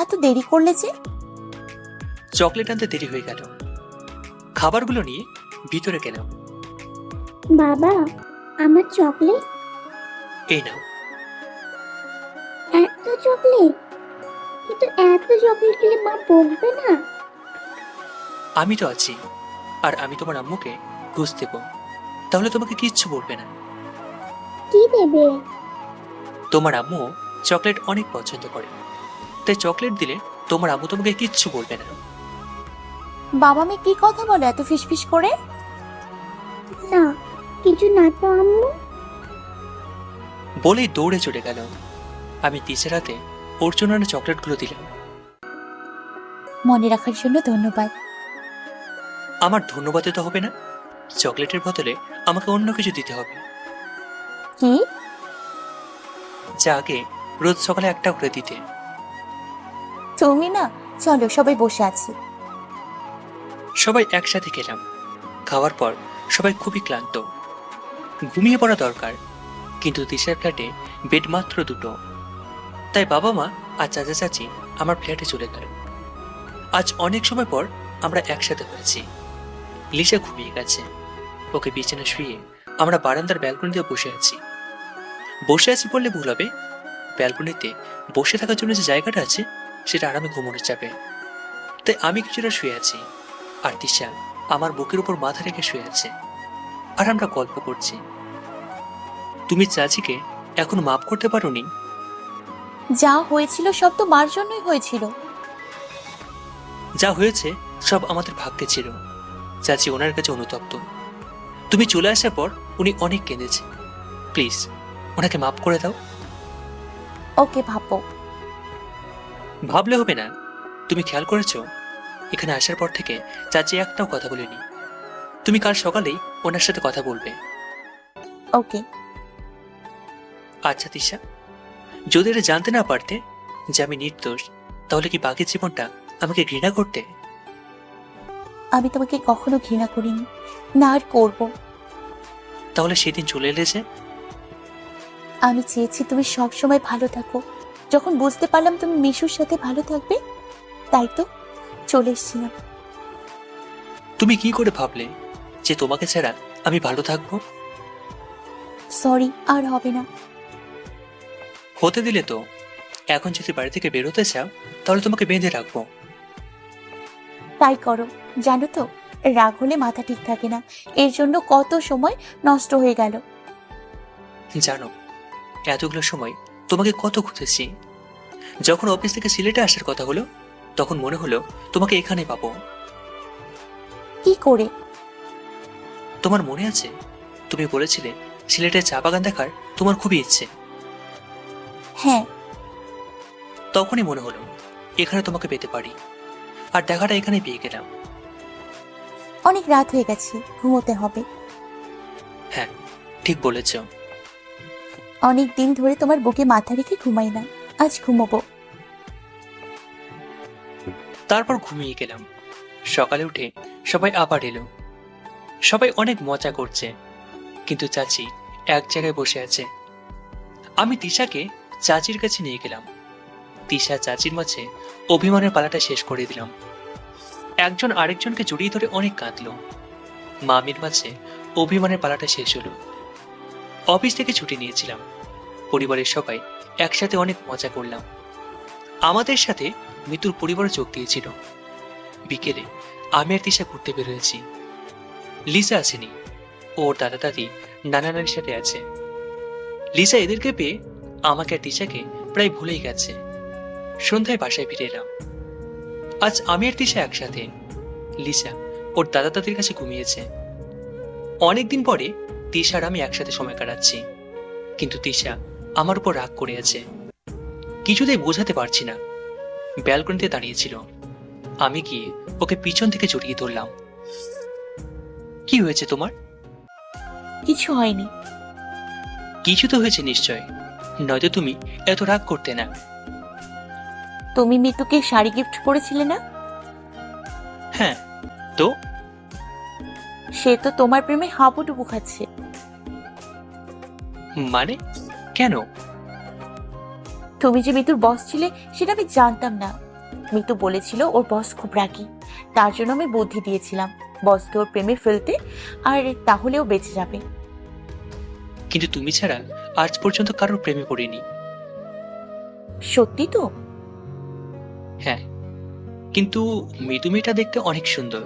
এত দেরি করলে যে? চকলেট আনতে দেরি হয়ে গেল। খাবারগুলো নিয়ে ভিতরে গেলাম। বাবা, আমার চকলেট। এই নাও। এত চকলেট? কিন্তু এত চকলেট খেলে মা বকবে না? আমি তো আছি, আর আমি তোমার আম্মুকে ঘুষ দেব, তাহলে তোমাকে কিচ্ছু বলবে না। কি দেবে? তোমার আম্মু চকলেট অনেক পছন্দ করে, তাই চকলেট দিলে তোমার আম্মু তোমাকে কিচ্ছু বলবে না। বাবা মেয়ে কি কথা বলে এত ফিসফিস করে? না, কিছু না তো আম্মু। বলেই দৌড়ে চলে গেল। আমি তিসের হাতে ওর জন্য আনা চকলেটগুলো দিলাম। মনে রাখার জন্য ধন্যবাদ। আমার ধন্যবাদ দিতে হবে না, চকলেটের বদলে আমাকে অন্য কিছু দিতে হবে। কি? যা আগে রোজ সকালে একটা করে দিতে। তুমি না, চলো সবাই বসে আছি। সবাই একসাথে খেলাম। খাওয়ার পর সবাই খুবই ক্লান্ত, ঘুমিয়ে পড়া দরকার। কিন্তু তিশার ফ্ল্যাটে বেড মাত্র 2টো, তাই বাবা মা আর চাচা চাচি আমার ফ্ল্যাটে চলে গেল। আজ অনেক সময় পর আমরা একসাথে হয়েছি। লিসা ঘুমিয়ে গেছে, ওকে বিছানা শুয়ে আমরা বারান্দার ব্যালকনিতে বসে আছি। বসে আছি বললে ভুল হবে, ব্যালকনিতে বসে থাকার জন্য যে জায়গাটা আছে সেটা আরামে ঘুমানোর চাপে। তাই আমি কিছুটা শুয়ে আছি, আর তিশা আমার বুকের উপর মাথা রেখে শুয়ে আছে, আর আমরা গল্প করছি। তুমি চাচিকে এখন মাফ করতে পারোনি? যা হয়েছিল সব তো মার জন্যই হয়েছিল। যা হয়েছে সব আমাদের ভাগ্যে ছিল। চাচি ওনার কাছে অনুতপ্ত। তুমি চলে আসার পর উনি অনেক কেঁদেছে। প্লিজ ওনাকে মাফ করে দাও। ওকে, ভাবো। ভাবলে হবে না। তুমি খেয়াল করেছো এখানে আসার পর থেকে চাচি একটাও কথা বলেনি। তুমি কাল সকালেই ওনার সাথে কথা বলবে। ওকে। আচ্ছা তিশা, যদি এটা জানতে না পারতে যে আমি নির্দোষ, তাহলে কি বাকি জীবনটা আমাকে ঘৃণা করতে? আমি তোমাকে কখনো ঘৃণা করিনি, না আর করব। তাহলে সেদিন চলে এলে যে? আমি চেয়েছি তুমি সব সময় ভালো থাকো। যখন বুঝতে পারলাম তুমি মিশুর সাথে ভালো থাকবে, তাই তো চলে এসেছিলাম। তুমি কি করে ভাবলে যে তোমাকে ছাড়া আমি ভালো থাকবো? সরি, আর হবে না। হতে দিলে তো। এখন যদি বাড়ি থেকে বেরোতে চাও তাহলে তোমাকে বেঁধে রাখবো। তাই করো। জানো তো, রাগ হলে মাথা ঠিক থাকে না, এর জন্য কত সময় নষ্ট হয়ে গেল। জানো, এতগুলো সময় তোমাকে কত খুঁজেছি। যখন অফিস থেকে সিলেটে আসার কথা হলো তখন মনে হলো তোমাকে এখানে পাবো। কি করে? তোমার মনে আছে তুমি বলেছিলে সিলেটের চা বাগান দেখার তোমার খুবই ইচ্ছে? হ্যাঁ। তখনই মনে হলো এখানে তোমাকে পেতে পারি, আর দেখাটা এখানে পেয়ে গেলাম। অনেক রাত হয়ে গেছে, ঘুমোতে হবে। হ্যাঁ, ঠিক বলেছ। অনেক দিন ধরে তোমার বুকে মাথা রেখে ঘুমাই না, আজ ঘুমোবো। তারপর ঘুমিয়ে গেলাম। সকালে উঠে সবাই আবার এলো। সবাই অনেক মজা করছে, কিন্তু চাচি এক জায়গায় বসে আছে। আমি তিশাকে চাচির কাছে নিয়ে গেলাম। তিশা চাচির মাঝে অভিমানের পালাটা শেষ করে দিলাম। একজন আরেকজনকে জড়িয়ে ধরে অনেক কাঁদলো। মামির মাঝে অভিমানের পালাটা শেষ হলো। অফিস থেকে ছুটি নিয়েছিলাম। পরিবারের সবাই একসাথে অনেক মজা করলাম। আমাদের সাথে মিতুর পরিবারও যোগ দিয়েছিল। বিকেলে আমি আর তিশা ঘুরতে বের হয়েছি। লিসা আসেনি, ওর দাদা দাদি নানা নানির সাথে আছে। লিসা এদেরকে পেয়ে আমাকে আর তিশাকে প্রায় ভুলেই গেছে। সন্ধ্যায় বাসায় ফিরে এলাম। আজ আমি আর তিশা একসাথে। লিসা ওর দাদা দাদির কাছে ঘুমিয়েছে। অনেকদিন পরে তিশা আর আমি একসাথে সময় কাটাচ্ছি, কিন্তু তিশা আমার উপর রাগ করে আছে। কিছুতেই বোঝাতে পারছি না। ব্যালকনিতে দাঁড়িয়েছিল। আমি গিয়ে ওকে পিছন থেকে জড়িয়ে ধরলাম। কি হয়েছে তোমার? কিছু হয়নি। কিছু তো হয়েছে নিশ্চয়, নয়তো তুমি এত রাগ করতে না। তুমি মিতুকে শাড়ি গিফট করেছিলে না? হ্যাঁ, তো সে তো তোমার প্রেমে হাবুডুবু খাচ্ছে। মানে কেন? তুমি যে মিতুর বস ছিলে সেটা আমি জানতাম না। মিতু বলেছিল ওর বস খুব রাগী, তার জন্য আমি বুদ্ধি দিয়েছিলাম বসকে ওর প্রেমে ফেলতে, আর তাহলেও বেঁচে যাবে। কিন্তু তুমি ছাড়া আজ পর্যন্ত কারোর প্রেমে পড়িনি। সত্যি তো? হ্যাঁ, কিন্তু মৃদু মেয়েটা দেখতে অনেক সুন্দর।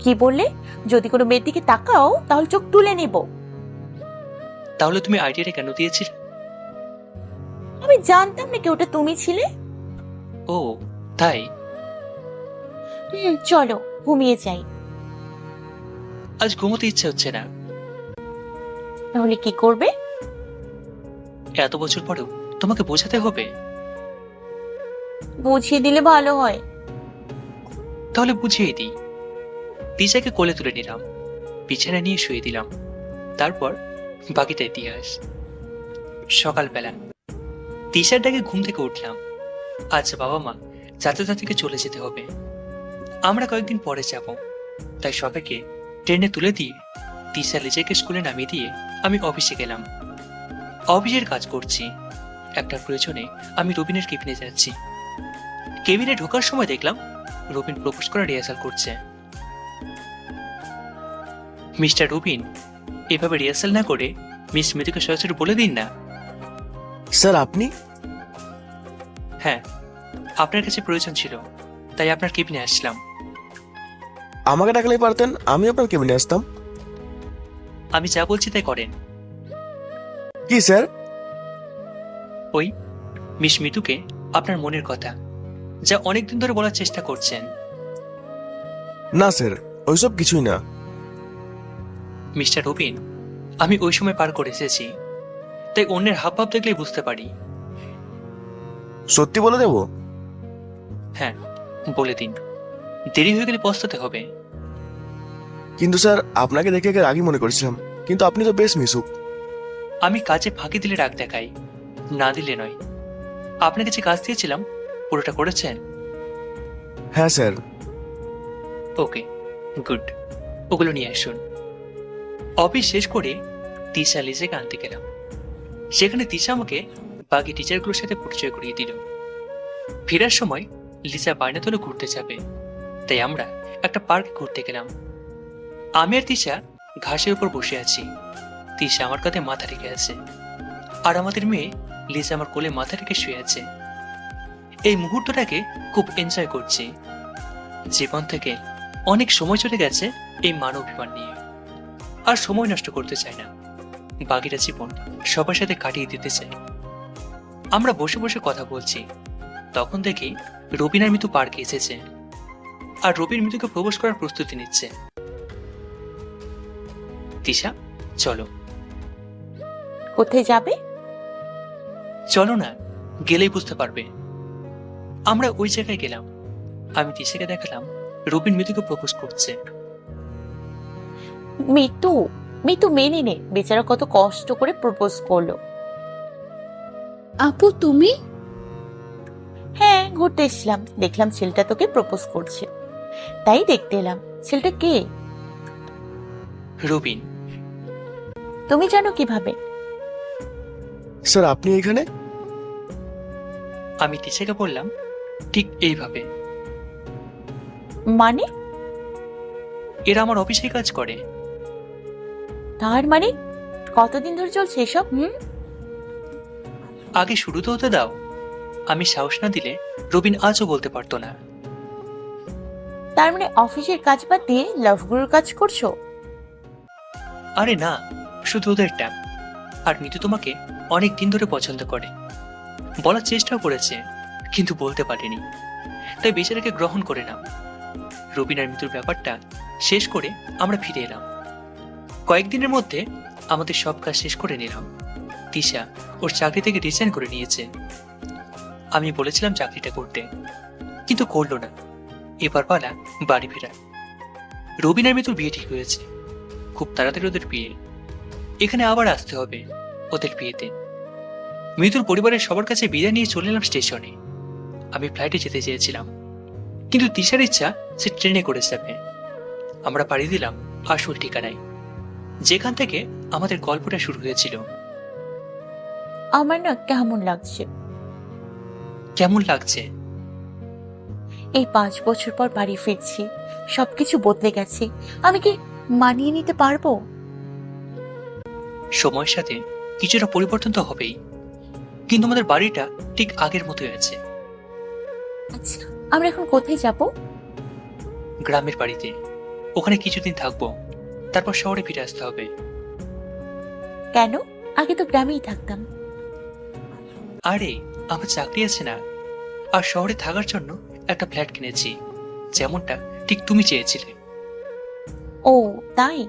কি বললে? যদি কোনো মেয়ের দিকে তাকাও তাহলে চোখ তুলে নেব। তাহলে তুমি আইডিয়াটা কেন দিয়েছিলে? আমি জানতাম না কি ওটা তুমি ছিলে। ও তাই? চলো ঘুমিয়ে যাই। আজ ঘুমোতে ইচ্ছে হচ্ছে না। তাহলে কি করবে? এত বছর পরেও তোমাকে বোঝাতে হবে? বুঝিয়ে দিলে ভালো হয়। তাহলে বুঝিয়ে দিই। তিশাকে কোলে তুলে নিলাম, বিছানা নিয়ে শুয়ে দিলাম। তারপর বাকিটা ইতিহাস। সকালবেলা তিশার ডাকে ঘুম থেকে উঠলাম। আজ বাবা মা চাচা চাচিকে চলে যেতে হবে। আমরা কয়েকদিন পরে যাব, তাই সবাইকে ট্রেনে তুলে দিয়ে তিশা লিজেকে স্কুলে নামিয়ে দিয়ে আমি অফিসে গেলাম। অফিসের কাজ করছি। একটা প্রয়োজনে আমি রবিনের কেবিনে যাচ্ছি। কেবিনে ঢোকার সময় দেখলাম রবিন প্রপোজ করা রিহার্সাল করছে। মিস্টার রবিন, এভাবে রিহার্সাল না করে মিস মিতুকে সরাসরি বলে দিন না। স্যার আপনি? হ্যাঁ, আপনার কাছে প্রয়োজন ছিল, তাই আপনার কেবিনে আসলাম। আমাকে ডাকলেই পারতেন, আমি আপনার কেবিনে আসতাম। আমি যা বলছি তাই করেন। কি স্যার? ওই মিস মিতুকে আপনার মনের কথা, যা অনেকদিন ধরে বলার চেষ্টা করছেন। না স্যার, ওইসব কিছুই না। মিস্টার রবিন, আমি ওই সময় পার করে এসেছি, তাই অন্যের হাবভাব দেখলেই বুঝতে পারি। সত্যি বলে দেবো? হ্যাঁ, বলে দিন। দেরি হয়ে গেলে পস্তাতে হবে। কিন্তু স্যার আপনাকে দেখে আগে রাগই মনে করেছিলাম, কিন্তু আপনি তো বেশ মিশুক। আমি কাজে ফাঁকি দিলে রাগ দেখাই, না দিলে নয়। আপনাকে যে কাজ দিয়েছিলাম পুরোটা করেছেন? হ্যাঁ স্যার। ওকে, গুড। ওগুলো নিয়ে আসুন। অফিস শেষ করে তিশা লিজেকে আনতে গেলাম। সেখানে তিশা আমাকে বাকি টিচারগুলোর সাথে পরিচয় করিয়ে দিল। ফেরার সময় লিজা বায়না তুলে ঘুরতে যাবে, তাই আমরা একটা পার্কে ঘুরতে গেলাম। আমি আর তিশা ঘাসের উপর বসে আছি। তিশা আমার কাঁধে মাথা রেখে আছে, আর আমাদের মেয়ে লিজা আমার কোলে মাথা রেখে শুয়ে আছে। এই মুহূর্তটাকে খুব এনজয় করছি। জীবন থেকে অনেক সময় চলে গেছে এই মানব অভিমান নিয়ে। আর সময় নষ্ট করতে চাই না, বাকিটা জীবন সবার সাথে কাটিয়ে দিতে চাই। আমরা বসে বসে কথা বলছি, তখন দেখি রবিন আর মিতু পার্কে এসেছে, আর রবিন মিতুকে প্রবেশ করার প্রস্তুতি নিচ্ছে। তিশা, চলো। কোথায় যাবে? চলো না, গেলেই বুঝতে পারবে। আমরা ওই জায়গায় গেলাম। আমি তিশাকে দেখালাম রবিন মিতুকে প্রপোজ করছে। মিতু মিতু মেনে নে, বেচারা কত কষ্ট করে প্রপোজ করলো। আপু তুমি? হ্যাঁ, ঘুরতে এসেছিলাম, দেখলাম ছেলেটা তোকে প্রপোজ করছে, তাই দেখতে এলাম। ছেলেটা কে? রবিন। তুমি জানো কিভাবে? স্যার আপনি এখানে? আমি তিশাকে বললাম ঠিক এইভাবে। মানে? এরা আমার অফিসে কাজ করে। তার মানে কতদিন ধরে চলছে এসব? আগে শুরু তো হতে দাও। আমি সাহস না দিলে রবিন আজও বলতে পারতো না। তার মানে অফিসের কাজ বাদ দিয়ে লাভ গুরুর কাজ করছো? আরে না, শুধু ওদের ট্যাম। আর মিতু তোমাকে অনেক দিন ধরে পছন্দ করে, বলার চেষ্টাও করেছে, কিন্তু বলতে পারেনি। তাই বেচারাকে গ্রহণ করে নাও। রবিন আর মিতুর ব্যাপারটা শেষ করে আমরা ফিরে এলাম। কয়েকদিনের মধ্যে আমাদের সব কাজ শেষ করে নিলাম। তিশা ওর চাকরি থেকে রিজাইন করে নিয়েছে। আমি বলেছিলাম চাকরিটা করতে, কিন্তু করলো না। এবার পালা বাড়ি ফেরা। রবিন আর মিতুর বিয়ে ঠিক হয়েছে, খুব তাড়াতাড়ি ওদের বিয়ে। এখানে আবার আসতে হবে ওদের বিয়েতে। মিতুর পরিবারের সবার কাছে বিদায় নিয়ে চলে এলাম স্টেশনে। আমি ফ্লাইটে যেতে চেয়েছিলাম, কিন্তু তিশার ইচ্ছা সে ট্রেনে করে যাবে। আমরা পাড়ি দিলাম আসল ঠিকানায়, যেখান থেকে আমাদের গল্পটা শুরু হয়েছিল। আমার না কেমন লাগছে। কেমন লাগছে? এই 5 বছর পর বাড়ি ফিরছি, সবকিছু বদলে গেছে। আমি কি মানিয়ে নিতে পারবো? সময়ের সাথে কিছুটা পরিবর্তন তো হবেই, কিন্তু আমাদের বাড়িটা ঠিক আগের মতোই আছে। আচ্ছা, আমরা এখন কোথায় যাব? গ্রামের বাড়িতে। ওখানে কিছুদিন থাকবো, তারপর শহরে ফিরে আসতে হবে। কেন? আগে তো গ্রামেই থাকতাম। আরে আমার চাকরি আছে না, আর শহরে থাকার জন্য একটা ফ্ল্যাট কিনেছি, যেমনটা ঠিক তুমি চেয়েছিলে। ও তাই?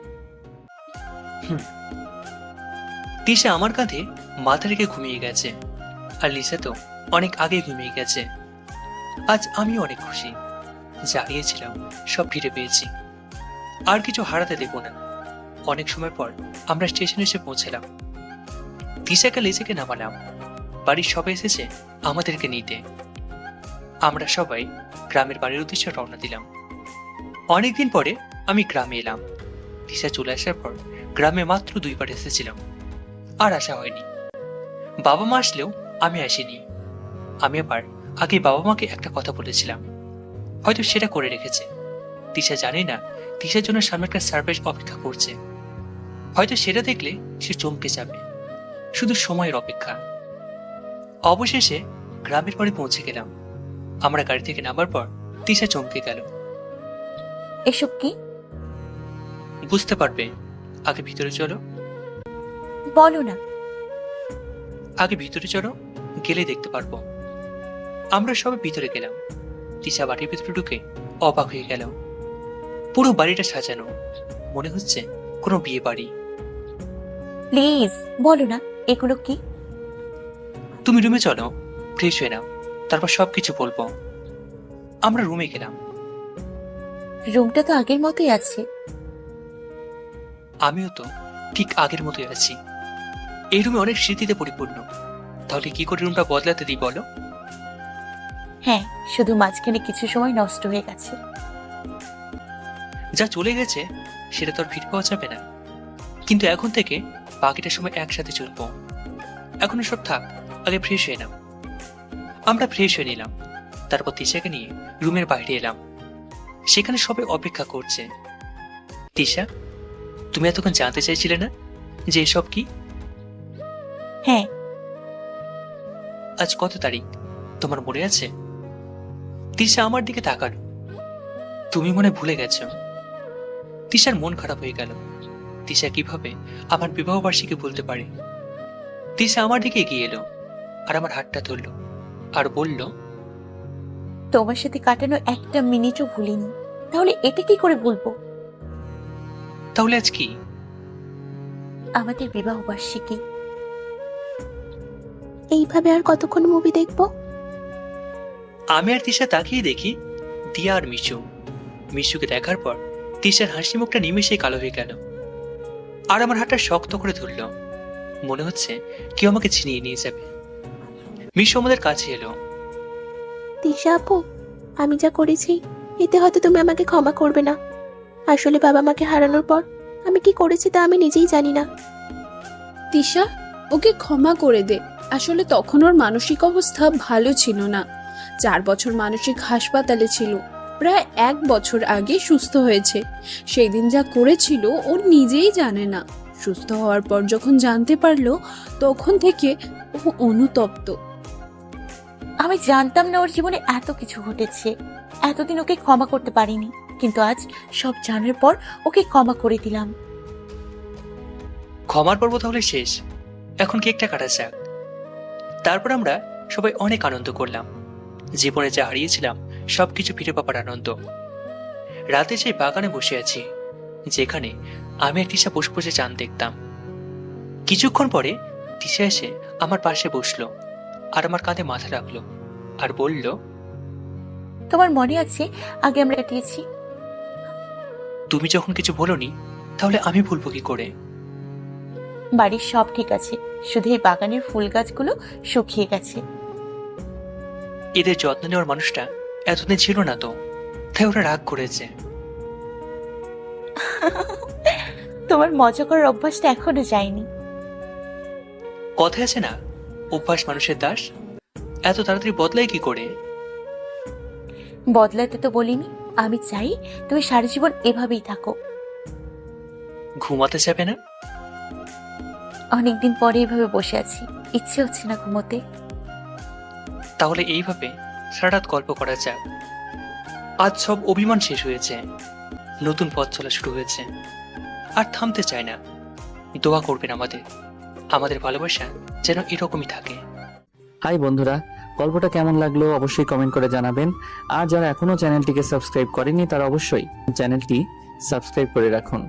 তিশা আমার কাঁধে মাথা রেখে ঘুমিয়ে গেছে, আর লিসা তো অনেক আগে ঘুমিয়ে গেছে। আজ আমিও অনেক খুশি, যা হারিয়েছিলাম সব ফিরে পেয়েছি। আর কিছু হারাতে দেব না। অনেক সময় পর আমরা স্টেশনে এসে পৌঁছলাম। তিশাকে লিসাকে নামালাম। বাড়ির সবাই এসেছে আমাদেরকে নিতে। আমরা সবাই গ্রামের বাড়ির উদ্দেশ্যে রওনা দিলাম। অনেকদিন পরে আমি গ্রামে এলাম। তিশা চলে আসার পর গ্রামে মাত্র 2 বার এসেছিলাম, আর আসা হয়নি। বাবা মা আসলেও আমি আসিনি। আমি আবার আগে বাবা মাকে একটা কথা বলেছিলাম, হয়তো সেটা করে রেখেছে। তিশা জানে না তিশার জন্য সামনে একটা সারপ্রাইজ অপেক্ষা করছে। হয়তো সেটা দেখলে সে চমকে যাবে। শুধু সময়ের অপেক্ষা। অবশেষে গ্রামের বাড়ি পৌঁছে গেলাম। আমরা গাড়ি থেকে নামার পর তিশা চমকে গেল। এসব কি? বুঝতে পারবে, আগে ভিতরে চলো। বলো না। আগে ভিতরে চলো, গেলে দেখতে পারবো। আমরা সবাই ভিতরে গেলাম। তিশা বাড়ির ভিতরে ঢুকে অবাক হয়ে গেল। পুরো বাড়িটা সাজানো, মনে হচ্ছে কোনো বিয়ে বাড়ি। প্লিজ বলো না, এগুলো কি? তুমি রুমে চলো, ফ্রেশ হয়ে নাও, তারপর সবকিছু বলবো। আমরা রুমে গেলাম। রুমটা তো আগের মতোই আছে। আমিও তো ঠিক আগের মতোই আছি। এই রুমে অনেক স্মৃতিতে পরিপূর্ণ। তাহলে কি করে রুমটা বদলাতে দিই বলো? হ্যাঁ, শুধু মাঝখানে কিছু সময় নষ্ট হয়ে গেছে। যা চলে গেছে সেটা তো আর ফিরে পাওয়া যাবে না, কিন্তু এখন থেকে বাকিটা সময় একসাথে চলবো। এখন সব থাক, আগে ফ্রেশ হয়ে নাও। আমরা ফ্রেশ হয়ে নিলাম। তারপর তিশাকে নিয়ে রুমের বাইরে এলাম। সেখানে সবাই অপেক্ষা করছে। তিশা, তুমি এতক্ষণ জানতে চাইছিলে না যে এসব কি? হ্যাঁ। আজ কত তারিখ তোমার মনে আছে? তিশা আমার দিকে তাকালো। তুমি মনে ভুলে গেছো। তিশার মন খারাপ হয়ে গেল। তিশা কিভাবে আমার বিবাহ বার্ষিকী বলতে পারে? তিশা আমার দিকে এগিয়ে এলো আর আমার হাতটা ধরলো আর বলল, তোমার সাথে কাটানো একটা মিনিটও ভুলিনি, তাহলে এটা কি করে বলবো? তাহলে আজ কি? আমাদের বিবাহ বার্ষিকী। এইভাবে আর কতক্ষণ মুভি দেখবো? আমি আর তিশা তাকিয়ে দেখি দিয়া আর মিশু। মিশুকে দেখার পর তিশার হাসি মুখটা নিমেষেই কালো হয়ে গেল, আর আমার হাতটা শক্ত করে ধরল। মনে হচ্ছে কেউ আমাকে ছিনিয়ে নিয়ে যাবে। মিশু আমাদের কাছে এলো। তিশা আপু, আমি যা করেছি এতে হয়তো তুমি আমাকে ক্ষমা করবে না। আসলে বাবা মাকে হারানোর পর আমি কি করেছি তা আমি নিজেই জানি না। তিশা, ওকে ক্ষমা করে দে। আসলে তখন ওর মানসিক অবস্থা ভালো ছিল না। 4 বছর মানসিক হাসপাতালে ছিল। প্রায় 1 বছর আগে সুস্থ হয়েছে। সেই দিন যা করেছিল ও নিজেই জানে না। সুস্থ হওয়ার পর যখন জানতে পারলো তখন থেকে ও অনুতপ্ত। আমি জানতাম না ওর জীবনে এত কিছু ঘটেছে। এতদিন ওকে ক্ষমা করতে পারিনি, কিন্তু আজ সব জানার পর ওকে ক্ষমা করে দিলাম। ক্ষমার পর্ব তাহলে শেষ, এখন কেকটা কাটা যাক। তারপর আমরা সবাই অনেক আনন্দ করলাম, জীবনে যা হারিয়েছিলাম সবকিছু ফিরে পাবার আনন্দ। রাতে সেই বাগানে বসে আছি যেখানে আমি আর তিশা বসে বসে চাঁদ দেখতাম। কিছুক্ষণ পরে তিশা এসে আমার পাশে বসলো আর আমার কাঁধে মাথা রাখলো আর বলল, তোমার মনে আছে আগে আমরা কাটিয়েছি? তুমি যখন কিছু বলোনি তাহলে আমি ভুলবো কি করে? বাড়ির সব ঠিক আছে, শুধু এই বাগানের ফুল গাছগুলো শুকিয়ে গেছে। এদের যত্ন নেওয়ার মানুষটা এতদিন ছিল না তো, তাই ওরা রাগ করেছে। তোমার মজা করার অভ্যাসটা এখনো যায়নি। কথায় আছে না, অভ্যাস মানুষের দাস। এত তাড়াতাড়ি বদলায় কি করে? বদলাতে তো বলিনি, আমি চাই তুমি সারা জীবন এভাবেই থাকো। ঘুমাতে যাবে না? অনেকদিন পরে এভাবে বসে আছি, ইচ্ছে হচ্ছে না ঘুমোতে। তাহলে এইভাবে সারা রাত গল্প করা যাক। আজ সব অভিমান শেষ হয়েছে, নতুন পথ চলা শুরু হয়েছে, আর থামতে চায় না। দোয়া করবেন আমাদের ভালোবাসা যেন এরকমই থাকে। হাই বন্ধুরা, গল্পটা কেমন লাগলো অবশ্যই কমেন্ট করে জানাবেন। আর যারা এখনো চ্যানেলটিকে সাবস্ক্রাইব করেনি তারা অবশ্যই চ্যানেলটি সাবস্ক্রাইব করে রাখুন।